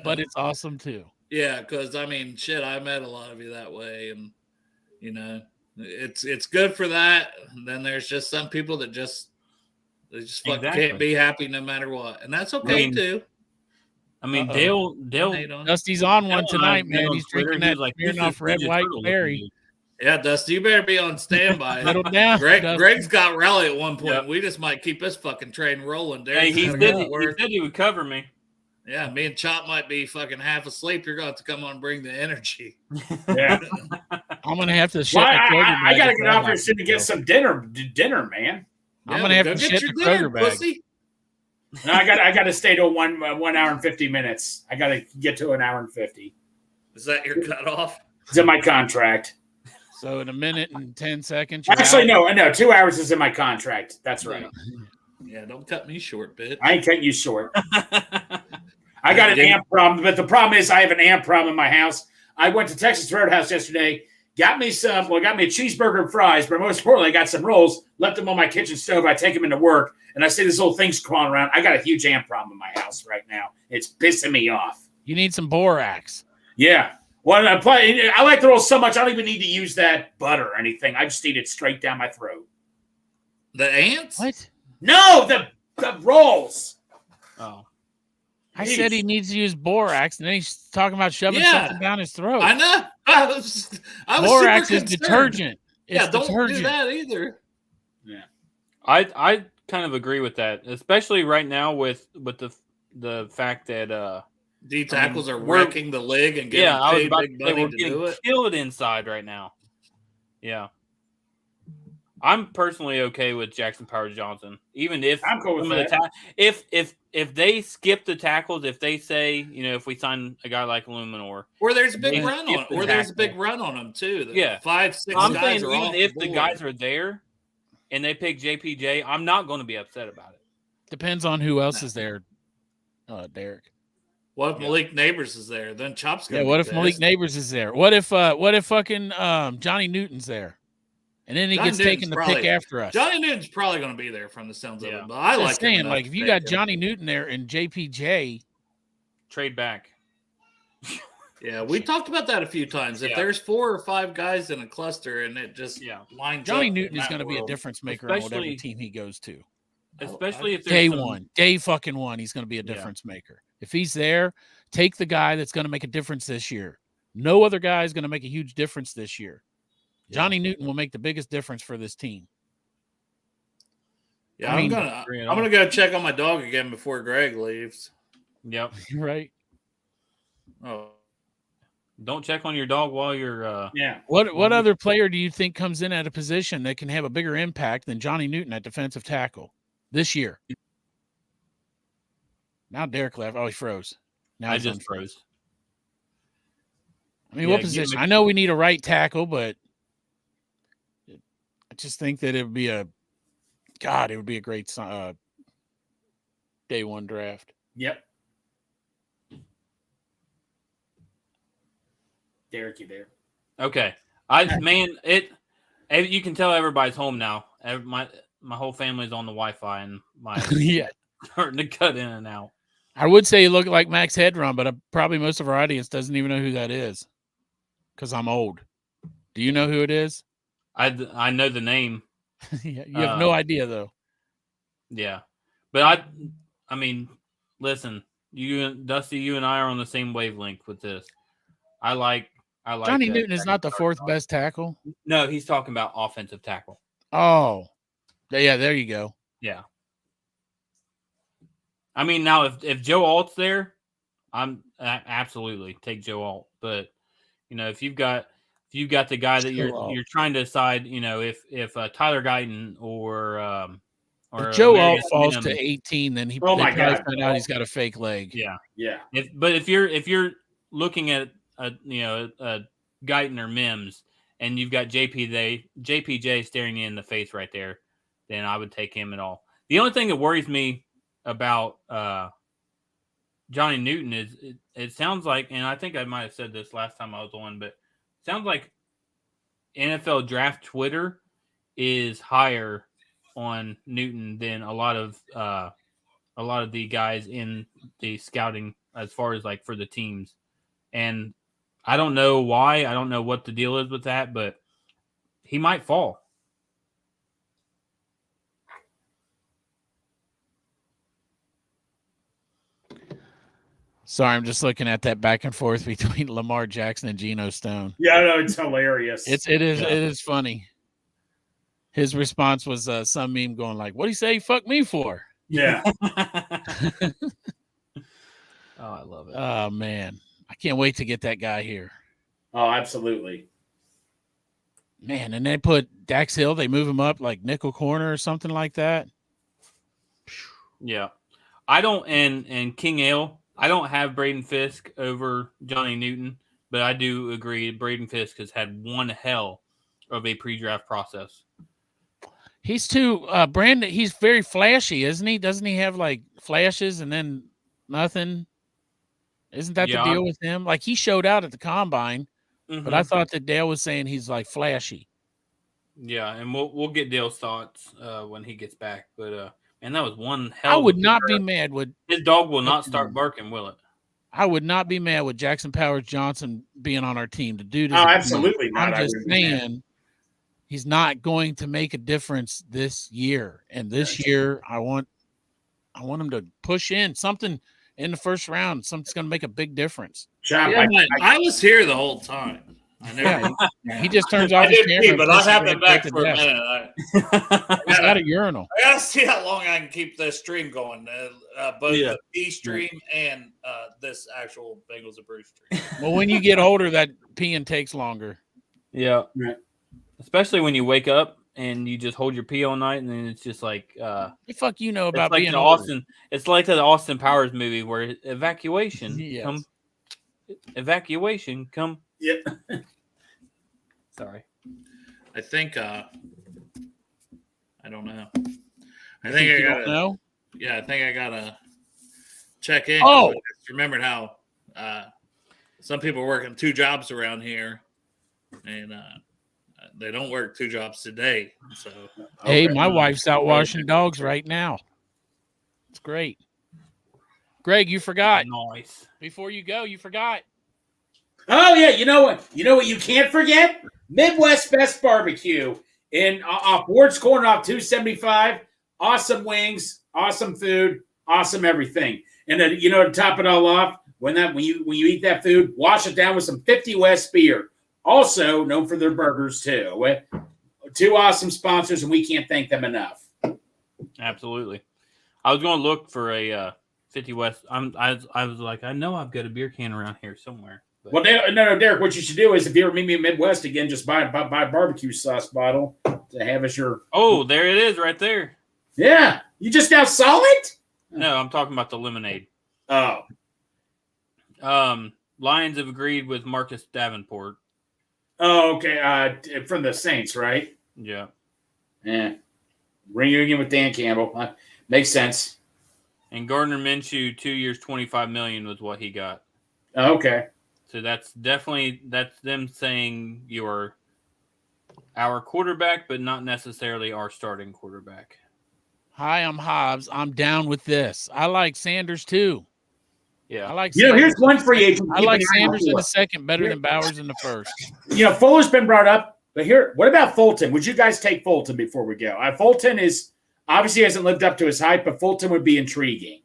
but it's awesome too. Yeah, because I mean, shit, I met a lot of you that way, and it's good for that. And then there's just some people that just can't be happy no matter what, and that's okay too. I mean, Dale, Dusty's on one tonight, man. He's drinking that Smirnoff Red White Berry. Yeah, Dusty, you better be on standby. Settle down, Greg's got rally at one point. Yep. We just might keep this fucking train rolling. Hey, he said he would cover me. Yeah, me and Chop might be fucking half asleep. You're going to have to come on and bring the energy. Yeah. I'm going to have to shut the Kroger I got to get out there soon to get some dinner, man. I'm going to have to shut the Kroger bag. Pussy. No, I got to stay to 1 hour and 50 minutes. I got to get to 1 hour and 50. Is that your cutoff? It's in my contract. So in 1 minute and 10 seconds. Actually, no. 2 hours is in my contract. That's right. Yeah, don't cut me short, bitch. I ain't cutting you short. I got an amp problem, but the problem is I have an amp problem in my house. I went to Texas Roadhouse yesterday, got me a cheeseburger and fries, but most importantly, I got some rolls, left them on my kitchen stove. I take them into work, and I see this little thing's crawling around. I got a huge amp problem in my house right now. It's pissing me off. You need some borax. Yeah. When I play, I like the rolls so much, I don't even need to use that butter or anything. I just eat it straight down my throat. The ants? What? No, the rolls. Oh, I said he needs to use borax, and then he's talking about shoving something down his throat. I know. I was borax super is concerned. detergent. It's don't detergent. do that either. Yeah, I kind of agree with that, especially right now with the fact that D tackles are we're- wrecking the leg and getting I was paid about big to say money we're to getting do it. killed inside right now. Yeah. I'm personally okay with Jackson Powers Johnson, even if I'm cool with some of that. if they skip the tackles, if they say, if we sign a guy like Luminor, Or there's a big Yeah. run on, or there's a big run on them too. The Yeah. 5-6 I'm guys saying are even off if the board. guys are there and they pick JPJ, I'm not going to be upset about it. Depends on who else is there, Derek. What if Malik Neighbors is there? Then Chop's gonna. Yeah, what be if Malik pissed. Neighbors is there? What if fucking Johnny Newton's there? And then he Johnny gets Newton's taken the probably- pick after us. Johnny Newton's probably going to be there from the sounds of Yeah. it, but I Just like him saying, enough like to if you take got him. Johnny Newton there and JPJ, Trade back. Yeah, we talked about that a few times. If Yeah. there's 4 or 5 guys in a cluster and it just lines Johnny up, Newton in is that going to be a world- difference maker on whatever Especially- team he goes to. Especially if Day there's some- one, day fucking one, he's going to be a difference maker. If he's there, take the guy that's going to make a difference this year. No other guy is going to make a huge difference this year. Johnny Newton will make the biggest difference for this team. Yeah, I mean, I'm gonna go check on my dog again before Greg leaves. Yep. Right? Oh, Don't check on your dog while you're What other player do you think comes in at a position that can have a bigger impact than Johnny Newton at defensive tackle this year? Now Derek left. Oh, he froze. Now I he's just unfroze. froze. I mean, Yeah, what position? I know we need a right tackle, but I just think that it would be a great day one draft. Yep. Derek, you there? Okay. You can tell everybody's home now. My whole family's on the Wi-Fi and my Yeah. starting to cut in and out. I would say you look like Max Headrun, but probably most of our audience doesn't even know who that is because I'm old. Do you know who it is? I know the name. Yeah, you have no idea though. Yeah, but I mean, listen, Dusty, you and I are on the same wavelength with this. I like Johnny Newton is not the fourth best tackle. No, he's talking about offensive tackle. Oh, yeah, there you go. Yeah. I mean, now if Joe Alt's there, I'm absolutely take Joe Alt. But if you've got the guy that you're trying to decide, if Tyler Guyton or if Joe Alt Marius falls Minim, to 18, then they Oh my probably God. find out he's got a fake leg. yeah. Yeah. If you're looking at a Guyton or Mims, and you've got JPJ staring you in the face right there, then I would take him at all. The only thing that worries me about Johnny Newton is it sounds like, and I think I might have said this last time I was on, but it sounds like NFL draft Twitter is higher on Newton than a lot of the guys in the scouting as far as like for the teams. And I don't know why. I don't know what the deal is with that, but he might fall. Sorry, I'm just looking at that back and forth between Lamar Jackson and Gino Stone. Yeah, I know, it's hilarious. It is funny. His response was some meme going like, "What do you say? Fuck me for?" Yeah. Oh, I love it. Oh man, I can't wait to get that guy here. Oh, absolutely. Man, and they put Dax Hill. They move him up like nickel corner or something like that. Yeah. I don't and King Ale, I don't have Braden Fisk over Johnny Newton, but I do agree Braden Fisk has had one hell of a pre-draft process. He's too Brandon. He's very flashy, isn't he? Doesn't he have like flashes and then nothing? Isn't that the deal with him? Like he showed out at the combine, but I thought that Dale was saying he's like flashy. Yeah, and we'll get Dale's thoughts when he gets back. But and that was one hell. I would not be mad with his dog will not start barking, will it? I would not be mad with Jackson Powers Johnson being on our team. The dude is absolutely not. I'm just saying he's not going to make a difference this year. And this year, I want him to push in something in the first round. Something's going to make a big difference. Chop, I was here the whole time. I never. He just turns off his camera. But I'll have him back for a minute. He's got a urinal. I gotta see how long I can keep this stream going. Both the P stream and this actual Bengals and Bruce stream. Well, when you get older, that peeing takes longer. Yeah. Especially when you wake up and you just hold your pee all night, and then it's just like the fuck you know about like being Austin. It's like the Austin Powers movie where evacuation come. Evacuation come. Yep. Sorry. I think I don't know. I think I gotta know. Yeah, I think I gotta check in. Oh, I just remembered how some people are working 2 jobs around here, and they don't work 2 jobs today. So hey, my wife's out washing dogs right now. It's great. Greg, you forgot. Nice. Before you go, you forgot. Oh yeah, you know what? You know what you can't forget? Midwest Best Barbecue in off Ward's Corner off 275. Awesome wings, awesome food, awesome everything. And then to top it all off, when you eat that food, wash it down with some 50 West beer. Also known for their burgers too. 2 awesome sponsors, and we can't thank them enough. Absolutely. I was going to look for a 50 West. I was like, I know I've got a beer can around here somewhere. But. Well, no, Derek. What you should do is, if you ever meet me in Midwest again, just buy a barbecue sauce bottle to have as your. Oh, there it is, right there. Yeah, you just now saw it. No, I'm talking about the lemonade. Oh. Lions have agreed with Marcus Davenport. Oh, okay. From the Saints, right? Yeah. Yeah. Reunion with Dan Campbell. Makes sense. And Gardner Minshew, 2 years, $25 million was what he got. Oh, okay. So that's them saying you're our quarterback, but not necessarily our starting quarterback. Hi, I'm Hobbs. I'm down with this. I like Sanders too. Yeah. I like. Here's one free agent. I like Sanders in the second better than Bowers in the first. Fuller's been brought up, but what about Fulton? Would you guys take Fulton before we go? Fulton is obviously hasn't lived up to his hype, but Fulton would be intriguing.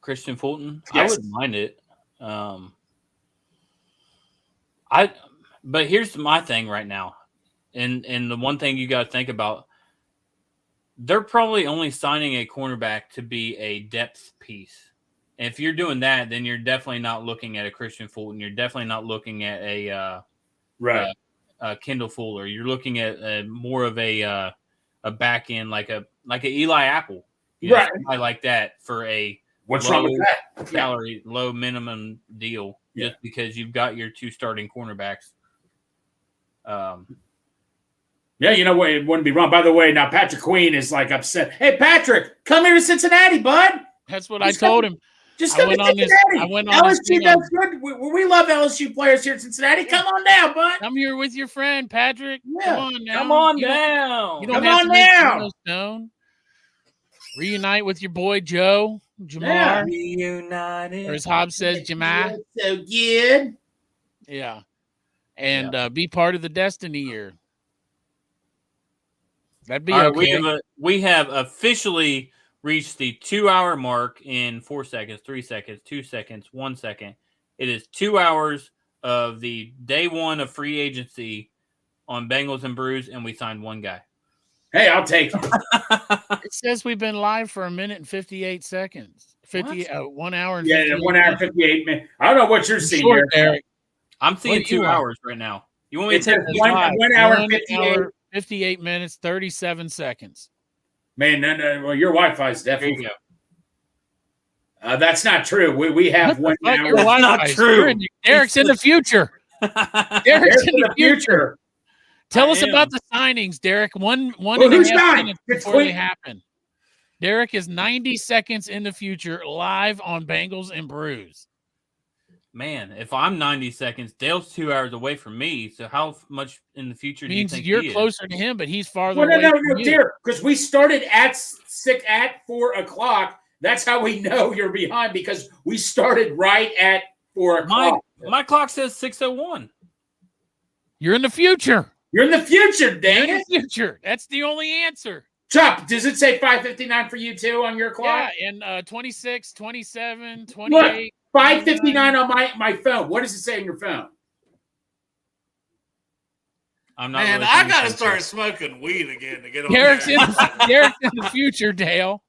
Christian Fulton, Yes. I wouldn't mind it. But here's my thing right now, and the one thing you got to think about, they're probably only signing a cornerback to be a depth piece. And if you're doing that, then you're definitely not looking at a Christian Fulton. You're definitely not looking at a Kendall Fuller. You're looking at more of a back end like a Eli Apple, right? Somebody like that for a. What's wrong with that? Salary, low minimum deal, just because you've got your 2 starting cornerbacks. Yeah, it wouldn't be wrong. By the way, now Patrick Queen is like upset. Hey, Patrick, come here to Cincinnati, bud. That's what I told him. Just come to Cincinnati. I went on LSU does good. We love LSU players here in Cincinnati. Come on down, bud. Come here with your friend, Patrick. Yeah. Come on now. Come on down. You don't have to down. Reunite with your boy Joe. Jamar. Reunited. Or as Hobbs says, Jamar. So good. Yeah. And be part of the Destiny year. That'd be okay. We have officially reached the 2-hour mark in 4 seconds, 3 seconds, 2 seconds, 1 second. It is 2 hours of the day 1 of free agency on Bengals and Brews, and we signed 1 guy. Hey, I'll take it. It says we've been live for 1 minute and 58 seconds. 1 hour and 1 hour and 58 minutes. I don't know what you're seeing here, Derek. I'm seeing 2 hours right now. You want me to take 1 hour and 58? 58 minutes, 37 seconds. Man, no. Well, your Wi-Fi is definitely. That's not true. We have 1 hour. That's not true. Derek's in the future. Derek's in the future. Tell us about the signings, Derek. One and a half minutes before they happen. Derek is 90 seconds in the future, live on Bengals and Brews. Man, if I'm 90 seconds, Dale's 2 hours away from me. So how much in the future do you think you're closer to him, but he's farther away from you? Derek, because we started at 4 o'clock. That's how we know you're behind because we started right at 4 o'clock. My clock says 6:01. You're in the future. You're in the future, You're dang in it. the future. That's the only answer. Chop, does it say 5:59 for you too on your clock? Yeah, and 26, 27, 28. 5:59 on my phone. What does it say on your phone? I'm not. Man, really I paying got to attention. start smoking weed again to get on Derek's there. Derek's in the future, Dale.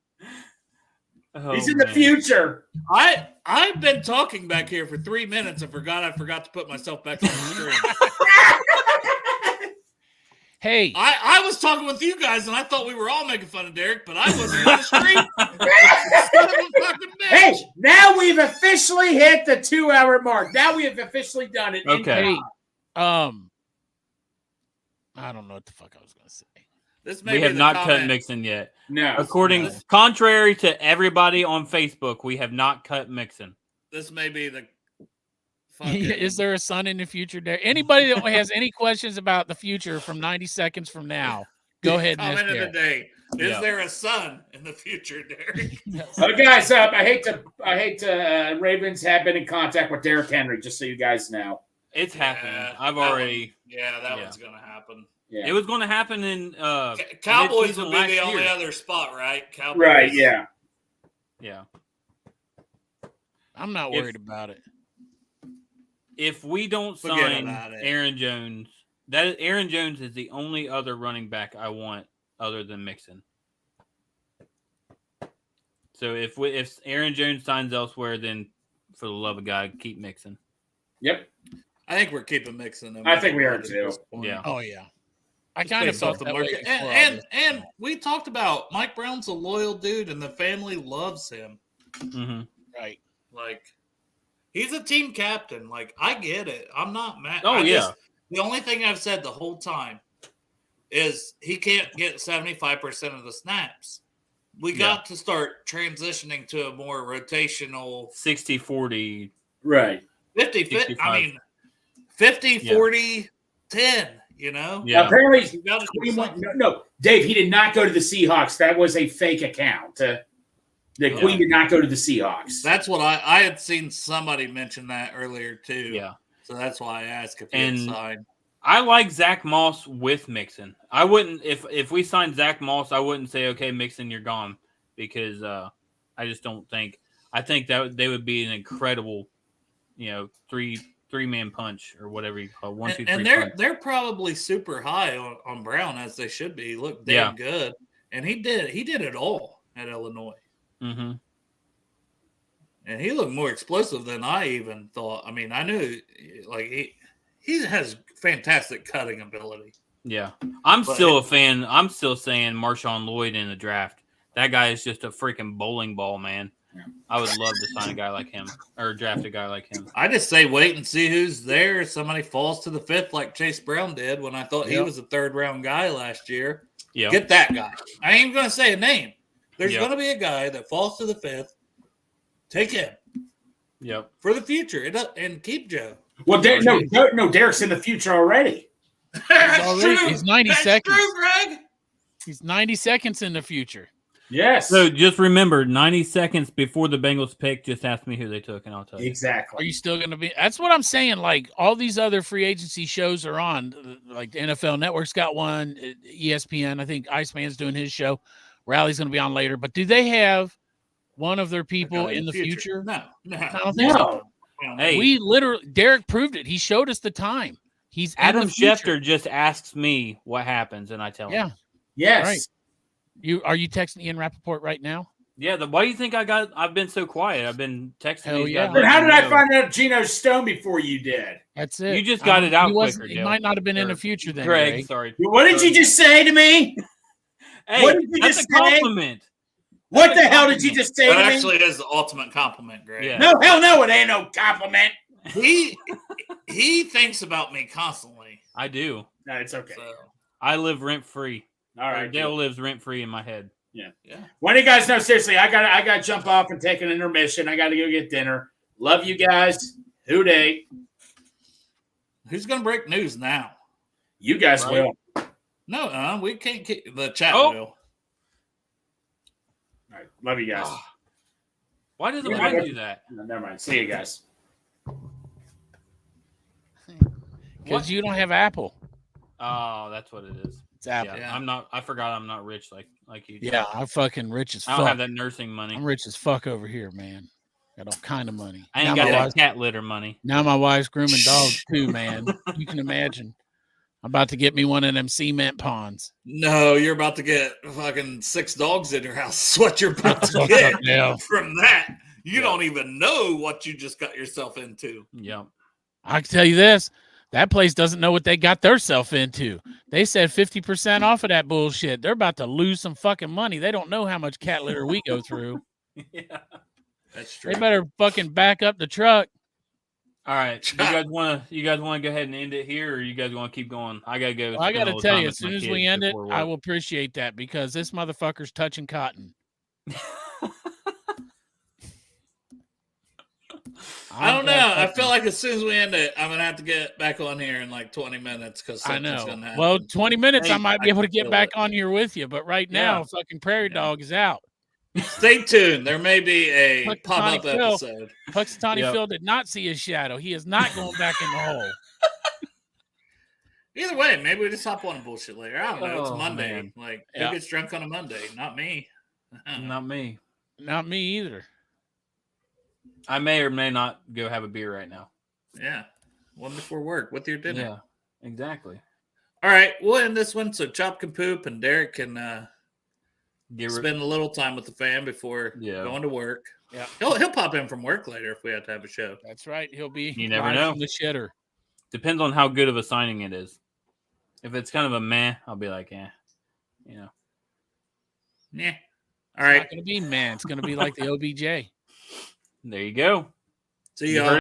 Oh, He's in the man. future. I've been talking back here for 3 minutes and I forgot to put myself back on the screen. Hey, I was talking with you guys and I thought we were all making fun of Derek, but I wasn't on the screen. Son of a fucking bitch. Hey, now we've officially hit the 2-hour mark. Now we have officially done it. Okay. hey, I don't know what the fuck I was going to say. This may We be have the not comment. cut Mixon yet. No. Contrary to everybody on Facebook, we have not cut Mixon. This may be the. Is there a sun in the future, Derek? Anybody that has any questions about the future from 90 seconds from now, go ahead and ask comment of the Derek. day? Is Yeah. there a sun in the future, Derek? Guys, I hate to Ravens have been in contact with Derrick Henry, just so you guys know. It's happening. I've that already. that one's gonna happen. Yeah. It was going to happen in Cowboys midseason will be last the only year. other spot, right? Cowboys. Right, yeah. Yeah. I'm not worried about it. If we don't Forget sign about it. Aaron Jones, Aaron Jones is the only other running back I want other than Mixon. So if Aaron Jones signs elsewhere, then for the love of God, keep Mixon. Yep. I think we're keeping Mixon. I think we are too. Yeah. Oh, yeah. I Just kind of based off felt that way market. before all And this. we talked about Mike Brown's a loyal dude, and the family loves him. Mm-hmm. Right. Like, he's a team captain. Like, I get it. I'm not mad. Oh, yeah. The only thing I've said the whole time is he can't get 75% of the snaps. We got to start transitioning to a more rotational 60-40. Right. 50, 65. I mean, 50, 40, 10, you know? Yeah. Apparently, You gotta do Queen went, something. no, Dave, he did not go to the Seahawks. That was a fake account. The Queen did not go to the Seahawks. That's what I had seen somebody mention that earlier, too. Yeah. So that's why I asked if he had And signed. I like Zach Moss with Mixon. I wouldn't if we signed Zach Moss, I wouldn't say, okay, Mixon, you're gone, because I just don't think. I think that they would be an incredible, three-man punch or whatever you call it, 1, 2, 3. And they're probably super high on Brown, as they should be. He looked damn good, and he did it all at Illinois. Mm-hmm. And he looked more explosive than I even thought. I mean, I knew like he has fantastic cutting ability. Yeah, I'm still a fan. I'm still saying Marshawn Lloyd in the draft. That guy is just a freaking bowling ball, man. Yeah. I would love to sign a guy like him or draft a guy like him. I just say wait and see who's there. If somebody falls to the 5th like Chase Brown did when I thought he was a 3rd-round guy last year. Yeah, Get that guy. I ain't going to say a name. There's Yep. going to be a guy that falls to the 5th. Take him Yep. for the future and keep Joe. Well, no, Derek's in the future already. He's 90 That's seconds. true, Greg. He's 90 seconds in the future. Yes. So just remember, 90 seconds before the Bengals pick, just ask me who they took, and I'll tell you. Are Exactly. you still going to be? That's what I'm saying. Like all these other free agency shows are on. Like the NFL Network's got one. ESPN. I think Iceman's doing his show. Rally's going to be on later. But do they have one of their people in the future? No. I don't think so. Hey, We literally, Derek proved it. He showed us the time. He's in Adam the future. Schefter just asks me what happens, and I tell him. Yeah. Yes. Right. Are you texting Ian Rappaport right now? Yeah. Why do you think I've been so quiet? I've been texting Hell these yeah. guys. But how did I letting them find out Gino's stoned before you did? That's it. You just got it out quicker, He Dale. might not have been in Or the future then. Greg, Greg. sorry. What did you just say to me? Hey, What did you that's just a say? compliment. What That's the a hell did you compliment. just say That to me? actually is the ultimate compliment, Greg. Yeah. No, hell no, it ain't no compliment. He thinks about me constantly. I do. No, it's okay. So I live rent free. All right. Dale lives rent free in my head. yeah. When do you guys know? Seriously, I got to jump off and take an intermission. I got to go get dinner. Love you guys. Who day? Who's gonna break news now? You guys Right. will. No, we can't keep the chat Oh. will. All right. Love you guys. Why does it Yeah, want to but- do that? No, never mind. See you guys. Because you don't have Apple. Oh, that's what it is. It's Apple. Yeah, I'm not. I forgot I'm not rich like you. Yeah, I'm fucking rich as I don't have fuck. that nursing money. I'm rich as fuck over here, man. Got all kind of money. I ain't Now got my that wife's- cat litter money. Now my wife's grooming dogs too, man. You can imagine. I'm about to get me one of them cement ponds. No, you're about to get fucking 6 dogs in your house. What you're about to Fucked get up now. from that. You don't even know what you just got yourself into. Yep. I can tell you this. That place doesn't know what they got themselves into. They said 50% off of that bullshit. They're about to lose some fucking money. They don't know how much cat litter we go through. Yeah. That's true. They better fucking back up the truck. All right. You guys want to go ahead and end it here, or you guys want to keep going? I gotta go. Well, I spend got all to the tell time you, with as my soon as kids we end it, before I work. will appreciate that because this motherfucker's touching cotton. I don't know. I feel like as soon as we end it, I'm gonna have to get back on here in like 20 minutes because I something's know. gonna happen. Well, 20 minutes, I Hey, might be able to get feel back it. on here with you. But right now, Yeah. fucking Prairie Dog is out. Stay tuned. There may be a Punxsutawney pop-up Phil. episode. Puxatawny Yep. Phil did not see his shadow. He is not going back in the hole. Either way, maybe we just hop on bullshit later. I don't know. It's Oh, Monday. man. Like, Yeah. who gets drunk on a Monday? Not me. Not me. Not me either. I may or may not go have a beer right now. Yeah. One before work with your dinner. Yeah, exactly. All right. We'll end this one so Chop can poop and Derek can Get rid- spend a little time with the fam before Yeah. going to work. Yeah. He'll pop in from work later if we have to have a show. That's right. He'll be You never live know. from the shitter. Depends on how good of a signing it is. If it's kind of a meh, I'll be like, you know. Yeah. All It's right. not going to be man. It's going to be like the OBJ. There you go. See You y'all. heard